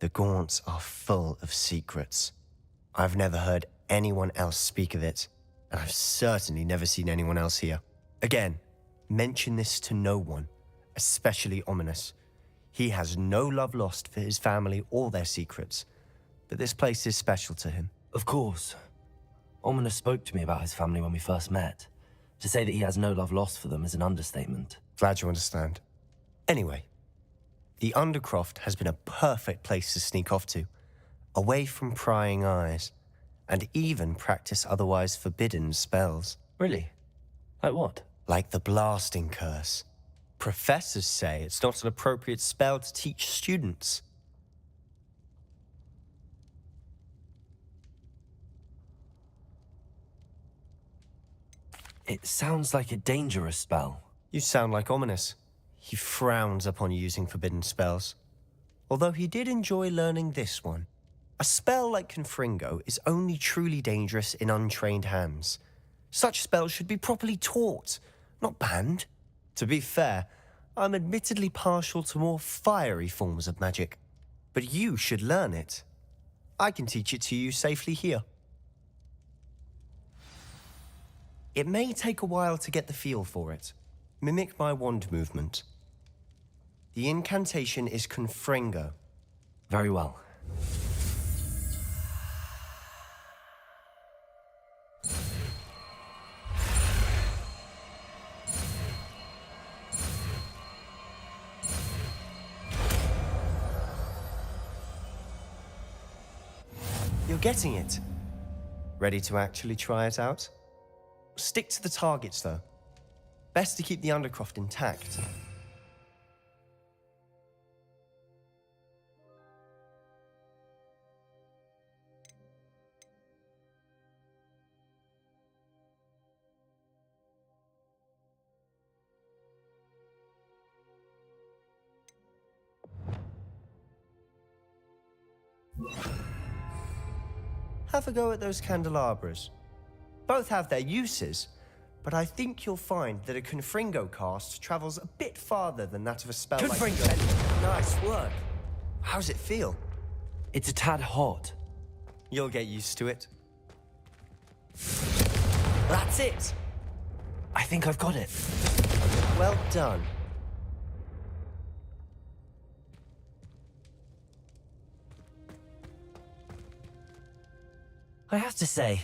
S8: The Gaunts are full of secrets. I've never heard anyone else speak of it, and I've certainly never seen anyone else here. Again, mention this to no one, especially Ominous. He has no love lost for his family or their secrets, but this place is special to him.
S2: Of course. Ominous spoke to me about his family when we first met. To say that he has no love lost for them is an understatement.
S8: Glad you understand. Anyway, the Undercroft has been a perfect place to sneak off to, away from prying eyes, and even practice otherwise forbidden spells.
S2: Really? Like what?
S8: Like the blasting curse. Professors say it's not an appropriate spell to teach students.
S2: It sounds like a dangerous spell.
S8: You sound like Ominous. He frowns upon using forbidden spells. Although he did enjoy learning this one. A spell like Confringo is only truly dangerous in untrained hands. Such spells should be properly taught, not banned. To be fair, I'm admittedly partial to more fiery forms of magic. But you should learn it. I can teach it to you safely here. It may take a while to get the feel for it. Mimic my wand movement. The incantation is Confringo.
S2: Very well.
S8: You're getting it. Ready to actually try it out? Stick to the targets, though. Best to keep the Undercroft intact. Have a go at those candelabras. Both have their uses, but I think you'll find that a Confringo cast travels a bit farther than that of a spell like...
S2: Confringo!
S8: Nice work. How's it feel?
S2: It's a tad hot.
S8: You'll get used to it. That's it!
S2: I think I've got it.
S8: Well done.
S2: I have to say,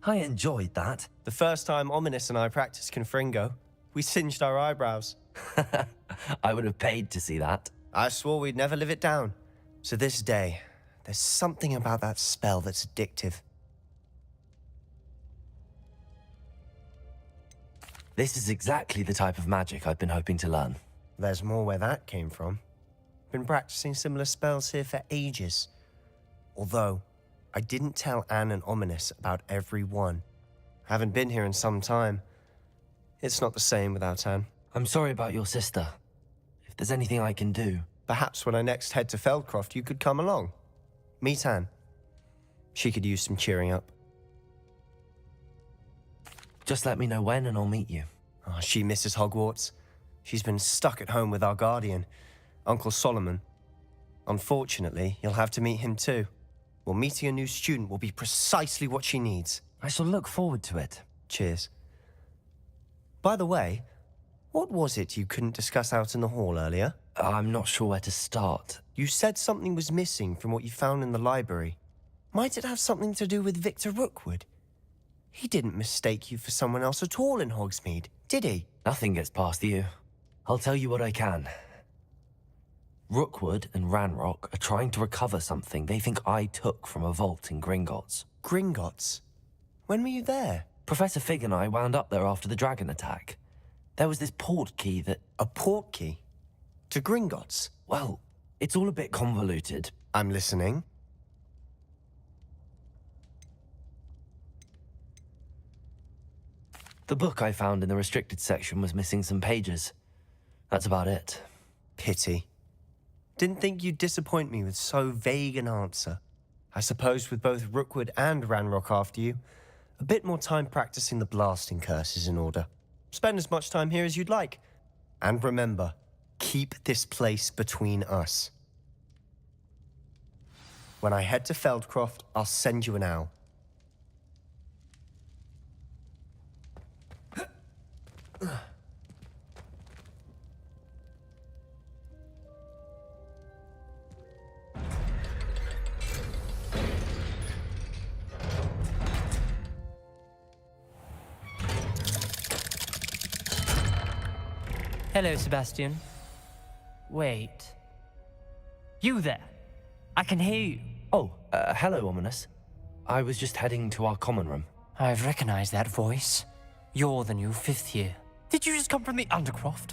S2: I enjoyed that.
S8: The first time Ominous and I practiced Confringo, we singed our eyebrows.
S2: I would have paid to see that.
S8: I swore we'd never live it down. So this day, there's something about that spell that's addictive.
S2: This is exactly the type of magic I've been hoping to learn.
S8: There's more where that came from. Been practicing similar spells here for ages. Although, I didn't tell Anne and Ominous about every one. Haven't been here in some time. It's not the same without Anne.
S2: I'm sorry about your sister. If there's anything I can do...
S8: Perhaps when I next head to Feldcroft, you could come along. Meet Anne. She could use some cheering up.
S2: Just let me know when and I'll meet you.
S8: Oh, she misses Hogwarts. She's been stuck at home with our guardian, Uncle Solomon. Unfortunately, you'll have to meet him too. Well, meeting a new student will be precisely what she needs.
S2: I shall look forward to it.
S8: Cheers. By the way, what was it you couldn't discuss out in the hall earlier?
S2: I'm not sure where to start.
S8: You said something was missing from what you found in the library. Might it have something to do with Victor Rookwood? He didn't mistake you for someone else at all in Hogsmeade, did he?
S2: Nothing gets past you. I'll tell you what I can. Rookwood and Ranrock are trying to recover something they think I took from a vault in Gringotts.
S8: Gringotts? When were you there?
S2: Professor Fig and I wound up there after the dragon attack. There was this port key that...
S8: A port key? To Gringotts?
S2: Well, it's all a bit convoluted.
S8: I'm listening.
S2: The book I found in the restricted section was missing some pages. That's about it.
S8: Pity. Didn't think you'd disappoint me with so vague an answer. I suppose with both Rookwood and Ranrock after you, a bit more time practicing the blasting curse is in order. Spend as much time here as you'd like. And remember, keep this place between us. When I head to Feldcroft, I'll send you an owl.
S13: Hello, Sebastian. Wait. You there? I can hear you.
S2: Oh, hello, Ominous. I was just heading to our common room.
S13: I've recognized that voice. You're the new 5th year. Did you just come from the Undercroft?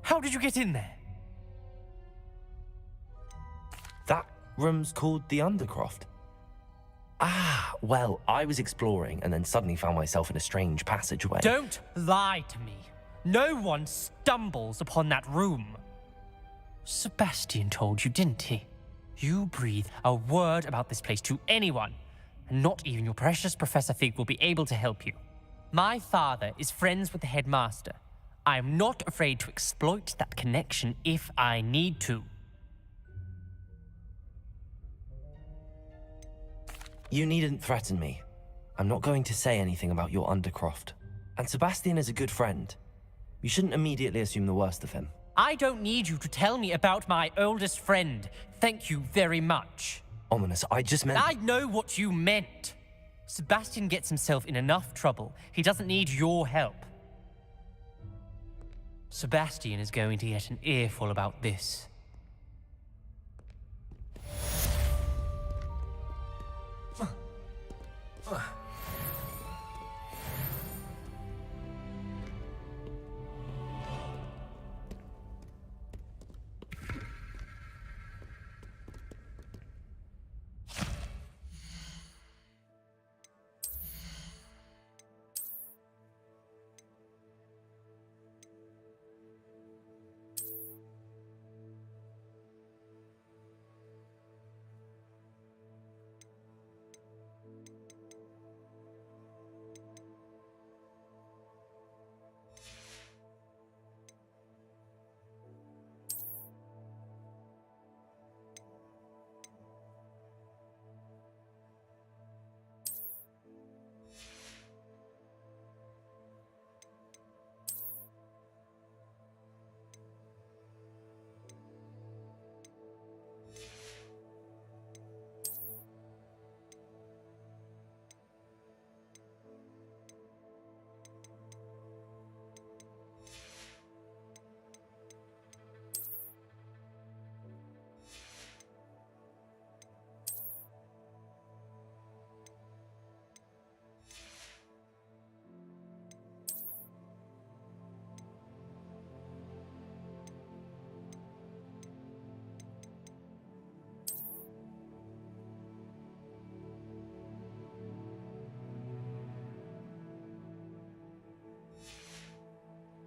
S13: How did you get in there?
S2: That room's called the Undercroft. Ah, well, I was exploring and then suddenly found myself in a strange passageway.
S13: Don't lie to me. No one stumbles upon that room. Sebastian told you, didn't he? You breathe a word about this place to anyone, and not even your precious Professor Fig will be able to help you. My father is friends with the headmaster. I am not afraid to exploit that connection if I need to.
S2: You needn't threaten me. I'm not going to say anything about your Undercroft. And Sebastian is a good friend. You shouldn't immediately assume the worst of him.
S13: I don't need you to tell me about my oldest friend. Thank you very much.
S2: Ominous, I just meant...
S13: I know what you meant. Sebastian gets himself in enough trouble. He doesn't need your help. Sebastian is going to get an earful about this.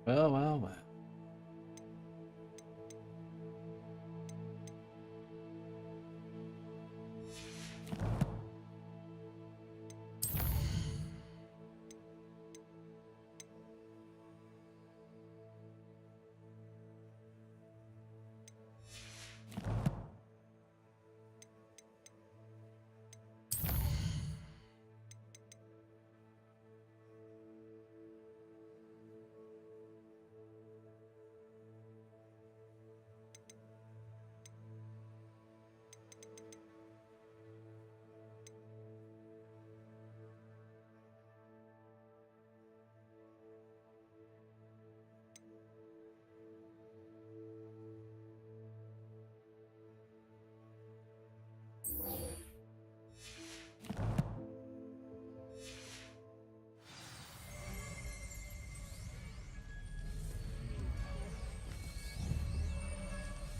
S1: Well, well, well.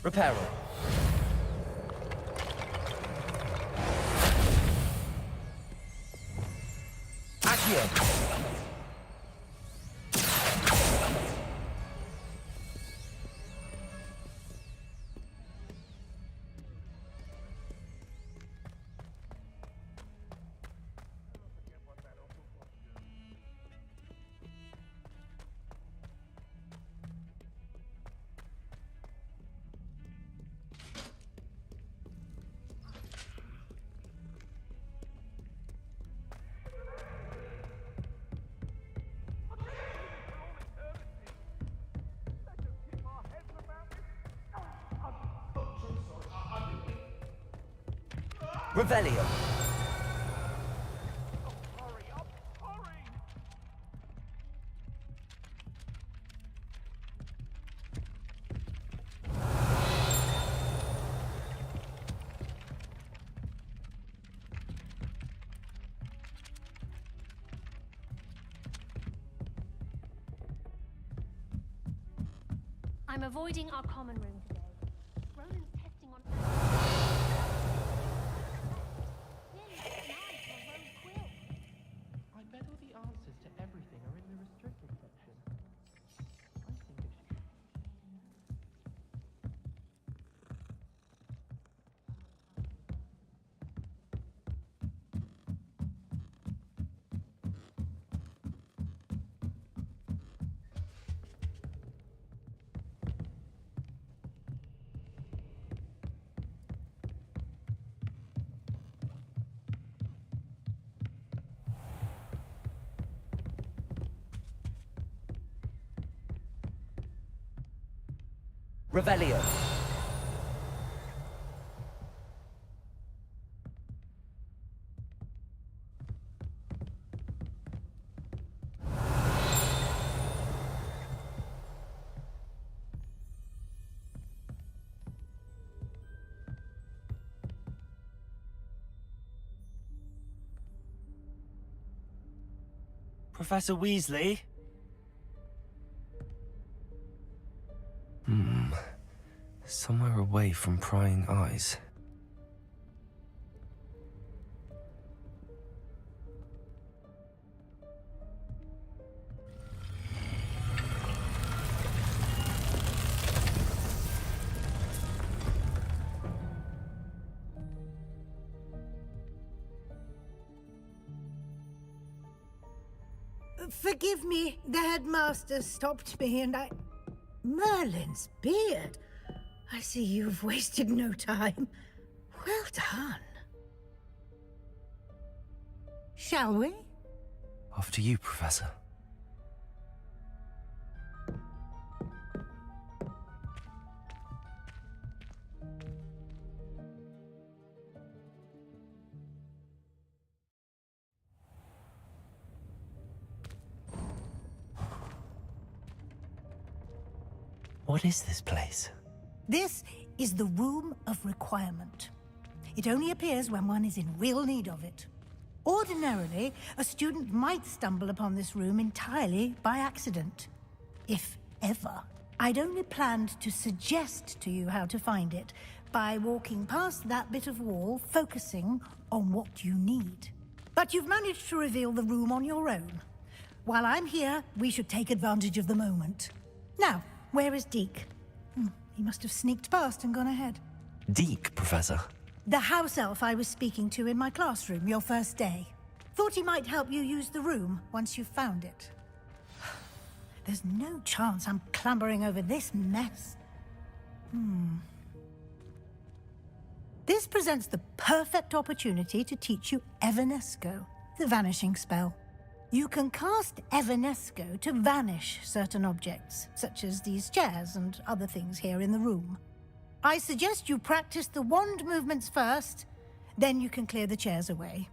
S2: Reparo. Accio. Revelio.
S10: I'm avoiding our common room today. Ronan's testing on...
S13: I bet all the answers to everything are in the restricted section. I think it should...
S2: Revelio.
S15: Professor Weasley?
S2: Somewhere away from prying eyes.
S22: Forgive me, the headmaster stopped me and I... Merlin's beard. I see you've wasted no time. Well done. Shall we?
S2: After you, Professor. What is this place?
S22: This is the Room of Requirement. It only appears when one is in real need of it. Ordinarily, a student might stumble upon this room entirely by accident. If ever. I'd only planned to suggest to you how to find it by walking past that bit of wall, focusing on what you need. But you've managed to reveal the room on your own. While I'm here, we should take advantage of the moment. Now, where is Deke? He must have sneaked past and gone ahead.
S2: Deke, Professor.
S22: The house elf I was speaking to in my classroom your first day. Thought he might help you use the room once you've found it. There's no chance I'm clambering over this mess. This presents the perfect opportunity to teach you Evanesco, the vanishing spell. You can cast Evanesco to vanish certain objects, such as these chairs and other things here in the room. I suggest you practice the wand movements first, then you can clear the chairs away.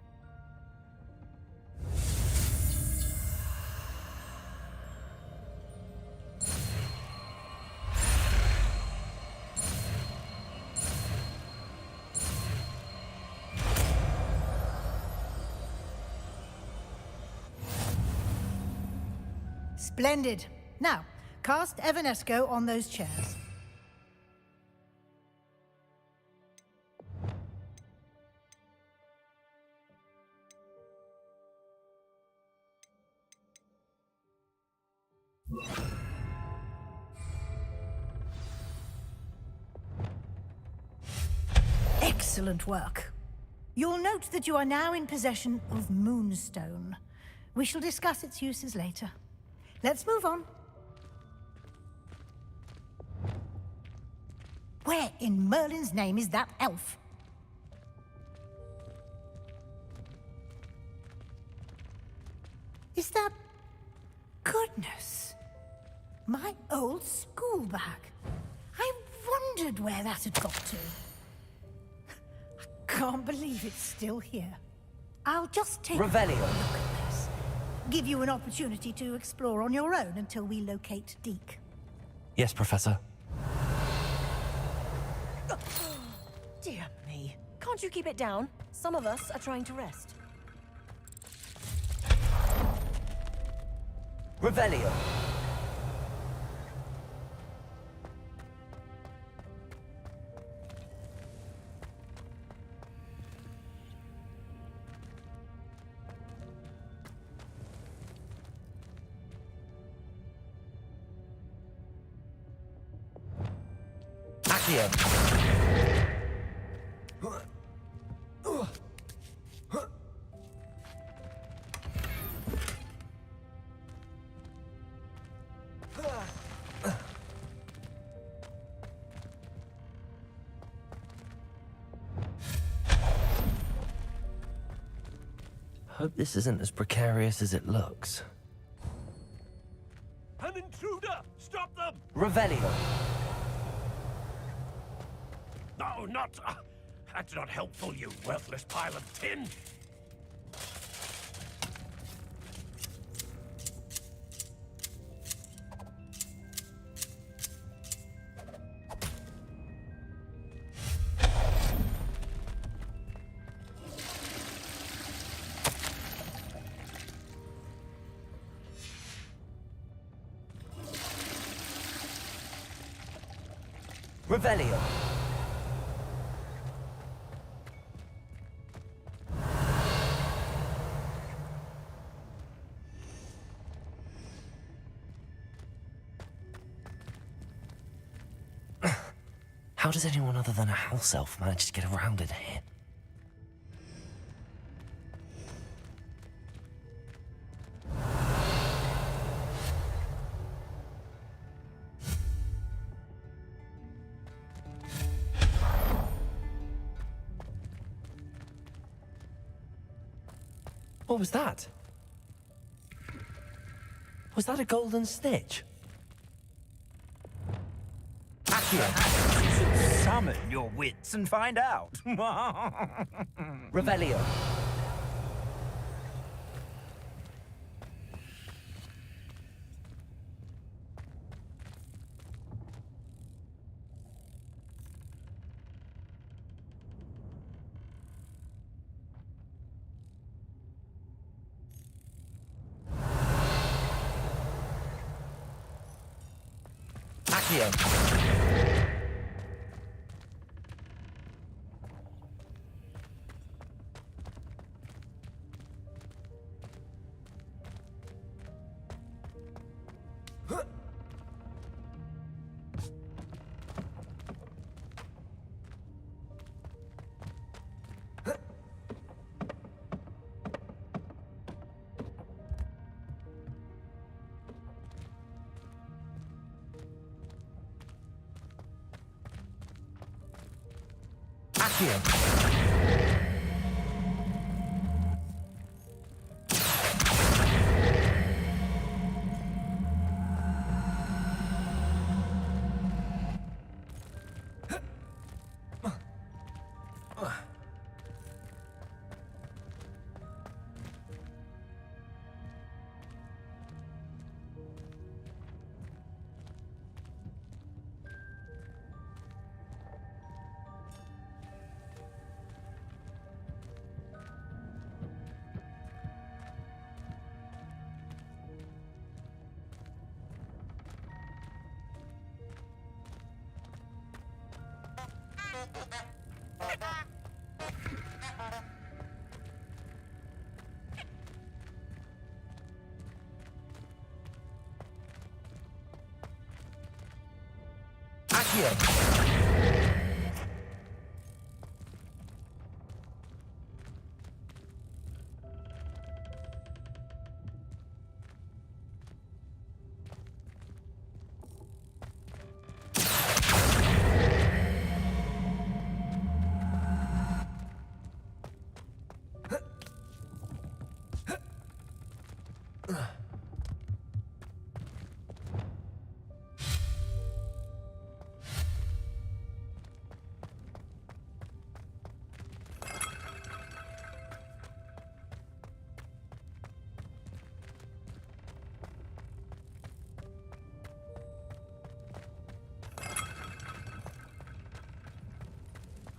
S22: Splendid. Now, cast Evanesco on those chairs. Excellent work. You'll note that you are now in possession of Moonstone. We shall discuss its uses later. Let's move on. Where in Merlin's name is that elf? Is that... Goodness. My old school bag. I wondered where that had got to. I can't believe it's still here. I'll just take a look
S2: Revelio.
S22: at this. Give you an opportunity to explore on your own until we locate Deke.
S2: Yes, Professor.
S23: Dear me. Can't you keep it down? Some of us are trying to rest.
S2: Revelio. Accio. Hope this isn't as precarious as it looks.
S20: An intruder! Stop them!
S2: Revelio.
S20: No, not... that's not helpful, you worthless pile of tin!
S2: Revelio. How does anyone other than a house elf manage to get around in here? What was that? Was that a golden snitch?
S3: Accio. You should summon your wits and find out.
S2: Revelio. Accio.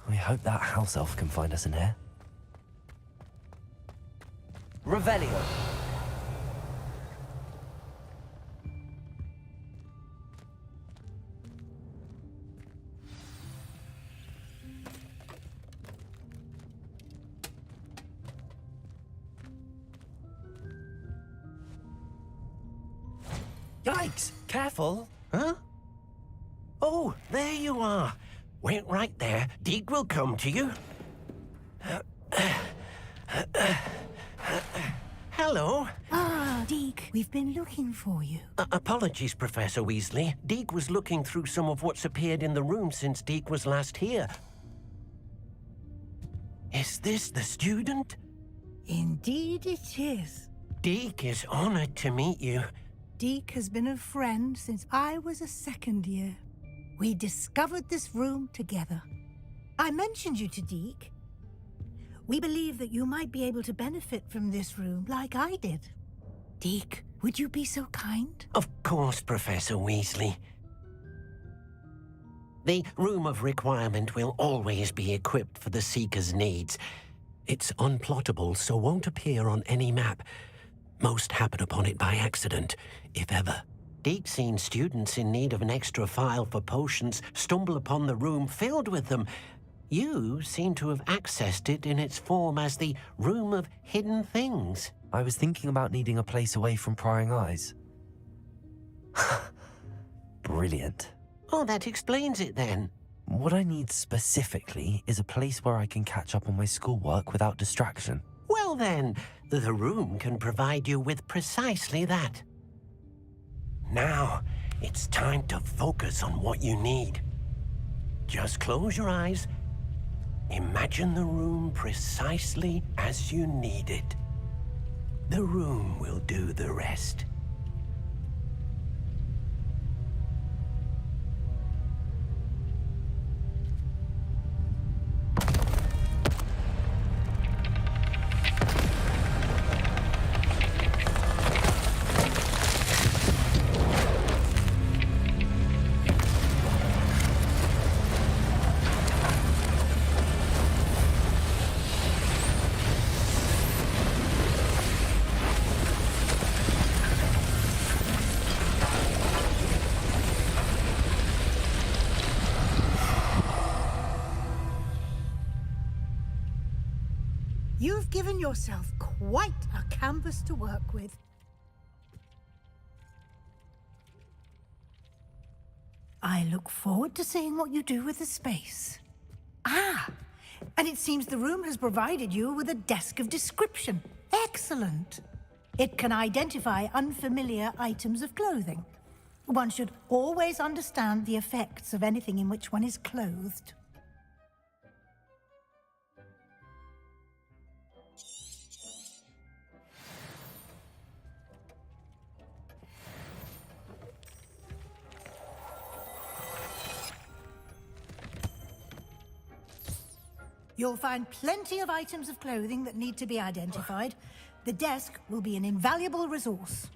S2: We hope that house elf can find us in here. Revelio.
S4: Yikes! Careful! Huh? Oh, there you are. Wait right there. Deke will come to you. Hello.
S22: Ah, Deke, we've been looking for you.
S4: Apologies, Professor Weasley. Deke was looking through some of what's appeared in the room since Deke was last here. Is this the student?
S22: Indeed it is.
S4: Deke is honored to meet you.
S22: Deke has been a friend since I was a second year. We discovered this room together. I mentioned you to Deke. We believe that you might be able to benefit from this room like I did. Deke, would you be so kind?
S4: Of course, Professor Weasley. The Room of Requirement will always be equipped for the Seeker's needs. It's unplottable, so won't appear on any map. Most happen upon it by accident, if ever. Deke's seen students in need of an extra file for potions stumble upon the room filled with them. You seem to have accessed it in its form as the Room of Hidden Things.
S2: I was thinking about needing a place away from prying eyes. Brilliant.
S4: Oh, that explains it then.
S2: What I need specifically is a place where I can catch up on my schoolwork without distraction.
S4: Well then, the room can provide you with precisely that. Now, it's time to focus on what you need. Just close your eyes. Imagine the room precisely as you need it. The room will do the rest.
S22: You've given yourself quite a canvas to work with. I look forward to seeing what you do with the space. Ah, and it seems the room has provided you with a desk of description. Excellent. It can identify unfamiliar items of clothing. One should always understand the effects of anything in which one is clothed. You'll find plenty of items of clothing that need to be identified. The desk will be an invaluable resource.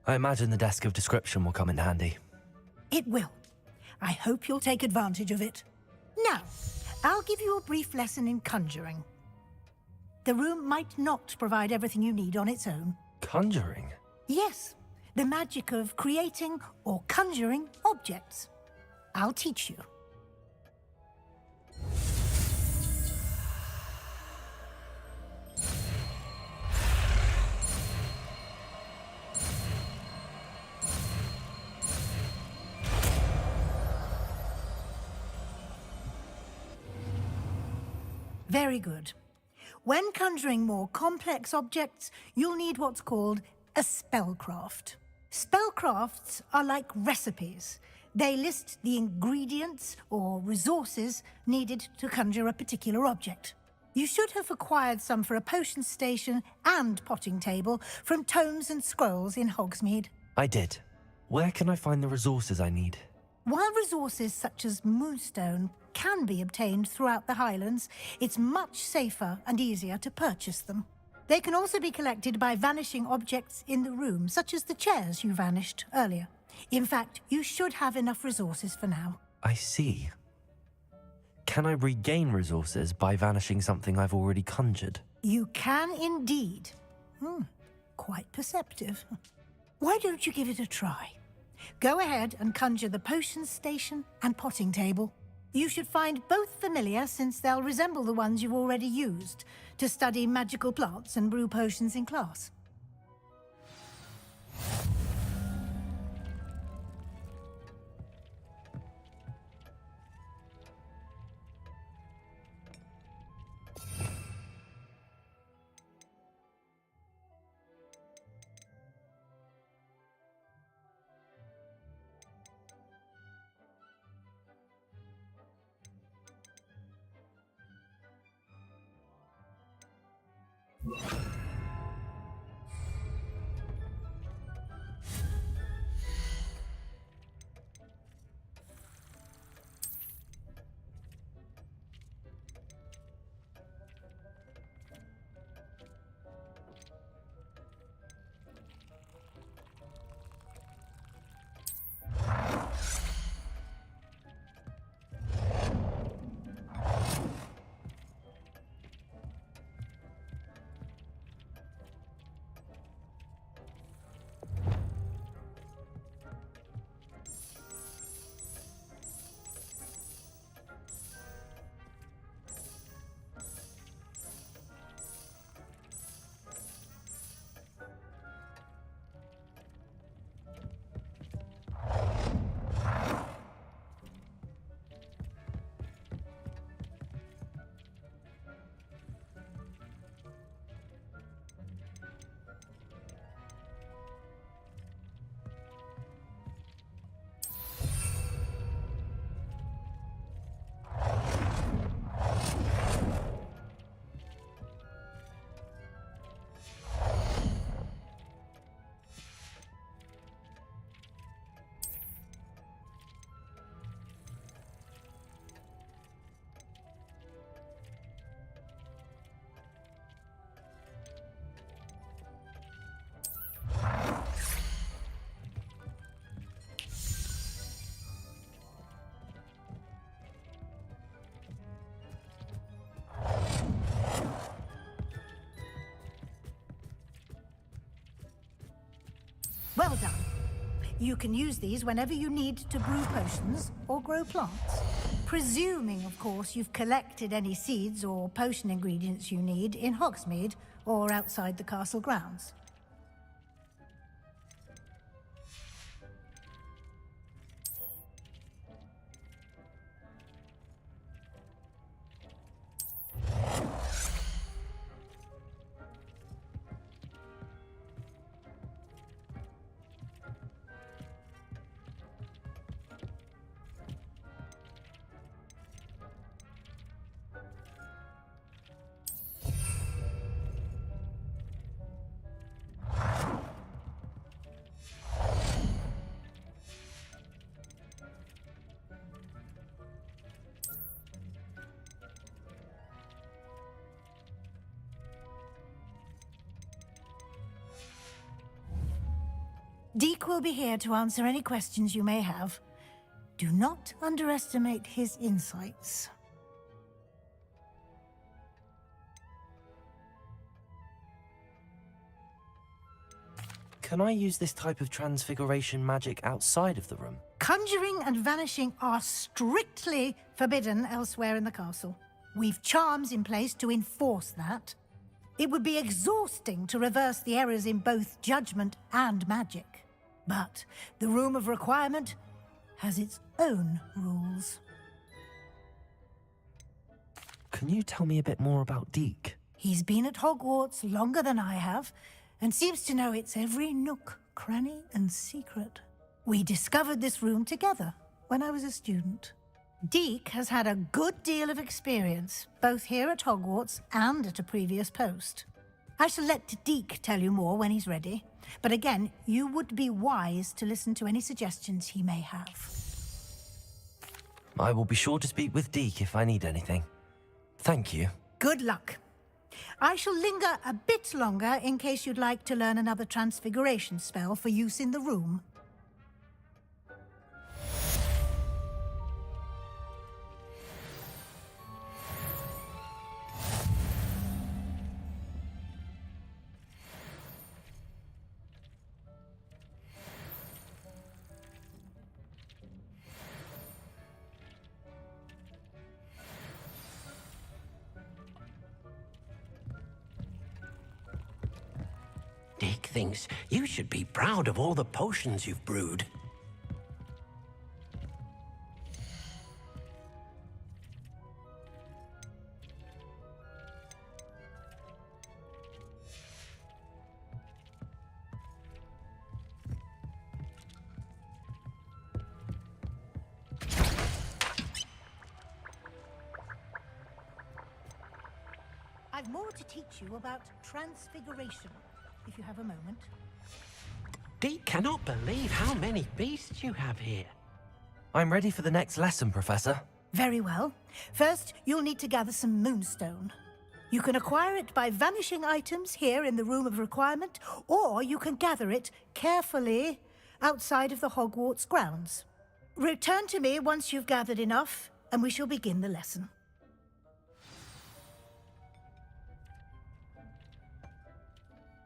S2: I imagine the desk of description will come in handy.
S22: It will. I hope you'll take advantage of it. Now, I'll give you a brief lesson in conjuring. The room might not provide everything you need on its own.
S2: Conjuring?
S22: Yes, the magic of creating or conjuring objects. I'll teach you. Very good. When conjuring more complex objects, you'll need what's called a spellcraft. Spellcrafts are like recipes. They list the ingredients or resources needed to conjure a particular object. You should have acquired some for a potion station and potting table from tomes and scrolls in Hogsmeade.
S2: I did. Where can I find the resources I need?
S22: While resources such as moonstone can be obtained throughout the Highlands, it's much safer and easier to purchase them. They can also be collected by vanishing objects in the room, such as the chairs you vanished earlier. In fact, you should have enough resources for now.
S2: I see. Can I regain resources by vanishing something I've already conjured?
S22: You can indeed. Quite perceptive. Why don't you give it a try? Go ahead and conjure the potion station and potting table. You should find both familiar, since they'll resemble the ones you've already used to study magical plants and brew potions in class. Well done. You can use these whenever you need to brew potions or grow plants. Presuming, of course, you've collected any seeds or potion ingredients you need in Hogsmeade or outside the castle grounds. Deke will be here to answer any questions you may have. Do not underestimate his insights.
S2: Can I use this type of transfiguration magic outside of the room?
S22: Conjuring and vanishing are strictly forbidden elsewhere in the castle. We've charms in place to enforce that. It would be exhausting to reverse the errors in both judgment and magic. But the Room of Requirement has its own rules.
S2: Can you tell me a bit more about Deke?
S22: He's been at Hogwarts longer than I have, and seems to know its every nook, cranny, and secret. We discovered this room together when I was a student. Deke has had a good deal of experience, both here at Hogwarts and at a previous post. I shall let Deke tell you more when he's ready, but again, you would be wise to listen to any suggestions he may have.
S2: I will be sure to speak with Deke if I need anything. Thank you.
S22: Good luck. I shall linger a bit longer in case you'd like to learn another transfiguration spell for use in the room.
S4: Deke thinks you should be proud of all the potions you've brewed.
S22: I've more to teach you about transfiguration, if you have a moment.
S4: Deke cannot believe how many beasts you have here.
S2: I'm ready for the next lesson, Professor.
S22: Very well. First, you'll need to gather some moonstone. You can acquire it by vanishing items here in the Room of Requirement, or you can gather it carefully outside of the Hogwarts grounds. Return to me once you've gathered enough, and we shall begin the lesson.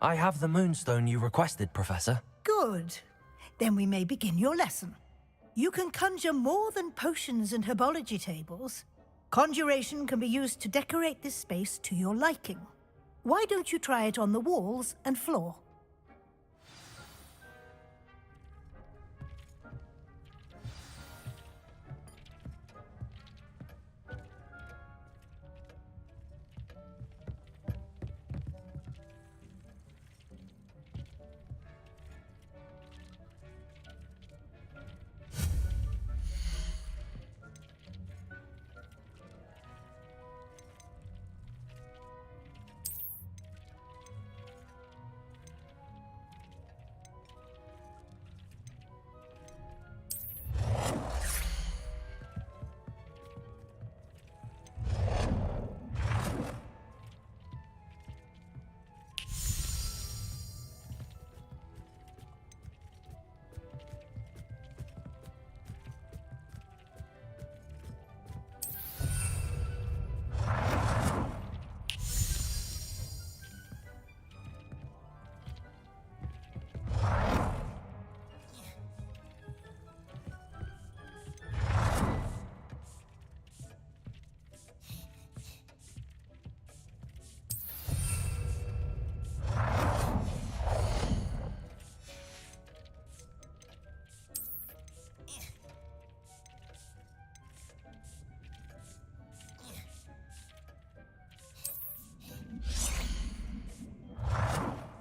S2: I have the moonstone you requested, Professor.
S22: Good. Then we may begin your lesson. You can conjure more than potions and herbology tables. Conjuration can be used to decorate this space to your liking. Why don't you try it on the walls and floor?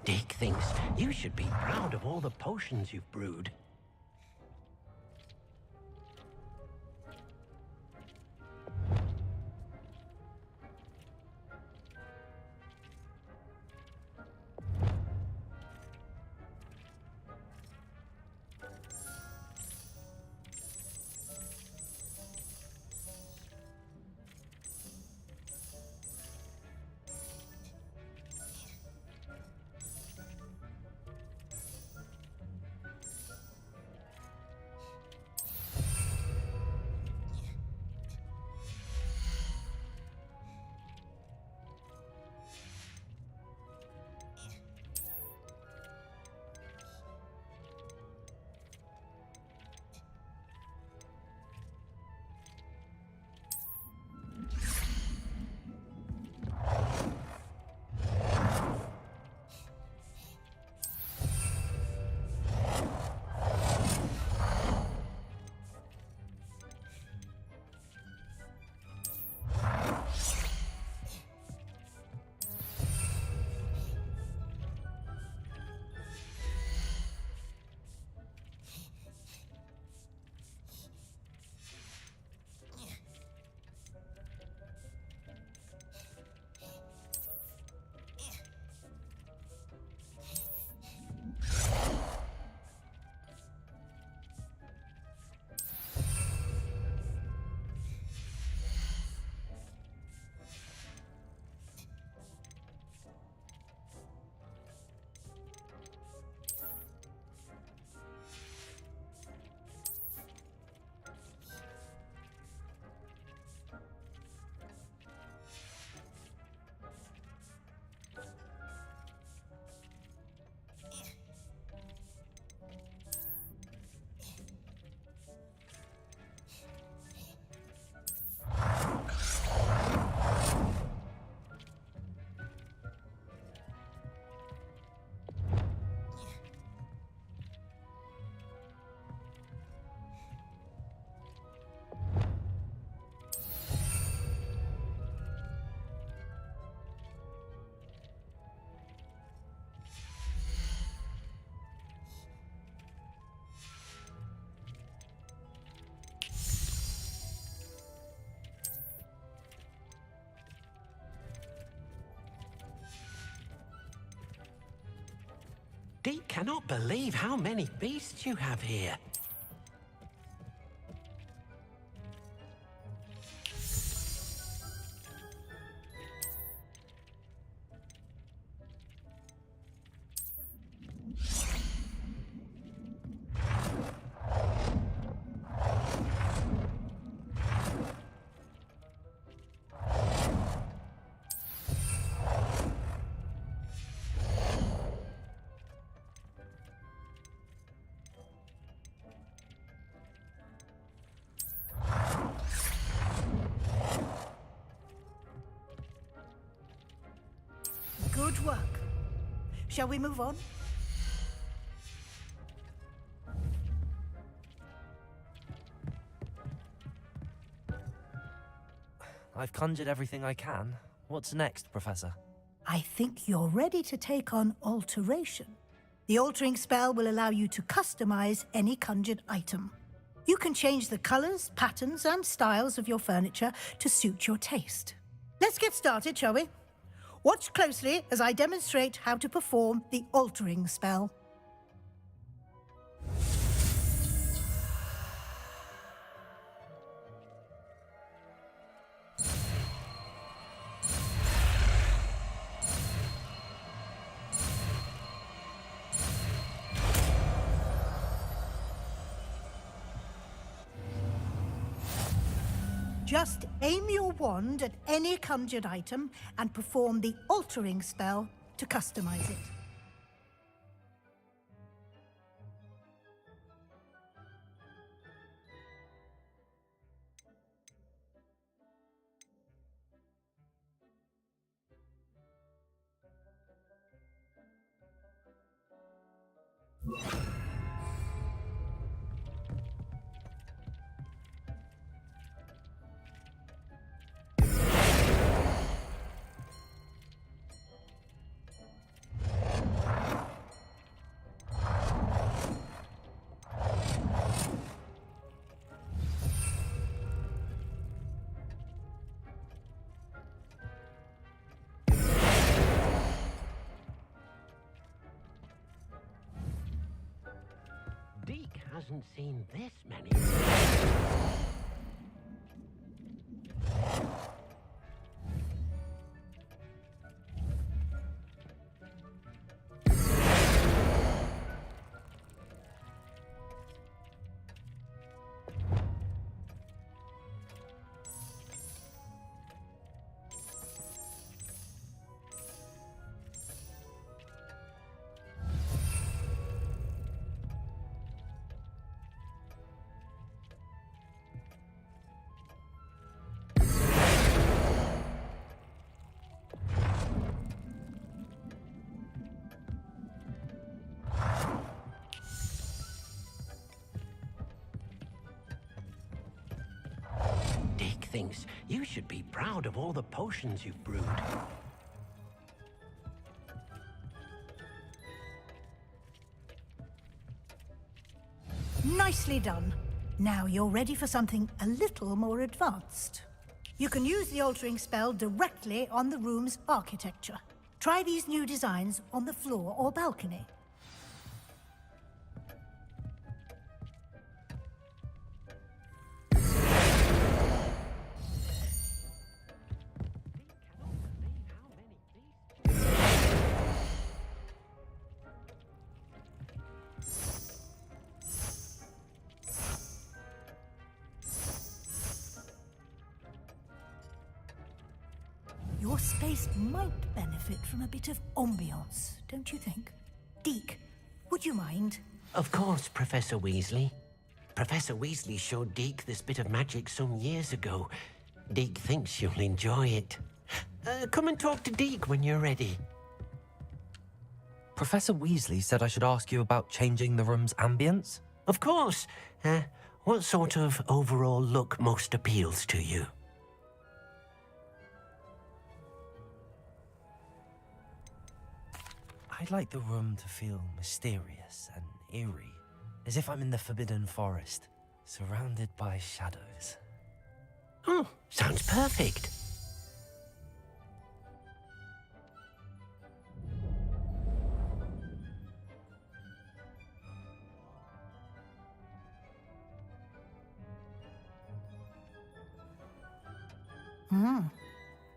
S4: Deke thinks you should be proud of all the potions you've brewed. Deke cannot believe how many beasts you have here.
S22: Good work. Shall we move on?
S2: I've conjured everything I can. What's next, Professor?
S22: I think you're ready to take on alteration. The altering spell will allow you to customize any conjured item. You can change the colors, patterns, and styles of your furniture to suit your taste. Let's get started, shall we? Watch closely as I demonstrate how to perform the altering spell. Just aim your wand at any conjured item and perform the altering spell to customize it.
S4: Deke hasn't seen this many. Deke thinks you should be proud of all the potions you've brewed.
S22: Nicely done. Now you're ready for something a little more advanced. You can use the altering spell directly on the room's architecture. Try these new designs on the floor or balcony. Your space might benefit from a bit of ambiance, don't you think? Deke, would you mind?
S4: Of course, Professor Weasley. Professor Weasley showed Deke this bit of magic some years ago. Deke thinks you'll enjoy it. Come and talk to Deke when you're ready.
S2: Professor Weasley said I should ask you about changing the room's ambience?
S4: Of course. What sort of overall look most appeals to you?
S2: I'd like the room to feel mysterious and eerie, as if I'm in the Forbidden Forest, surrounded by shadows.
S4: Oh, sounds perfect.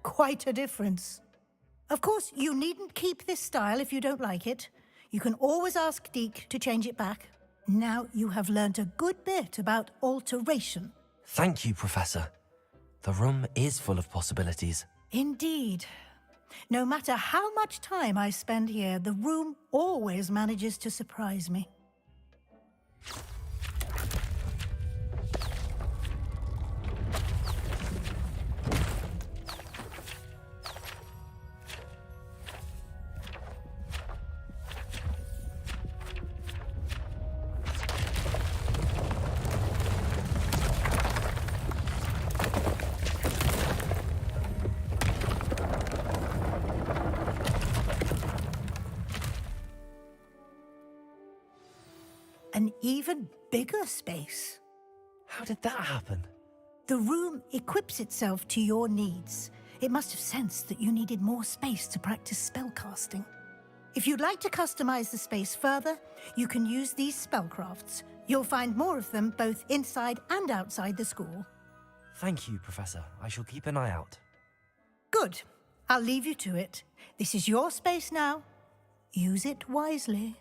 S22: Quite a difference. Of course, you needn't keep this style if you don't like it. You can always ask Deke to change it back. Now you have learnt a good bit about alteration.
S2: Thank you, Professor. The room is full of possibilities.
S22: Indeed. No matter how much time I spend here, the room always manages to surprise me. An even bigger space.
S2: How did that happen?
S22: The room equips itself to your needs. It must have sensed that you needed more space to practice spellcasting. If you'd like to customize the space further, you can use these spellcrafts. You'll find more of them both inside and outside the school.
S2: Thank you, Professor. I shall keep an eye out.
S22: Good. I'll leave you to it. This is your space now. Use it wisely.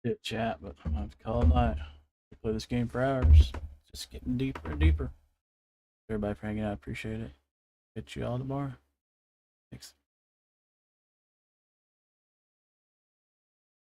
S1: Good chat, but I'm gonna have to call it night. We play this game for hours. It's just getting deeper and deeper. Everybody for hanging out, appreciate it. Catch you all tomorrow. Thanks.